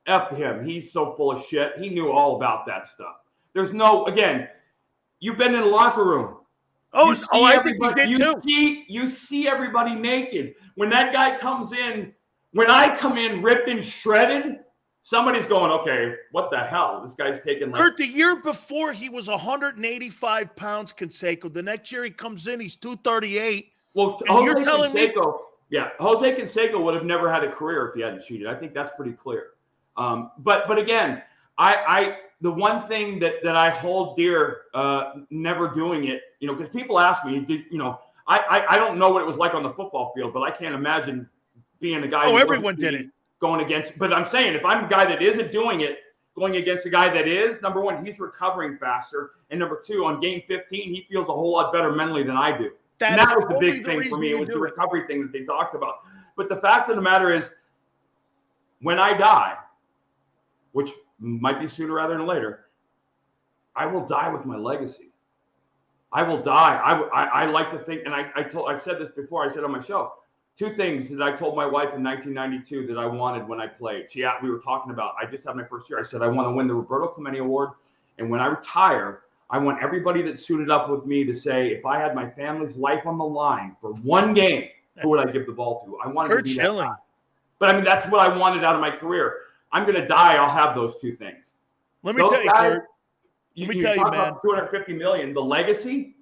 F him. He's so full of shit. He knew all about that stuff. There's again, you've been in a locker room. I think he did too. You see everybody naked. When that guy comes in, when I come in ripped and shredded, somebody's going, okay, what the hell? This guy's taking Kurt, the year before he was 185 pounds, Canseco. The next year he comes in, he's 238. Well, Jose Canseco would have never had a career if he hadn't cheated. I think that's pretty clear. But again, the one thing that I hold dear, never doing it, because people ask me, I don't know what it was like on the football field, but I can't imagine being a guy. Everyone did it. Going against, but I'm saying if I'm a guy that isn't doing it, going against a guy that is, number one, he's recovering faster. And number two, on game 15, he feels a whole lot better mentally than I do. And that was the big thing for me. It was the recovery thing that they talked about. But the fact of the matter is, when I die, which might be sooner rather than later, I will die with my legacy. I will die. I like to think, and I've said this before. I said on my show, two things that I told my wife in 1992 that I wanted when I played. We were talking about, I just had my first year. I said, I want to win the Roberto Clemente Award. And when I retire, I want everybody that suited up with me to say, if I had my family's life on the line for one game, who would I give the ball to? I wanted Kurt to be Schilling. that guy. But I mean, that's what I wanted out of my career. I'm going to die. I'll have those two things. Let me tell you, Kurt. You talk about $250 million. The legacy,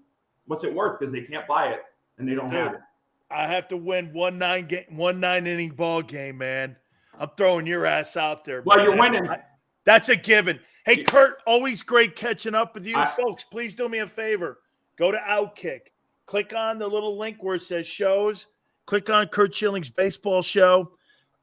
what's it worth? Because they can't buy it and they don't have it. I have to win one nine-inning ball game, man. I'm throwing your ass out there. Well, man. you're winning. That's a given. Hey, Kurt, always great catching up with you. Folks, please do me a favor. Go to Outkick. Click on the little link where it says shows. Click on Kurt Schilling's baseball show.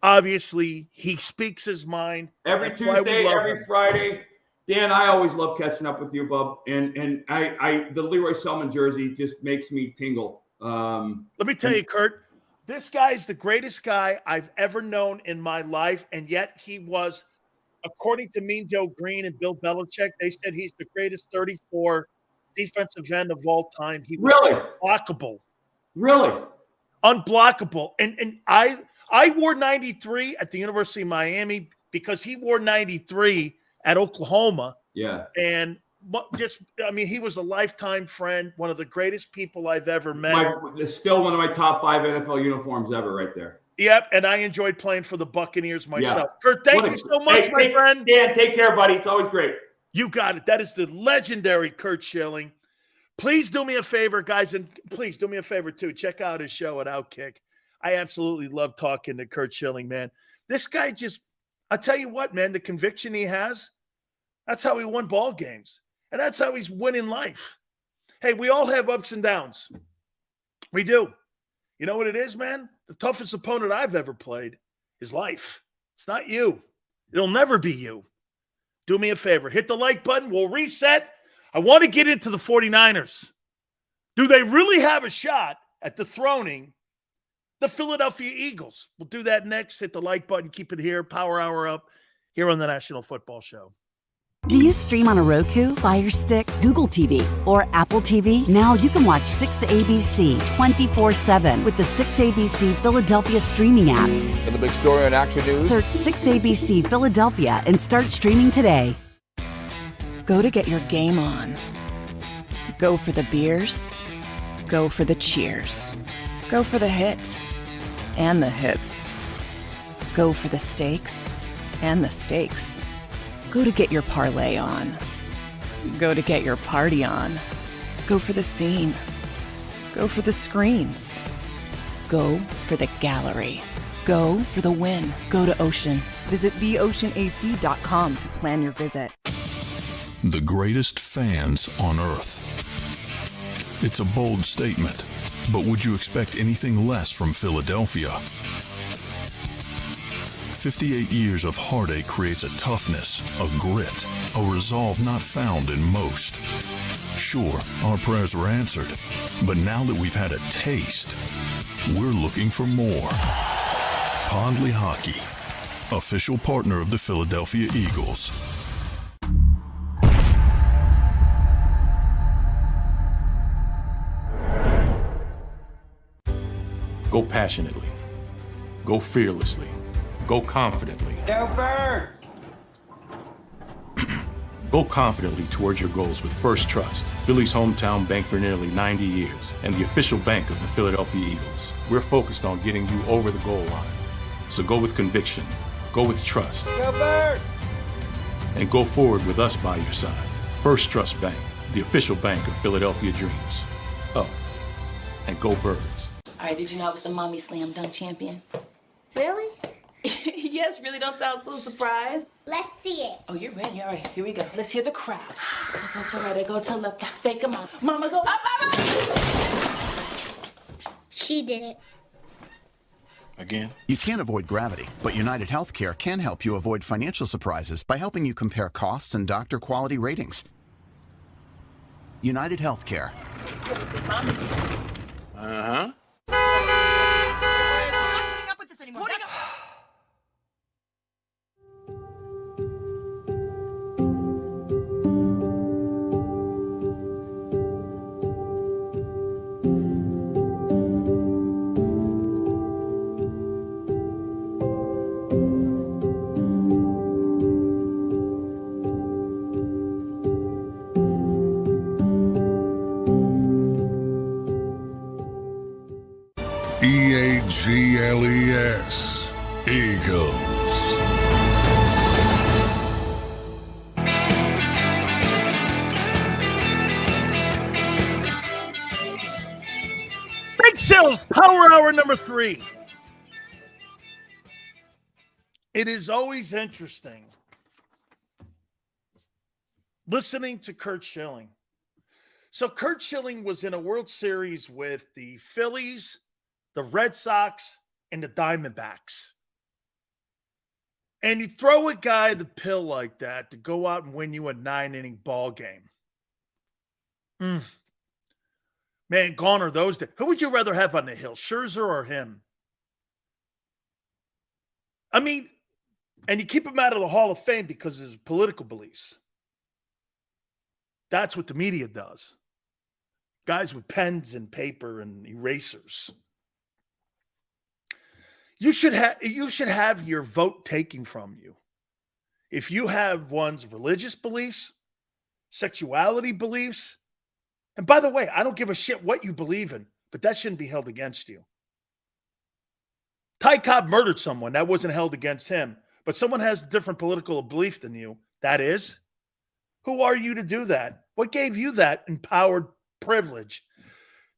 Obviously, he speaks his mind. Every Tuesday, every Friday. Dan, I always love catching up with you, bub. And the Leroy Selman jersey just makes me tingle. Let me tell you, Kurt, this guy's the greatest guy I've ever known in my life, and yet he was, according to Mean Joe Green and Bill Belichick, they said he's the greatest 34 defensive end of all time. He was unblockable. Really? Unblockable. And I wore 93 at the University of Miami because he wore 93 at Oklahoma. Yeah. And he was a lifetime friend, one of the greatest people I've ever met. It's still one of my top 5 NFL uniforms ever right there. Yep, and I enjoyed playing for the Buccaneers myself. Yeah. Kurt, thank you so much, my friend. Dan, take care, buddy. It's always great. You got it. That is the legendary Kurt Schilling. Please do me a favor, guys, and please do me a favor, too. Check out his show at Outkick. I absolutely love talking to Kurt Schilling, man. This guy I'll tell you what, man, the conviction he has, that's how he won ball games. And that's how he's winning life. Hey, we all have ups and downs. We do. You know what it is, man? The toughest opponent I've ever played is life. It's not you. It'll never be you. Do me a favor. Hit the like button. We'll reset. I want to get into the 49ers. Do they really have a shot at dethroning the Philadelphia Eagles? We'll do that next. Hit the like button. Keep it here. Power Hour up here on the National Football Show. Do you stream on a Roku, Fire Stick, Google TV, or Apple TV? Now you can watch 6ABC 24/7 with the 6ABC Philadelphia streaming app. And the big story on Action News? Search 6ABC Philadelphia and start streaming today. Go to get your game on. Go for the beers. Go for the cheers. Go for the hit and the hits. Go for the stakes and the stakes. Go to get your parlay on. Go to get your party on. Go for the scene. Go for the screens. Go for the gallery. Go for the win. Go to Ocean. Visit theoceanac.com to plan your visit. The greatest fans on earth. It's a bold statement, but would you expect anything less from Philadelphia? 58 years of heartache creates a toughness, a grit, a resolve not found in most. Sure, our prayers were answered, but now that we've had a taste, we're looking for more. Pondley Hockey, official partner of the Philadelphia Eagles. Go passionately. Go fearlessly. Go confidently. Go Birds! Go confidently towards your goals with First Trust, Philly's hometown bank for nearly 90 years, and the official bank of the Philadelphia Eagles. We're focused on getting you over the goal line. So go with conviction, go with trust, Go Birds! and go forward with us by your side. First Trust Bank, the official bank of Philadelphia Dreams. Oh, and go Birds. All right, did you know I was the Mommy Slam Dunk Champion? Really? Yes, really, don't sound so surprised. Let's see it. Oh, you're ready. All right, here we go. Let's hear the crowd. So go to right, I go to left. Fake 'em out. Mama, go up, She did it. Again? You can't avoid gravity, but United Healthcare can help you avoid financial surprises by helping you compare costs and doctor quality ratings. United Healthcare. Uh-huh. EAGLES, Eagles. Big Sales Power Hour number 3. It is always interesting listening to Curt Schilling. So Curt Schilling was in a World Series with the Phillies, the Red Sox, and the Diamondbacks. And you throw a guy the pill like that to go out and win you a 9-inning ball game. Man, gone are those days. Who would you rather have on the hill, Scherzer or him? I mean, and you keep him out of the Hall of Fame because of his political beliefs. That's what the media does. Guys with pens and paper and erasers. You should have your vote taken from you. If you have one's religious beliefs, sexuality beliefs, and by the way, I don't give a shit what you believe in, but that shouldn't be held against you. Ty Cobb murdered someone. That wasn't held against him. But someone has a different political belief than you. That is. Who are you to do that? What gave you that empowered privilege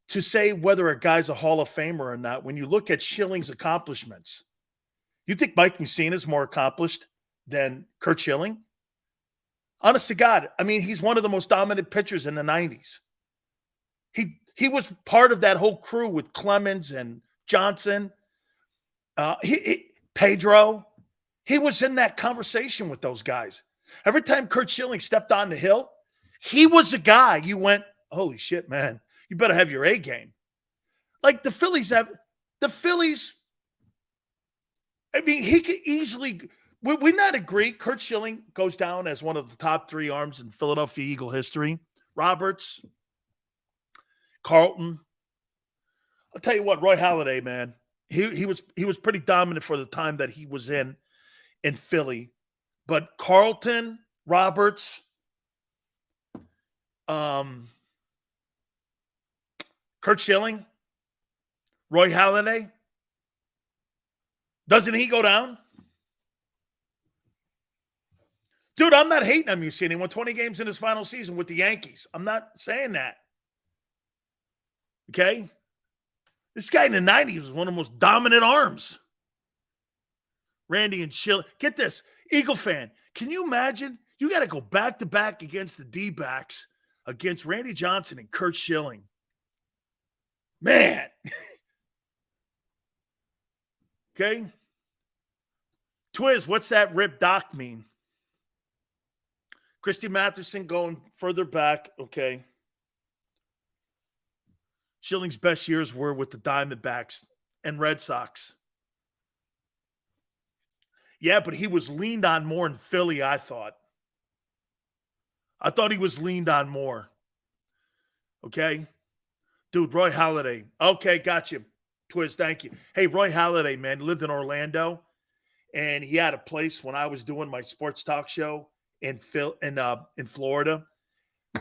to say whether a guy's a Hall of Famer or not when you look at Schilling's accomplishments? You think Mike Mussina is more accomplished than Curt Schilling? Honest to God, I mean, he's one of the most dominant pitchers in the 90s. He was part of that whole crew with Clemens and Johnson, Pedro. He was in that conversation with those guys. Every time Curt Schilling stepped on the hill, he was a guy you went, holy shit, man. You better have your A game. Like the Phillies, I mean, he could easily, we not agree. Curt Schilling goes down as one of the top 3 arms in Philadelphia Eagle history. Roberts, Carlton. I'll tell you what, Roy Halladay, man, he was pretty dominant for the time that he was in Philly. But Carlton, Roberts, Curt Schilling, Roy Halladay, doesn't he go down? Dude, I'm not hating on Mussina. He won 20 games in his final season with the Yankees. I'm not saying that. Okay? This guy in the 90s was one of the most dominant arms. Randy and Schilling. Get this, Eagle fan. Can you imagine? You got to go back-to-back against the D-backs against Randy Johnson and Curt Schilling. Man. Okay? Twiz, what's that Rip Doc mean? Christy Matheson going further back. Okay. Schilling's best years were with the Diamondbacks and Red Sox. Yeah, but he was leaned on more in Philly, I thought. I thought he was leaned on more. Okay? Dude, Roy Halladay. Okay, got you. Twiz, thank you. Hey, Roy Halladay, man, lived in Orlando, and he had a place when I was doing my sports talk show in Florida.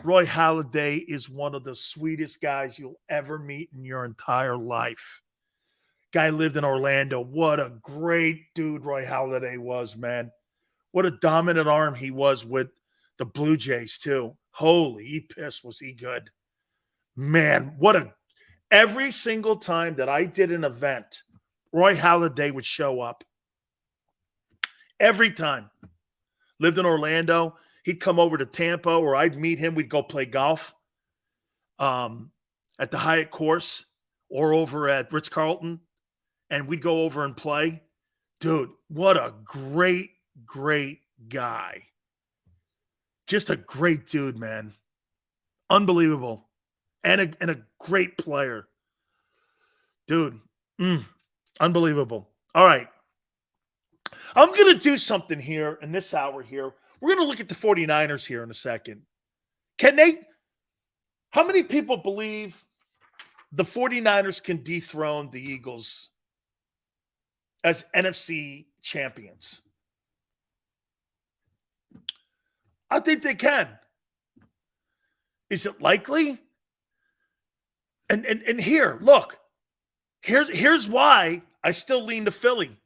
Roy Halladay is one of the sweetest guys you'll ever meet in your entire life. Guy lived in Orlando. What a great dude Roy Halladay was, man. What a dominant arm he was with the Blue Jays, too. Holy piss, was he good. Man, every single time that I did an event, Roy Halladay would show up. Every time. Lived in Orlando. He'd come over to Tampa, or I'd meet him. We'd go play golf at the Hyatt course or over at Ritz-Carlton, and we'd go over and play. Dude, what a great, great guy. Just a great dude, man. Unbelievable. And a great player. Dude, unbelievable. All right. I'm going to do something here in this hour here. We're going to look at the 49ers here in a second. How many people believe the 49ers can dethrone the Eagles as NFC champions? I think they can. Is it likely? And here, look. Here's why I still lean to Philly.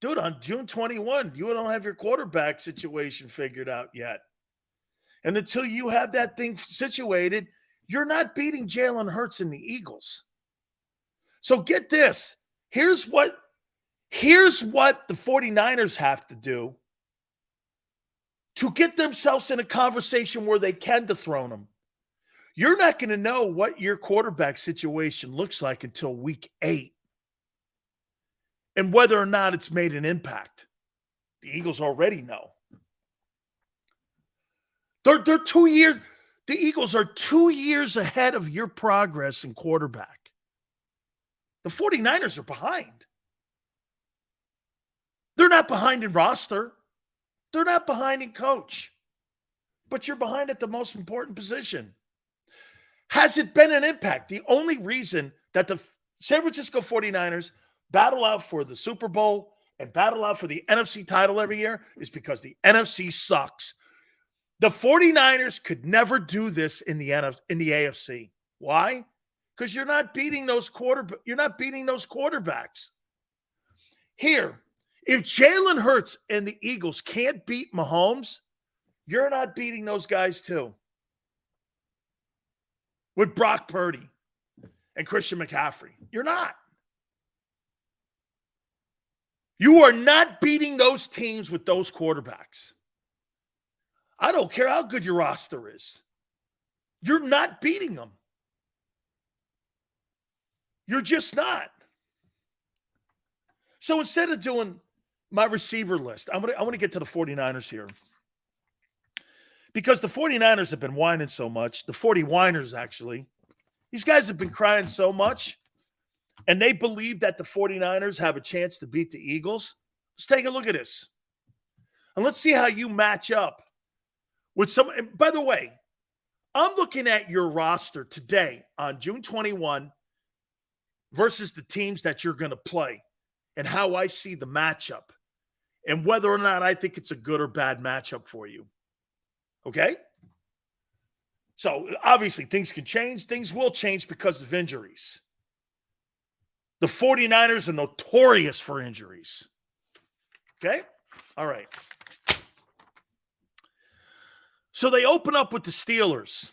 Dude, on June 21, you don't have your quarterback situation figured out yet. And until you have that thing situated, you're not beating Jalen Hurts and the Eagles. So get this. Here's what the 49ers have to do to get themselves in a conversation where they can dethrone them. You're not going to know what your quarterback situation looks like until week 8. And whether or not it's made an impact. The Eagles already know. They're 2 years. The Eagles are 2 years ahead of your progress in quarterback. The 49ers are behind. They're not behind in roster. They're not behind in coach. But you're behind at the most important position. Has it been an impact? The only reason that the San Francisco 49ers battle out for the Super Bowl and battle out for the NFC title every year is because the NFC sucks. The 49ers could never do this in the AFC. Why? Because you're not beating those quarterbacks. Here, if Jalen Hurts and the Eagles can't beat Mahomes, you're not beating those guys too. With Brock Purdy and Christian McCaffrey. You're not. You are not beating those teams with those quarterbacks. I don't care how good your roster is. You're not beating them. You're just not. So instead of doing my receiver list, I want to get to the 49ers here. Because the 49ers have been whining so much. The 40-whiners, actually. These guys have been crying so much. And they believe that the 49ers have a chance to beat the Eagles. Let's take a look at this. And let's see how you match up with some. And by the way, I'm looking at your roster today on June 21 versus the teams that you're going to play and how I see the matchup and whether or not I think it's a good or bad matchup for you. Okay? So obviously things can change. Things will change because of injuries. The 49ers are notorious for injuries. Okay? All right. So they open up with the Steelers.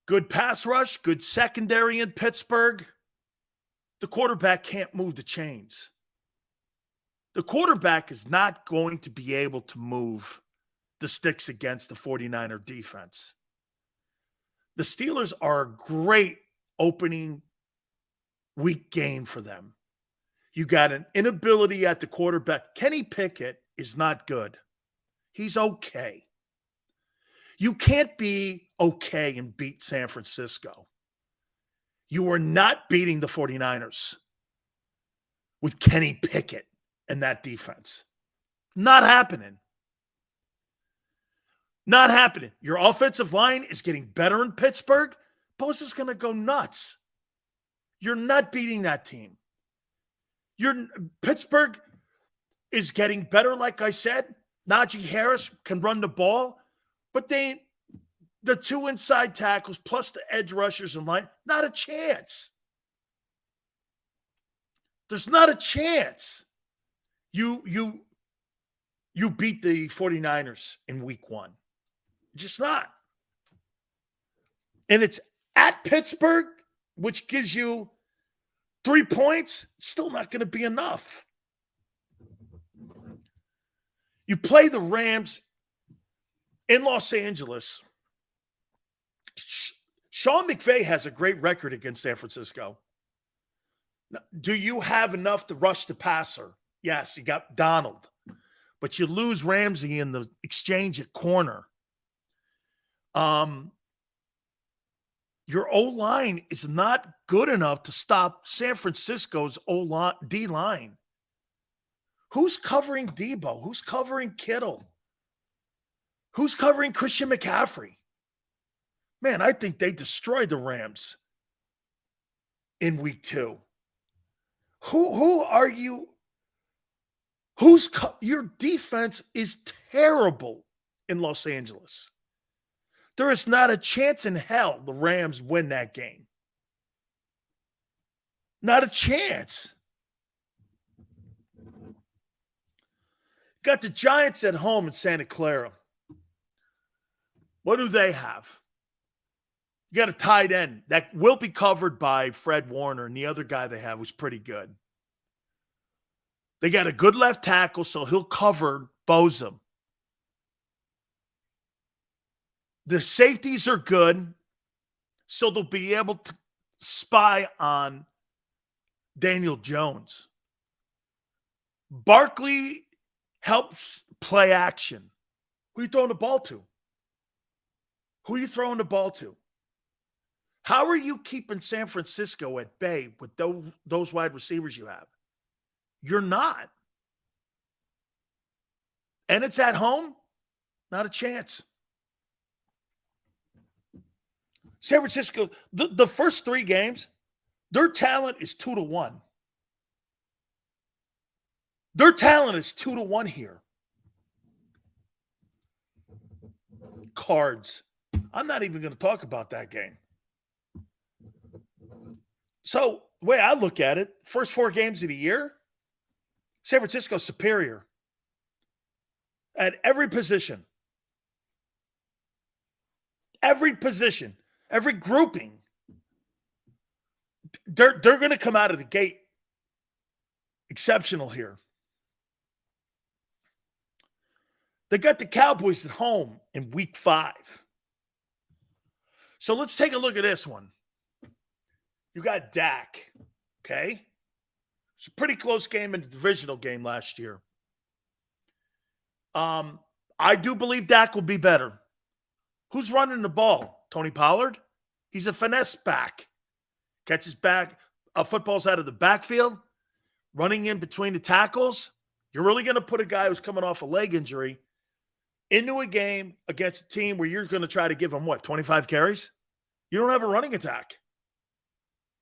Good pass rush, good secondary in Pittsburgh. The quarterback can't move the chains. The quarterback is not going to be able to move the sticks against the 49er defense. The Steelers are a great opening week game for them. You got an inability at the quarterback. Kenny Pickett is not good. He's okay. You can't be okay and beat San Francisco. You are not beating the 49ers with Kenny Pickett and that defense. Not happening. Not happening. Your offensive line is getting better in Pittsburgh. Bose is going to go nuts. You're not beating that team. Pittsburgh is getting better, like I said. Najee Harris can run the ball, but the two inside tackles plus the edge rushers in line, not a chance. There's not a chance. You beat the 49ers in week 1. Just not. And it's at Pittsburgh, which gives you 3 points. Still not going to be enough. You play the Rams in Los Angeles. Sean McVay has a great record against San Francisco. Do you have enough to rush the passer? Yes, you got Donald. But you lose Ramsey in the exchange at corner. Your O-line is not good enough to stop San Francisco's D-line. Who's covering Debo? Who's covering Kittle? Who's covering Christian McCaffrey? Man, I think they destroyed the Rams in week 2. Who are you? Your defense is terrible in Los Angeles. There is not a chance in hell the Rams win that game. Not a chance. Got the Giants at home in Santa Clara. What do they have? You got a tight end that will be covered by Fred Warner, and the other guy they have was pretty good. They got a good left tackle, so he'll cover Bosa. The safeties are good, so they'll be able to spy on Daniel Jones. Barkley helps play action. Who are you throwing the ball to? Who are you throwing the ball to? How are you keeping San Francisco at bay with those wide receivers you have? You're not. And it's at home? Not a chance. San Francisco, the first 3 games, their talent is 2-1. Their talent is 2-1 here. Cards. I'm not even going to talk about that game. So, the way I look at it, first 4 games of the year, San Francisco's superior at every position. Every position. Every grouping. They're going to come out of the gate exceptional here. They got the Cowboys at home in week 5. So let's take a look at this one. You got Dak, okay? It's a pretty close game in the divisional game last year. I do believe Dak will be better. Who's running the ball? Tony Pollard? He's a finesse back. Catches back footballs out of the backfield, running in between the tackles. You're really going to put a guy who's coming off a leg injury into a game against a team where you're going to try to give him, 25 carries? You don't have a running attack.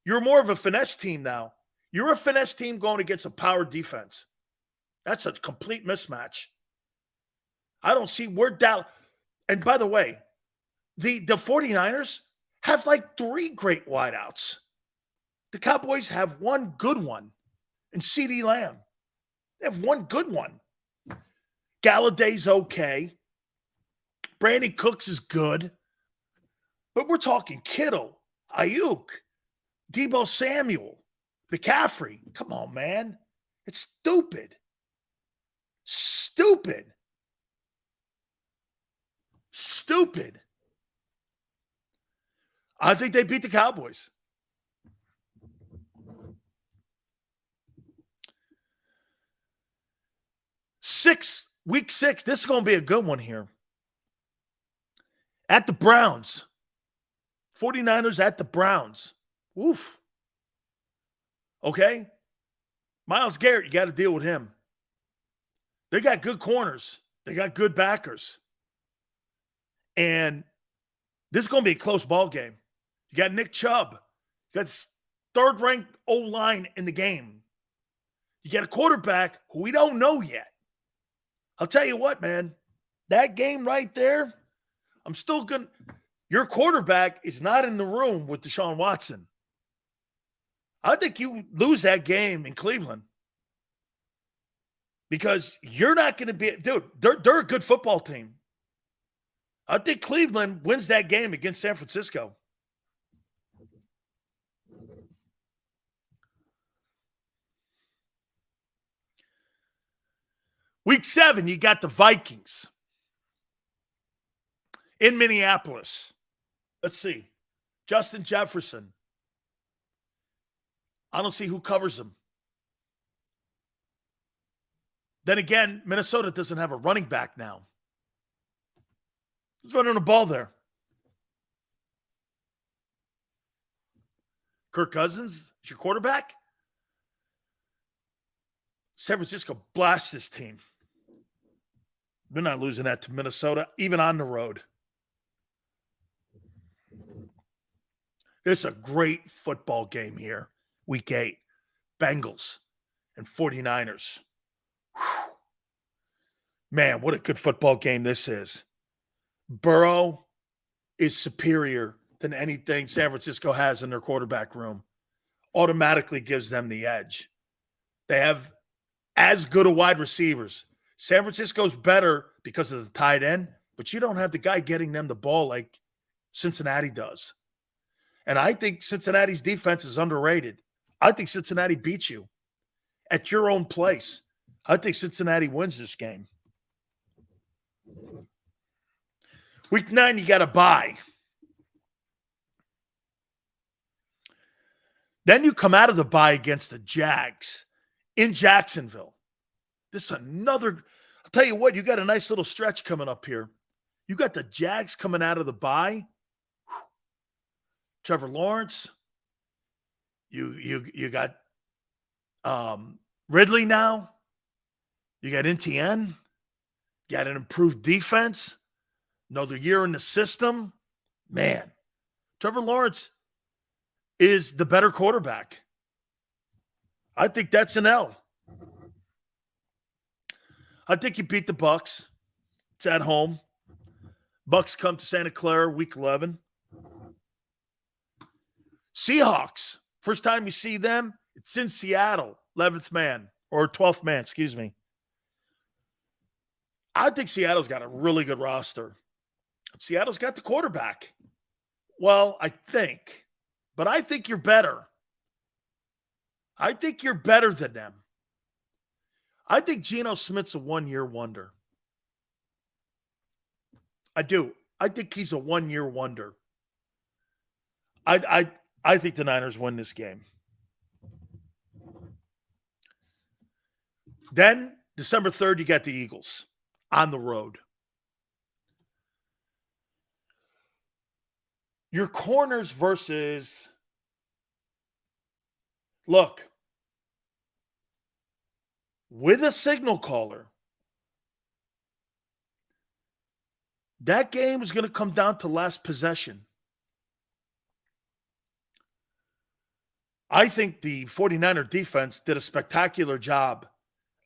You're more of a finesse team now. You're a finesse team going against a power defense. That's a complete mismatch. I don't see where Dallas. And by the way, the 49ers have like 3 great wideouts. The Cowboys have one good one in CeeDee Lamb. They have one good one. Galladay's okay. Brandon Cooks is good. But we're talking Kittle, Ayuk, Deebo Samuel, McCaffrey. Come on, man. It's stupid. Stupid. Stupid. I think they beat the Cowboys. week 6, this is going to be a good one here. At the Browns. 49ers at the Browns. Oof. Okay? Myles Garrett, you got to deal with him. They got good corners. They got good backers. And this is going to be a close ball game. You got Nick Chubb. You got third-ranked O-line in the game. You got a quarterback who we don't know yet. I'll tell you what, man. That game right there, I'm still going to – your quarterback is not in the room with Deshaun Watson. I think you lose that game in Cleveland because you're not going to be – dude, they're a good football team. I think Cleveland wins that game against San Francisco. Week 7, you got the Vikings in Minneapolis. Let's see. Justin Jefferson. I don't see who covers him. Then again, Minnesota doesn't have a running back now. Who's running the ball there? Kirk Cousins is your quarterback? San Francisco blasts this team. They're not losing that to Minnesota, even on the road. It's a great football game here. Week 8. Bengals and 49ers. Whew. Man, what a good football game this is. Burrow is superior than anything San Francisco has in their quarterback room. Automatically gives them the edge. They have as good a wide receivers. San Francisco's better because of the tight end, but you don't have the guy getting them the ball like Cincinnati does. And I think Cincinnati's defense is underrated. I think Cincinnati beats you at your own place. I think Cincinnati wins this game. Week 9, you got to bye. Then you come out of the bye against the Jags in Jacksonville. This is another – I'll tell you what, you got a nice little stretch coming up here. You got the Jags coming out of the bye. Trevor Lawrence. You got Ridley now. You got NTN. You got an improved defense. Another year in the system. Man, Trevor Lawrence is the better quarterback. I think that's an L. I think you beat the Bucs. It's at home. Bucs come to Santa Clara week 11. Seahawks. First time you see them, it's in Seattle, 11th man, or 12th man, excuse me. I think Seattle's got a really good roster. Seattle's got the quarterback. Well, I think. But I think you're better. I think you're better than them. I think Geno Smith's a one-year wonder. I do. I think he's a one-year wonder. I think the Niners win this game. Then, December 3rd, you got the Eagles on the road. Your corners versus, look, with a signal caller, that game is going to come down to last possession. I think the 49er defense did a spectacular job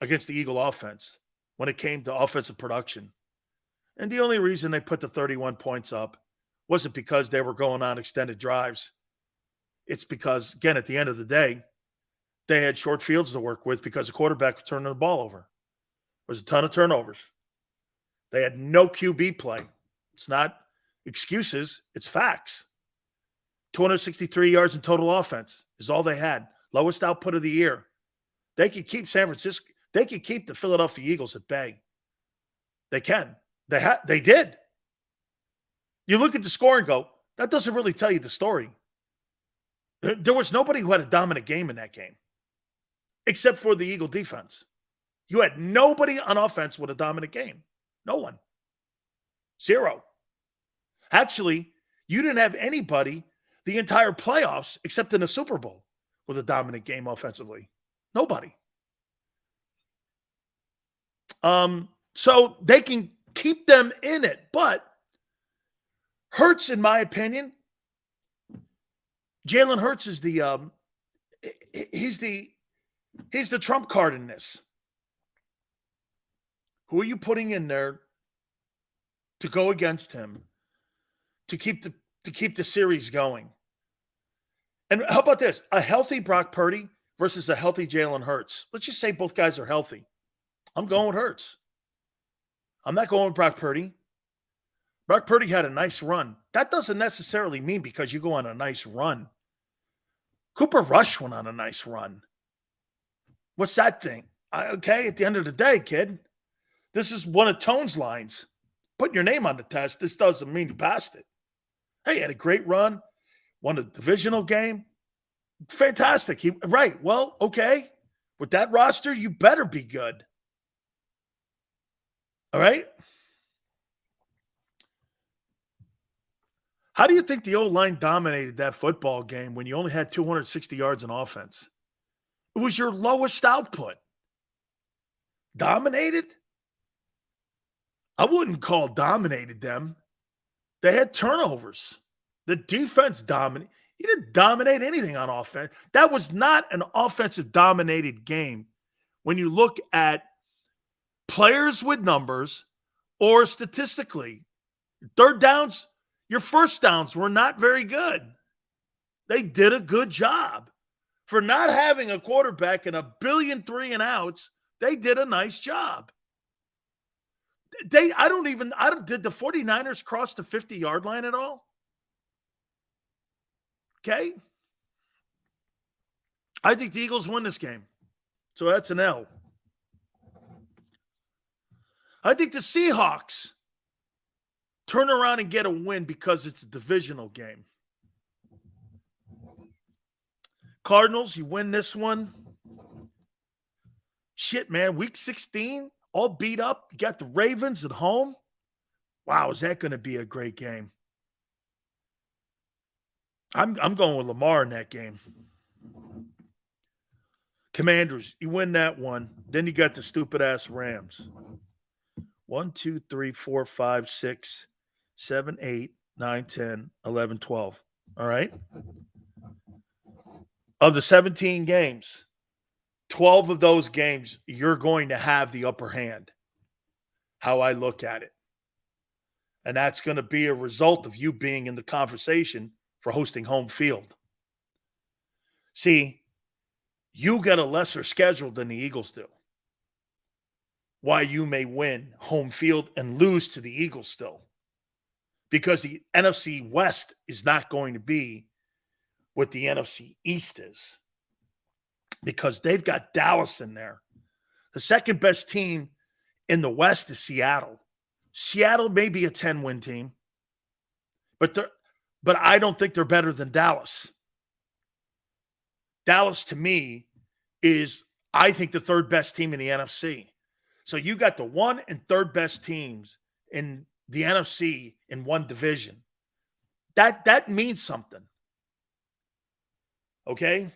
against the Eagle offense when it came to offensive production. And the only reason they put the 31 points up wasn't because they were going on extended drives. It's because, again, at the end of the day, they had short fields to work with because the quarterback was turning the ball over. There was a ton of turnovers. They had no QB play. It's not excuses, it's facts. 263 yards in total offense is all they had. Lowest output of the year. They could keep San Francisco. They could keep the Philadelphia Eagles at bay. They can. They did. You look at the score and go, that doesn't really tell you the story. There was nobody who had a dominant game in that game, except for the Eagle defense. You had nobody on offense with a dominant game. No one. Zero. Actually, you didn't have anybody the entire playoffs except in the Super Bowl with a dominant game offensively. Nobody. So they can keep them in it. But Hurts, in my opinion, Jalen Hurts is he's the trump card in this. Who are you putting in there to go against him to keep the series going? And how about this? A healthy Brock Purdy versus a healthy Jalen Hurts. Let's just say both guys are healthy. I'm going with Hurts. I'm not going with Brock Purdy. Brock Purdy had a nice run. That doesn't necessarily mean because you go on a nice run. Cooper Rush went on a nice run. What's that thing? Okay, at the end of the day, kid, this is one of Tone's lines. Putting your name on the test, this doesn't mean you passed it. Hey, he had a great run, won a divisional game. Fantastic. Right. Well, okay. With that roster, you better be good. All right? How do you think the O-line dominated that football game when you only had 260 yards in offense? It was your lowest output. Dominated? I wouldn't call dominated them. They had turnovers. The defense dominated. You didn't dominate anything on offense. That was not an offensive dominated game when you look at players with numbers or statistically. Third downs, your first downs were not very good. They did a good job. For not having a quarterback and 1.3 billion and outs, they did a nice job. Did the 49ers cross the 50-yard line at all? Okay. I think the Eagles win this game. So that's an L. I think the Seahawks turn around and get a win because it's a divisional game. Cardinals, you win this one. Shit, man. Week 16, all beat up. You got the Ravens at home. Wow, is that going to be a great game? I'm going with Lamar in that game. Commanders, you win that one. Then you got the stupid-ass Rams. 1, 2, 3, 4, 5, 6, 7, 8, 9, 10, 11, 12. All right? Of the 17 games, 12 of those games, you're going to have the upper hand, how I look at it. And that's going to be a result of you being in the conversation for hosting home field. See, you got a lesser schedule than the Eagles do. Why you may win home field and lose to the Eagles still. Because the NFC West is not going to be what the NFC East is. Because they've got Dallas in there. The second best team in the West is Seattle. Seattle may be a 10-win team, but I don't think they're better than Dallas. Dallas, to me, is, I think, the third best team in the NFC. So you got the 1 and 3rd best teams in the NFC in one division. That means something. Okay?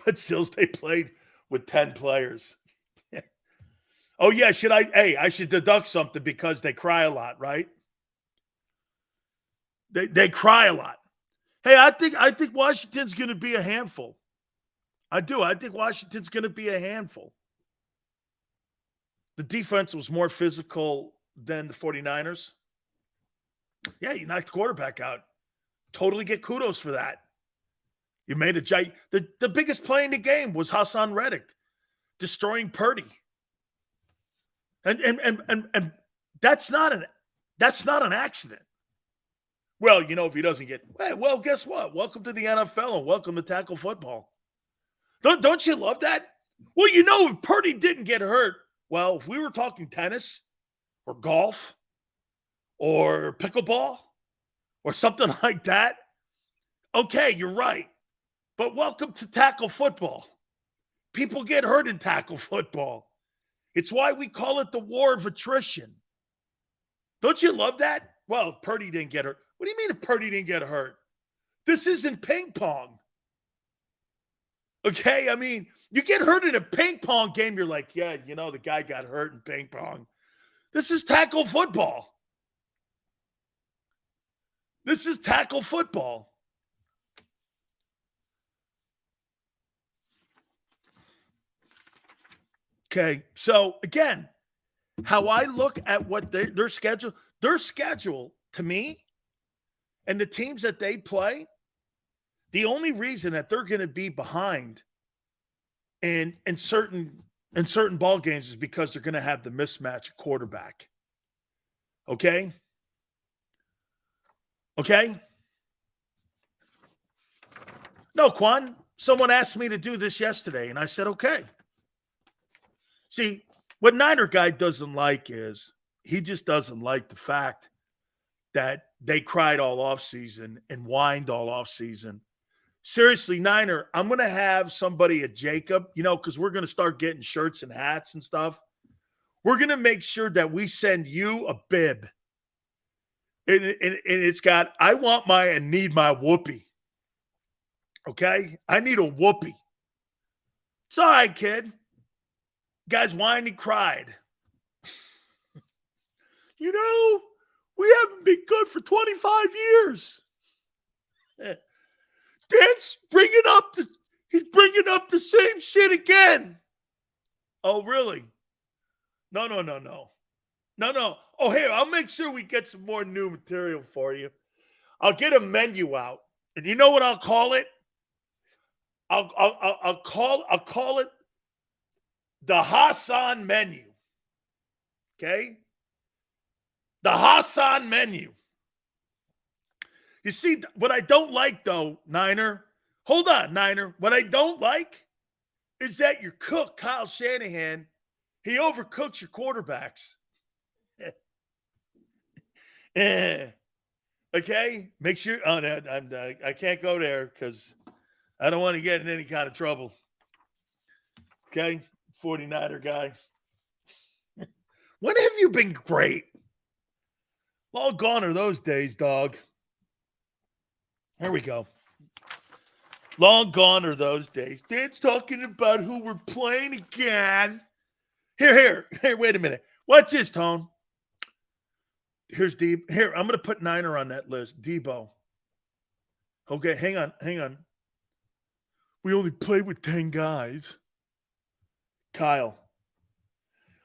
But still, they played with 10 players. Oh, yeah, I should deduct something because they cry a lot, right? They cry a lot. Hey, I think Washington's going to be a handful. I do. I think Washington's going to be a handful. The defense was more physical than the 49ers. Yeah, you knocked the quarterback out. Totally get kudos for that. You made the biggest play in the game was Hassan Reddick destroying Purdy. And that's not an accident. Well, if he doesn't get, well, guess what? Welcome to the NFL and welcome to tackle football. Don't you love that? Well, if Purdy didn't get hurt, well, if we were talking tennis or golf or pickleball or something like that, okay, you're right. But welcome to tackle football. People get hurt in tackle football. It's why we call it the war of attrition. Don't you love that? Well, if Purdy didn't get hurt. What do you mean if Purdy didn't get hurt? This isn't ping pong. Okay? I mean, you get hurt in a ping pong game, you're like, yeah, you know, the guy got hurt in ping pong. This is tackle football. This is tackle football. Okay, so again, how I look at what their schedule to me and the teams that they play, the only reason that they're going to be behind in certain ball games is because they're going to have the mismatch at quarterback. Okay? Okay? No, Quan, someone asked me to do this yesterday, and I said, okay. See, what Niner guy doesn't like is he just doesn't like the fact that they cried all offseason and whined all offseason. Seriously, Niner, I'm going to have somebody at JAKIB, you know, because we're going to start getting shirts and hats and stuff. We're going to make sure that we send you a bib. And it's got, I want my and need my whoopee. Okay? I need a whoopee. It's all right, kid. Guys whined and cried. You know, we haven't been good for 25 years. Dan's bringing up the same shit again. Oh, really? No. Oh, here, I'll make sure we get some more new material for you. I'll get a menu out. And you know what I'll call it? I'll call it the Hassan menu. Okay? The Hassan menu. You see, what I don't like, though, Niner, hold on, Niner. What I don't like is that your cook, Kyle Shanahan, he overcooks your quarterbacks. Okay? Make sure, oh, no, I can't go there because I don't want to get in any kind of trouble. Okay? 49er guy. When have you been great? Long gone are those days, dog. Here we go. Long gone are those days. Dan's talking about who we're playing again. Here, wait a minute. What's this, Tone? Here's Debo. Here, I'm going to put Niner on that list. Debo. Okay, hang on. We only played with 10 guys. Kyle.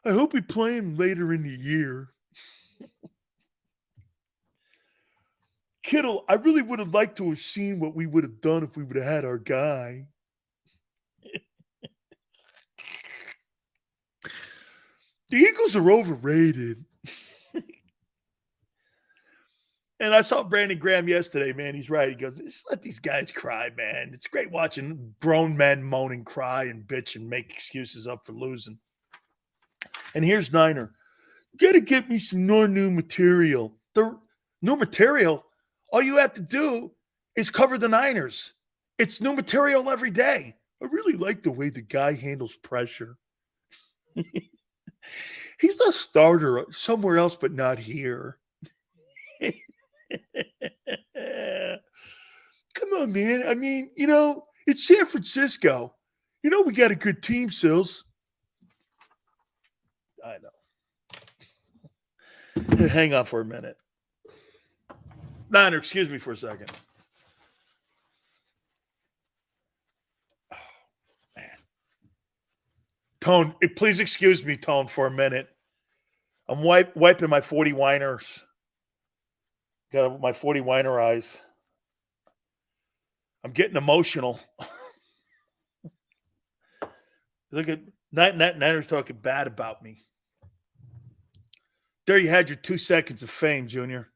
I hope we play him later in the year. Kittle, I really would have liked to have seen what we would have done if we would have had our guy. The Eagles are overrated. And I saw Brandon Graham yesterday, man. He's right. He goes, just let these guys cry, man. It's great watching grown men moan and cry and bitch and make excuses up for losing. And here's Niner. You got to get me some more new material. The new material, all you have to do is cover the Niners. It's new material every day. I really like the way the guy handles pressure. He's the starter somewhere else, but not here. Come on, man. I mean, you know, it's San Francisco. You know, we got a good team, Sills. I know. Hang on for a minute. Niner, excuse me for a second. Oh, man. Tone, please excuse me, Tone, for a minute. I'm wiping my 40 whiners. Got my 40 whiner eyes. I'm getting emotional. Look at Niners talking bad about me. There you had your 2 seconds of fame, Junior.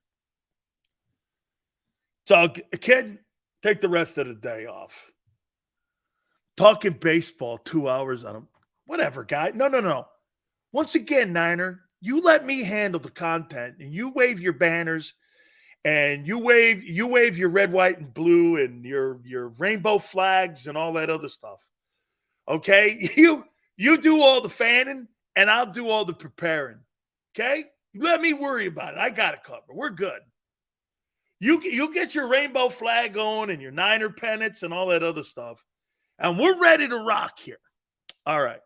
So, kid, take the rest of the day off. Talking baseball 2 hours on them. Whatever, guy. No. Once again, Niner, you let me handle the content, and you wave your banners, and you wave your red, white, and blue, and your rainbow flags, and all that other stuff. Okay, you do all the fanning, and I'll do all the preparing. Okay? Let me worry about it. I got it covered. We're good. You get your rainbow flag on and your Niner pennants and all that other stuff, and we're ready to rock here. All right.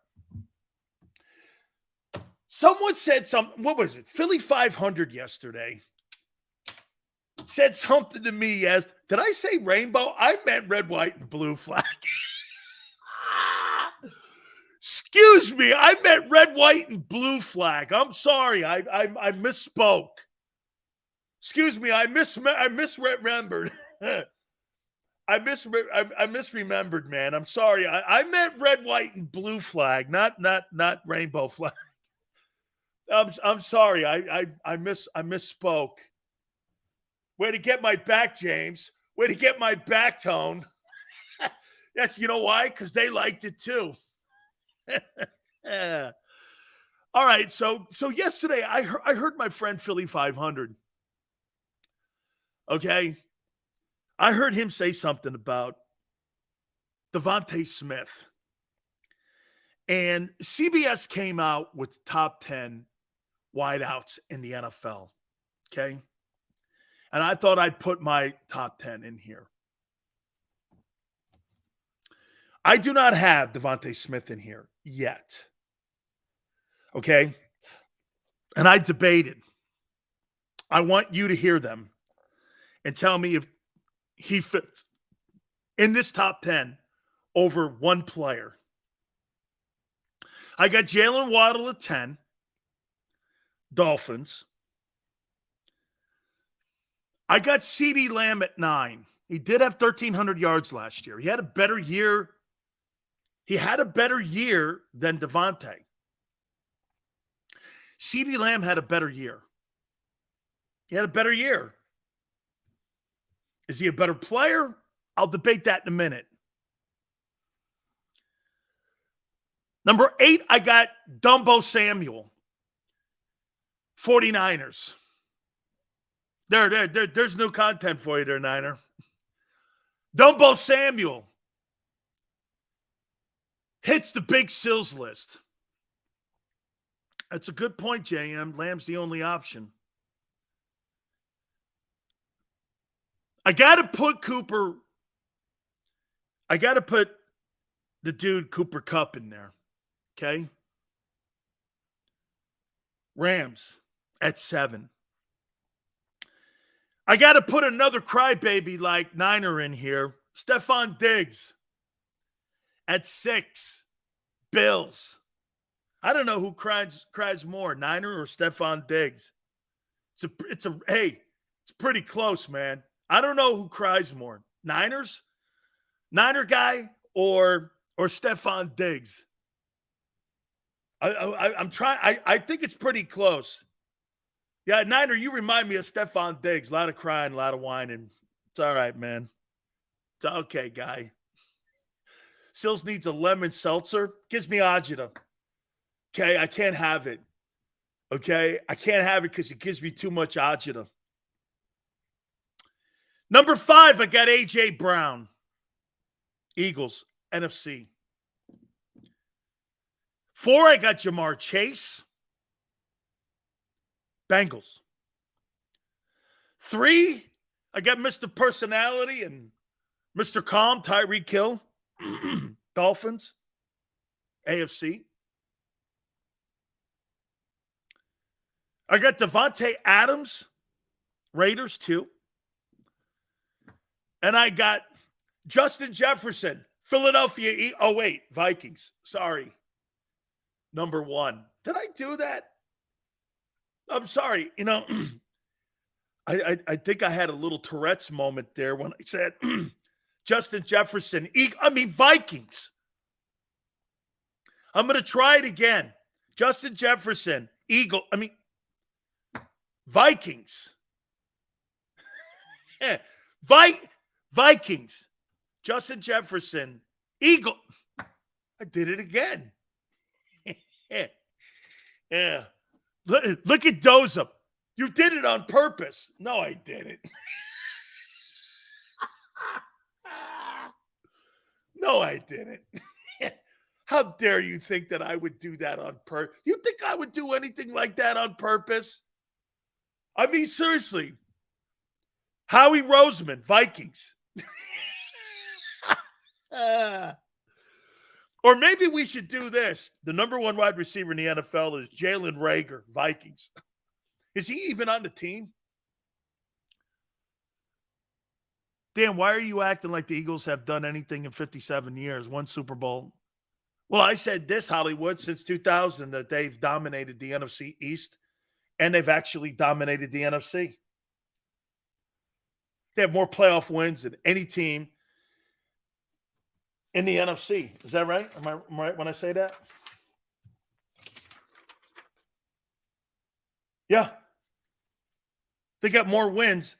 Someone said something. What was it? Philly 500 yesterday said something to me. Yes. Did I say rainbow? I meant red, white, and blue flag. Excuse me. I meant red, white, and blue flag. I'm sorry. I misspoke. Excuse me. I misremembered. I misremembered, man. I'm sorry. I meant red, white, and blue flag, not rainbow flag. I'm sorry. I misspoke. Way to get my back, James. Way to get my back tone. Yes, you know why? Because they liked it too. All right. So yesterday I heard my friend Philly 500. Okay. I heard him say something about Devontae Smith. And CBS came out with top 10 wideouts in the NFL. Okay. And I thought I'd put my top 10 in here. I do not have Devontae Smith in here yet. Okay. And I debated. I want you to hear them and tell me if he fits in this top 10 over one player. I got Jalen Waddle at 10, Dolphins. I got CeeDee Lamb at 9. He did have 1,300 yards last year. He had a better year. He had a better year than Devontae. CeeDee Lamb had a better year. He had a better year. Is he a better player? I'll debate that in a minute. Number 8, I got Dumbo Samuel, 49ers. There's new content for you there, Niner. Dumbo Samuel hits the big Sills list. That's a good point, JM. Lamb's the only option. I got to put the dude Cooper Kupp in there. Okay? Rams at 7. I got to put another crybaby like Niner in here. Stephon Diggs at 6. Bills. I don't know who cries more, Niner or Stephon Diggs. It's pretty close, man. I don't know who cries more, Niner guy or Stephon Diggs. I'm trying. I think it's pretty close. Yeah, Niner, you remind me of Stephon Diggs. A lot of crying, a lot of whining. It's all right, man. It's okay, guy. Sills needs a lemon seltzer. Gives me agita. Okay, I can't have it. Okay, I can't have it because it gives me too much agita. Number 5, I got A.J. Brown. Eagles, NFC. 4, I got Jamar Chase. Bengals. 3, I got Mr. Personality and Mr. Calm, Tyreek Hill. Dolphins. AFC. I got Devontae Adams. Raiders, 2. And I got Justin Jefferson. Philadelphia. Vikings. Sorry. Number 1. Did I do that? I'm sorry. You know, I think I had a little Tourette's moment there when I said Justin Jefferson. Vikings. I'm going to try it again. Justin Jefferson. Vikings. Vikings. Justin Jefferson. Eagle. I did it again. Yeah. Look at Doza. You did it on purpose. No, I didn't. No, I didn't. How dare you think that I would do that on purpose? You think I would do anything like that on purpose? I mean, seriously. Howie Roseman, Vikings. Or maybe we should do this. The number one wide receiver in the NFL is Jalen Reagor, Vikings. Is he even on the team? Dan, why are you acting like the Eagles have done anything in 57 years, one Super Bowl? Well, I said this, Hollywood, since 2000 that they've dominated the NFC East, and they've actually dominated the NFC. They have more playoff wins than any team in the NFC. Is that right? Am I right when I say that? Yeah. They got more wins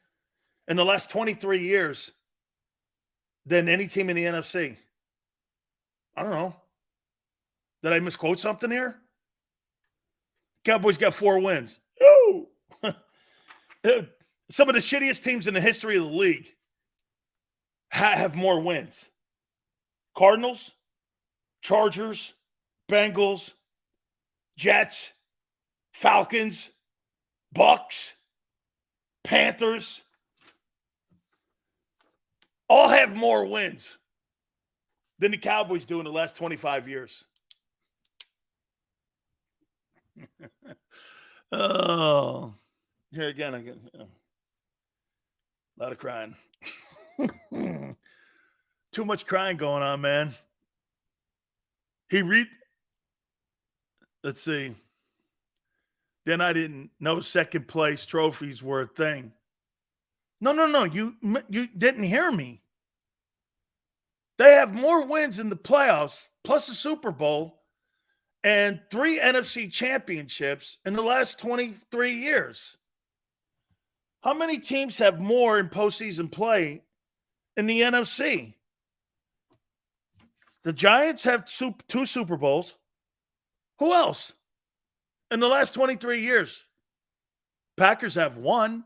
in the last 23 years than any team in the NFC. I don't know. Did I misquote something here? Cowboys got 4 wins. Oh! Some of the shittiest teams in the history of the league have more wins. Cardinals, Chargers, Bengals, Jets, Falcons, Bucks, Panthers, all have more wins than the Cowboys do in the last 25 years. Oh, here again, a lot of crying. Too much crying going on, man. Let's see. Then I didn't know second place trophies were a thing. No. You didn't hear me. They have more wins in the playoffs, plus a Super Bowl, and 3 NFC championships in the last 23 years. How many teams have more in postseason play in the NFC? The Giants have 2 Super Bowls. Who else? In the last 23 years. Packers have 1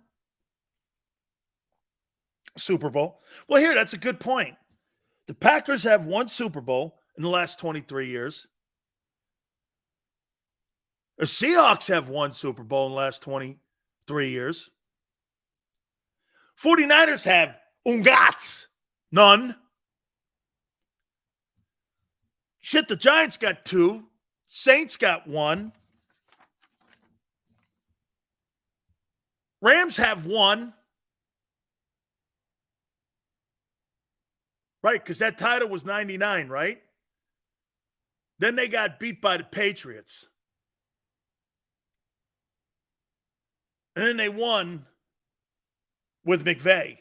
Super Bowl. Well, here, that's a good point. The Packers have 1 Super Bowl in the last 23 years. The Seahawks have 1 Super Bowl in the last 23 years. 49ers have none. Shit, the Giants got 2. Saints got 1. Rams have 1. Right, because that title was 99, right? Then they got beat by the Patriots. And then they won with McVay.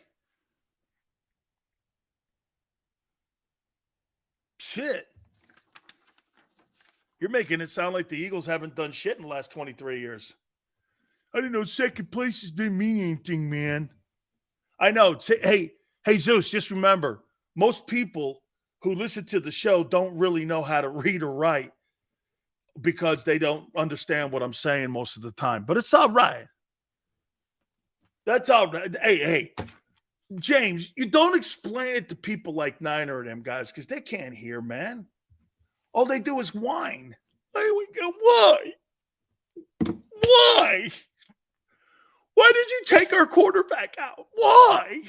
Shit. You're making it sound like the Eagles haven't done shit in the last 23 years. I didn't know second place has been mean anything, man. I know. Hey, Zeus, just remember, most people who listen to the show don't really know how to read or write because they don't understand what I'm saying most of the time. But it's all right. That's all right. Hey, James, you don't explain it to people like Niner and them guys because they can't hear, man. All they do is whine. Why? Why? Why did you take our quarterback out? Why?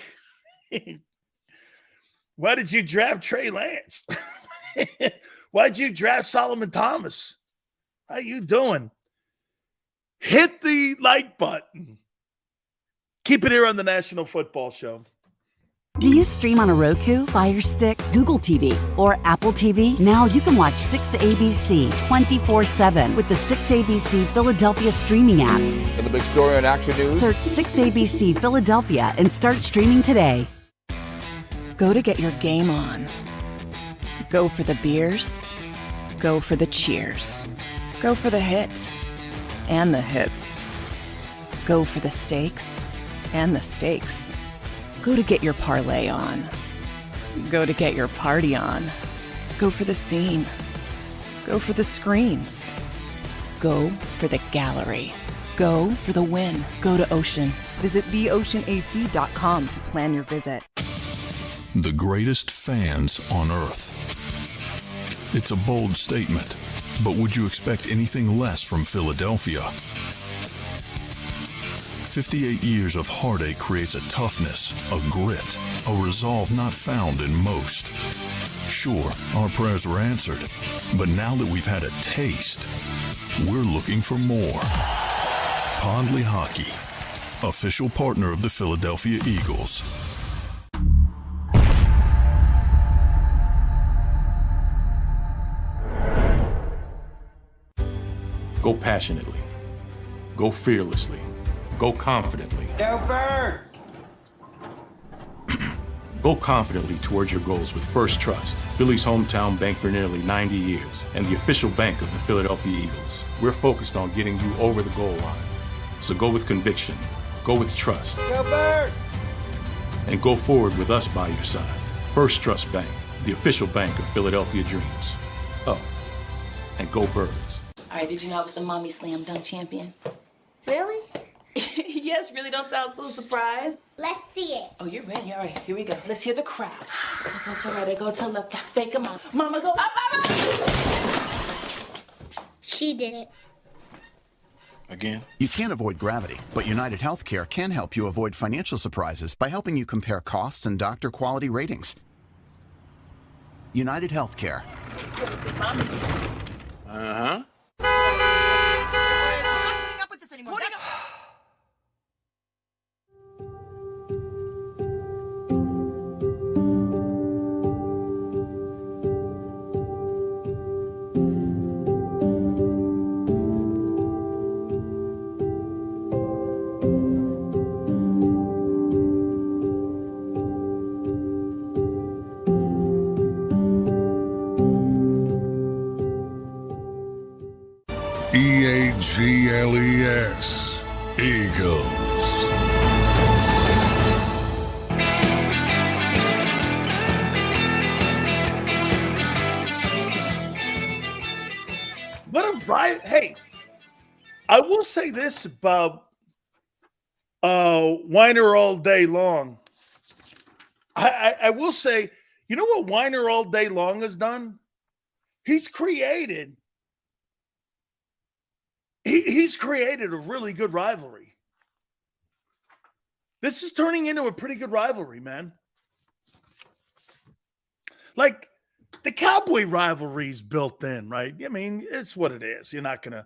Why did you draft Trey Lance? Why'd you draft Solomon Thomas? How you doing? Hit the like button. Keep it here on the National Football Show. Do you stream on a Roku, Fire Stick, Google TV, or Apple TV? Now you can watch 6ABC 24/7 with the 6ABC Philadelphia streaming app. And the big story on Action News. Search 6ABC Philadelphia and start streaming today. Go to get your game on. Go for the beers. Go for the cheers. Go for the hit and the hits. Go for the stakes and the stakes. Go to get your parlay on. Go to get your party on. Go for the scene. Go for the screens. Go for the gallery. Go for the win. Go to Ocean. Visit theoceanac.com to plan your visit. The greatest fans on earth. It's a bold statement, but would you expect anything less from Philadelphia? 58 years of heartache creates a toughness, a grit, a resolve not found in most. Sure, our prayers were answered, but now that we've had a taste, we're looking for more. Pondley Hockey, official partner of the Philadelphia Eagles. Go passionately. Go fearlessly. Go confidently. Go Birds! Go confidently towards your goals with First Trust, Philly's hometown bank for nearly 90 years, and the official bank of the Philadelphia Eagles. We're focused on getting you over the goal line. So go with conviction, go with trust, Go Birds! and go forward with us by your side. First Trust Bank, the official bank of Philadelphia Dreams. Oh, and go Birds. All right, did you know I was the mommy slam dunk champion? Really? Yes, really don't sound so surprised. Let's see it. Oh, you're ready. All right, here we go. Let's hear the crowd. So go to right, I go to left, fake 'em out. Mama, go up, up, up. She did it. Again? You can't avoid gravity, but United Healthcare can help you avoid financial surprises by helping you compare costs and doctor quality ratings. United Healthcare. Uh-huh. EAGLES, Eagles. What a riot. Hey, I will say this about Weiner all day long. I will say, you know what Weiner all day long has done? He's created He's created a really good rivalry. This is turning into a pretty good rivalry, man. Like, the Cowboy rivalry's built in, right? I mean, it's what it is. You're not going to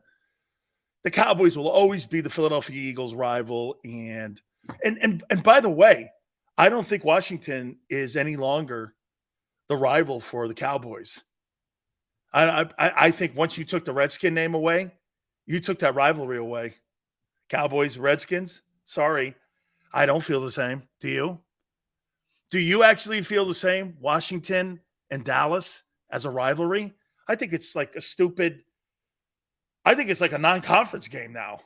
– the Cowboys will always be the Philadelphia Eagles rival. And by the way, I don't think Washington is any longer the rival for the Cowboys. I think once you took the Redskin name away, you took that rivalry away. Cowboys, Redskins, sorry. I don't feel the same. Do you? Do you actually feel the same, Washington and Dallas, as a rivalry? I think it's like a non-conference game now.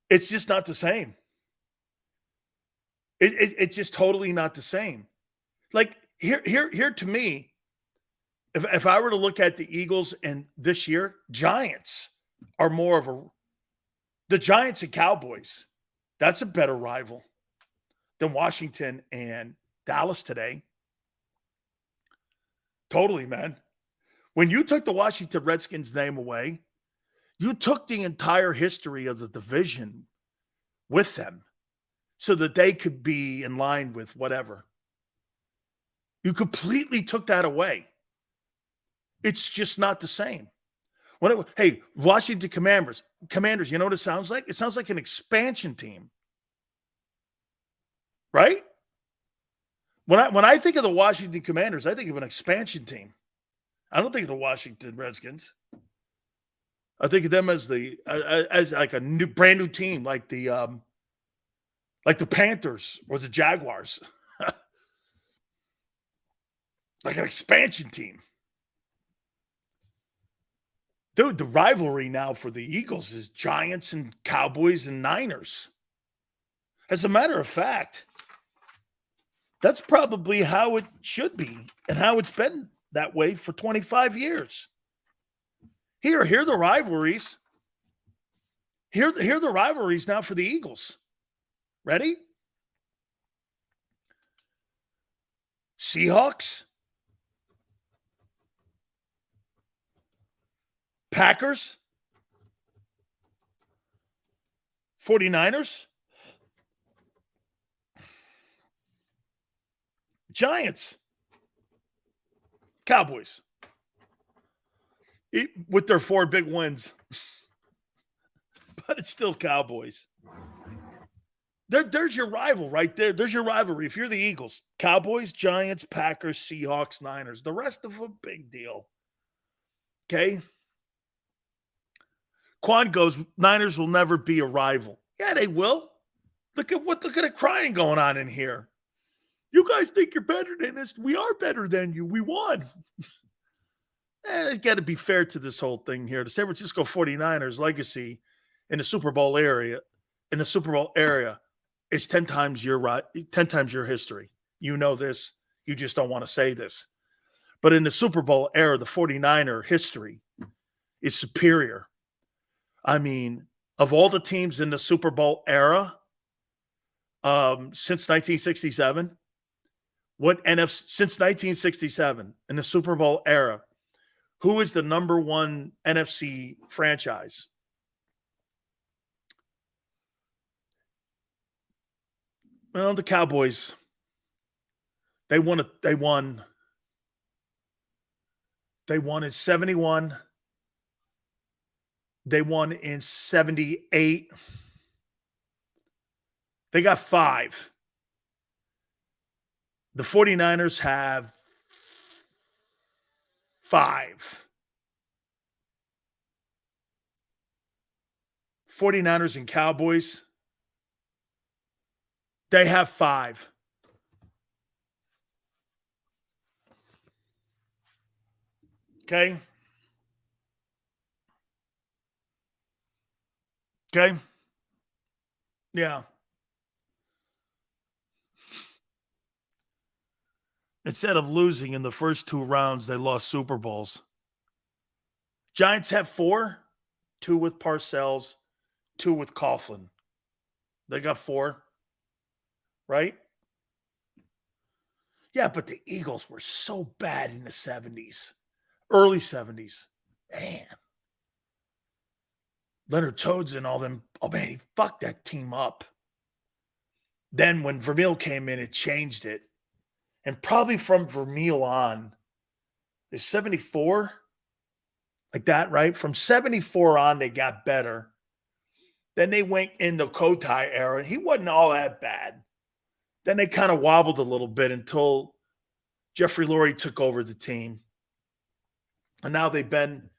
It's just not the same. It's just totally not the same. Like, here to me, if I were to look at the Eagles and this year, Giants are more of the Giants and Cowboys. That's a better rival than Washington and Dallas today. Totally, man. When you took the Washington Redskins name away, you took the entire history of the division with them so that they could be in line with whatever. You completely took that away. It's just not the same. Hey, Washington Commanders, you know what it sounds like? It sounds like an expansion team. Right? When I think of the Washington Commanders, I think of an expansion team. I don't think of the Washington Redskins. I think of them as like a brand new team, like the Panthers or the Jaguars. Like an expansion team. Dude, the rivalry now for the Eagles is Giants and Cowboys and Niners. As a matter of fact, that's probably how it should be and how it's been that way for 25 years. Here are the rivalries. Here are the rivalries now for the Eagles. Ready? Seahawks, Packers? 49ers? Giants? Cowboys? With their 4 big wins. But it's still Cowboys. There's your rival right there. There's your rivalry. If you're the Eagles, Cowboys, Giants, Packers, Seahawks, Niners. The rest of them, big deal. Okay? Quan goes, Niners will never be a rival. Yeah, they will. Look at the crying going on in here. You guys think you're better than us. We are better than you. We won. It's got to be fair to this whole thing here. The San Francisco 49ers legacy in the Super Bowl area, is 10 times your history. You know this. You just don't want to say this. But in the Super Bowl era, the 49er history is superior. I mean, of all the teams in the Super Bowl era, since 1967, since 1967 in the Super Bowl era, who is the number one NFC franchise? Well, the Cowboys. They won in 71. They won in 78. They got 5. The 49ers have 5. 49ers and Cowboys, they have 5. Okay? Okay? Yeah. Instead of losing in the first 2 rounds, they lost Super Bowls. Giants have 4, 2 with Parcells, 2 with Coughlin. They got 4, right? Yeah, but the Eagles were so bad in the 70s, early 70s. Man. Leonard Toads and all them, oh man, he fucked that team up. Then when Vermeil came in, it changed it. And probably from Vermeil on, is 74? Like that, right? From 74 on, they got better. Then they went into Kotai era. He wasn't all that bad. Then they kind of wobbled a little bit until Jeffrey Lurie took over the team. And now they've been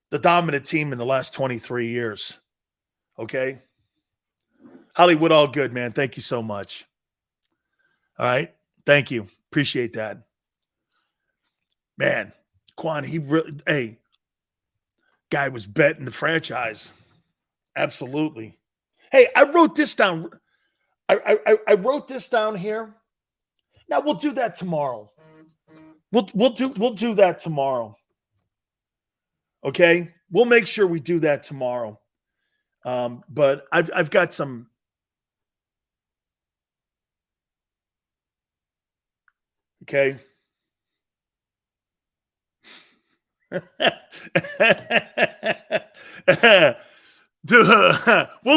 the dominant team in the last 23 years. Okay? Hollywood, all good, man. Thank you so much. All right? Thank you. Appreciate that. Man, Quan, guy was betting the franchise. Absolutely. Hey, I wrote this down. I wrote this down here. Now we'll do that tomorrow. We'll do that tomorrow. Okay? We'll make sure we do that tomorrow. But I've got some. Okay. We'll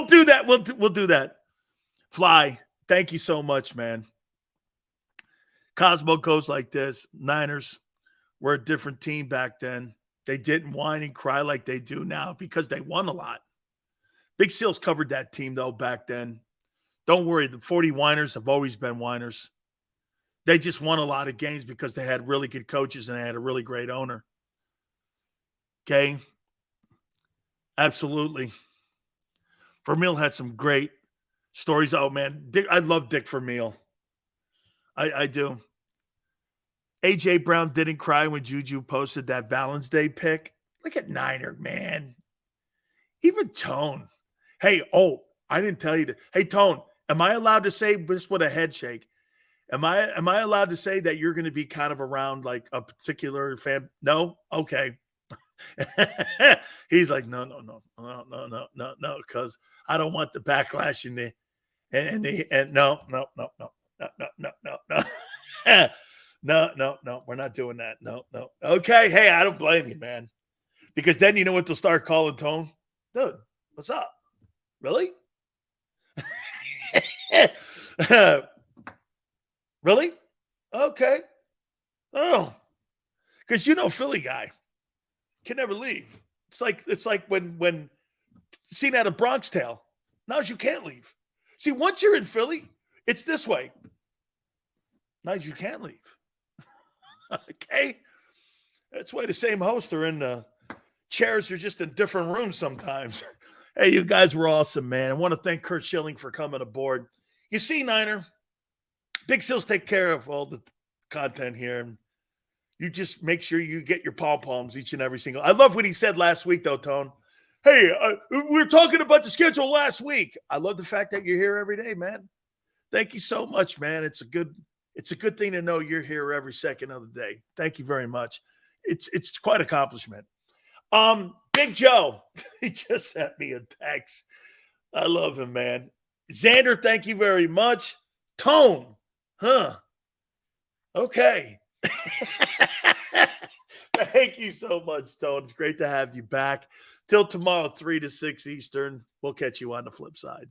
do that. We'll do that. Fly. Thank you so much, man. Cosmo goes like this. Niners were a different team back then. They didn't whine and cry like they do now because they won a lot. Big Seals covered that team, though, back then. Don't worry. The 40 whiners have always been whiners. They just won a lot of games because they had really good coaches and they had a really great owner. Okay? Absolutely. Vermeil had some great stories. Oh, man. I love Dick Vermeil. I do. A.J. Brown didn't cry when Juju posted that Valentine's Day pic. Look at Niner, man. Even Tone. Hey, I didn't tell you that. Hey, Tone, am I allowed to say this with a head shake? Am I allowed to say that you're going to be kind of around like a particular fan? No? Okay. He's like, no, because I don't want the backlash and no. No, we're not doing that. No. Okay, hey, I don't blame you, man. Because then you know what they'll start calling Tone? Dude, what's up? Really? Really? Okay. Oh. Because Philly guy can never leave. It's like when seen at a Bronx Tale. Now you can't leave. See, once you're in Philly, it's this way. Now you can't leave. Okay? That's why the same hosts are in chairs are just in different rooms sometimes. Hey, you guys were awesome, man. I want to thank Kurt Schilling for coming aboard. You see, Niner, Big Sills take care of all the content here. And you just make sure you get your pom-poms each and every single. I love what he said last week, though, Tone. Hey, we were talking about the schedule last week. I love the fact that you're here every day, man. Thank you so much, man. It's a good thing to know you're here every second of the day. Thank you very much. It's quite an accomplishment. Big Joe, he just sent me a text. I love him, man. Xander, thank you very much. Tone, huh? Okay. Thank you so much, Tone. It's great to have you back. Till tomorrow, 3 to 6 Eastern. We'll catch you on the flip side.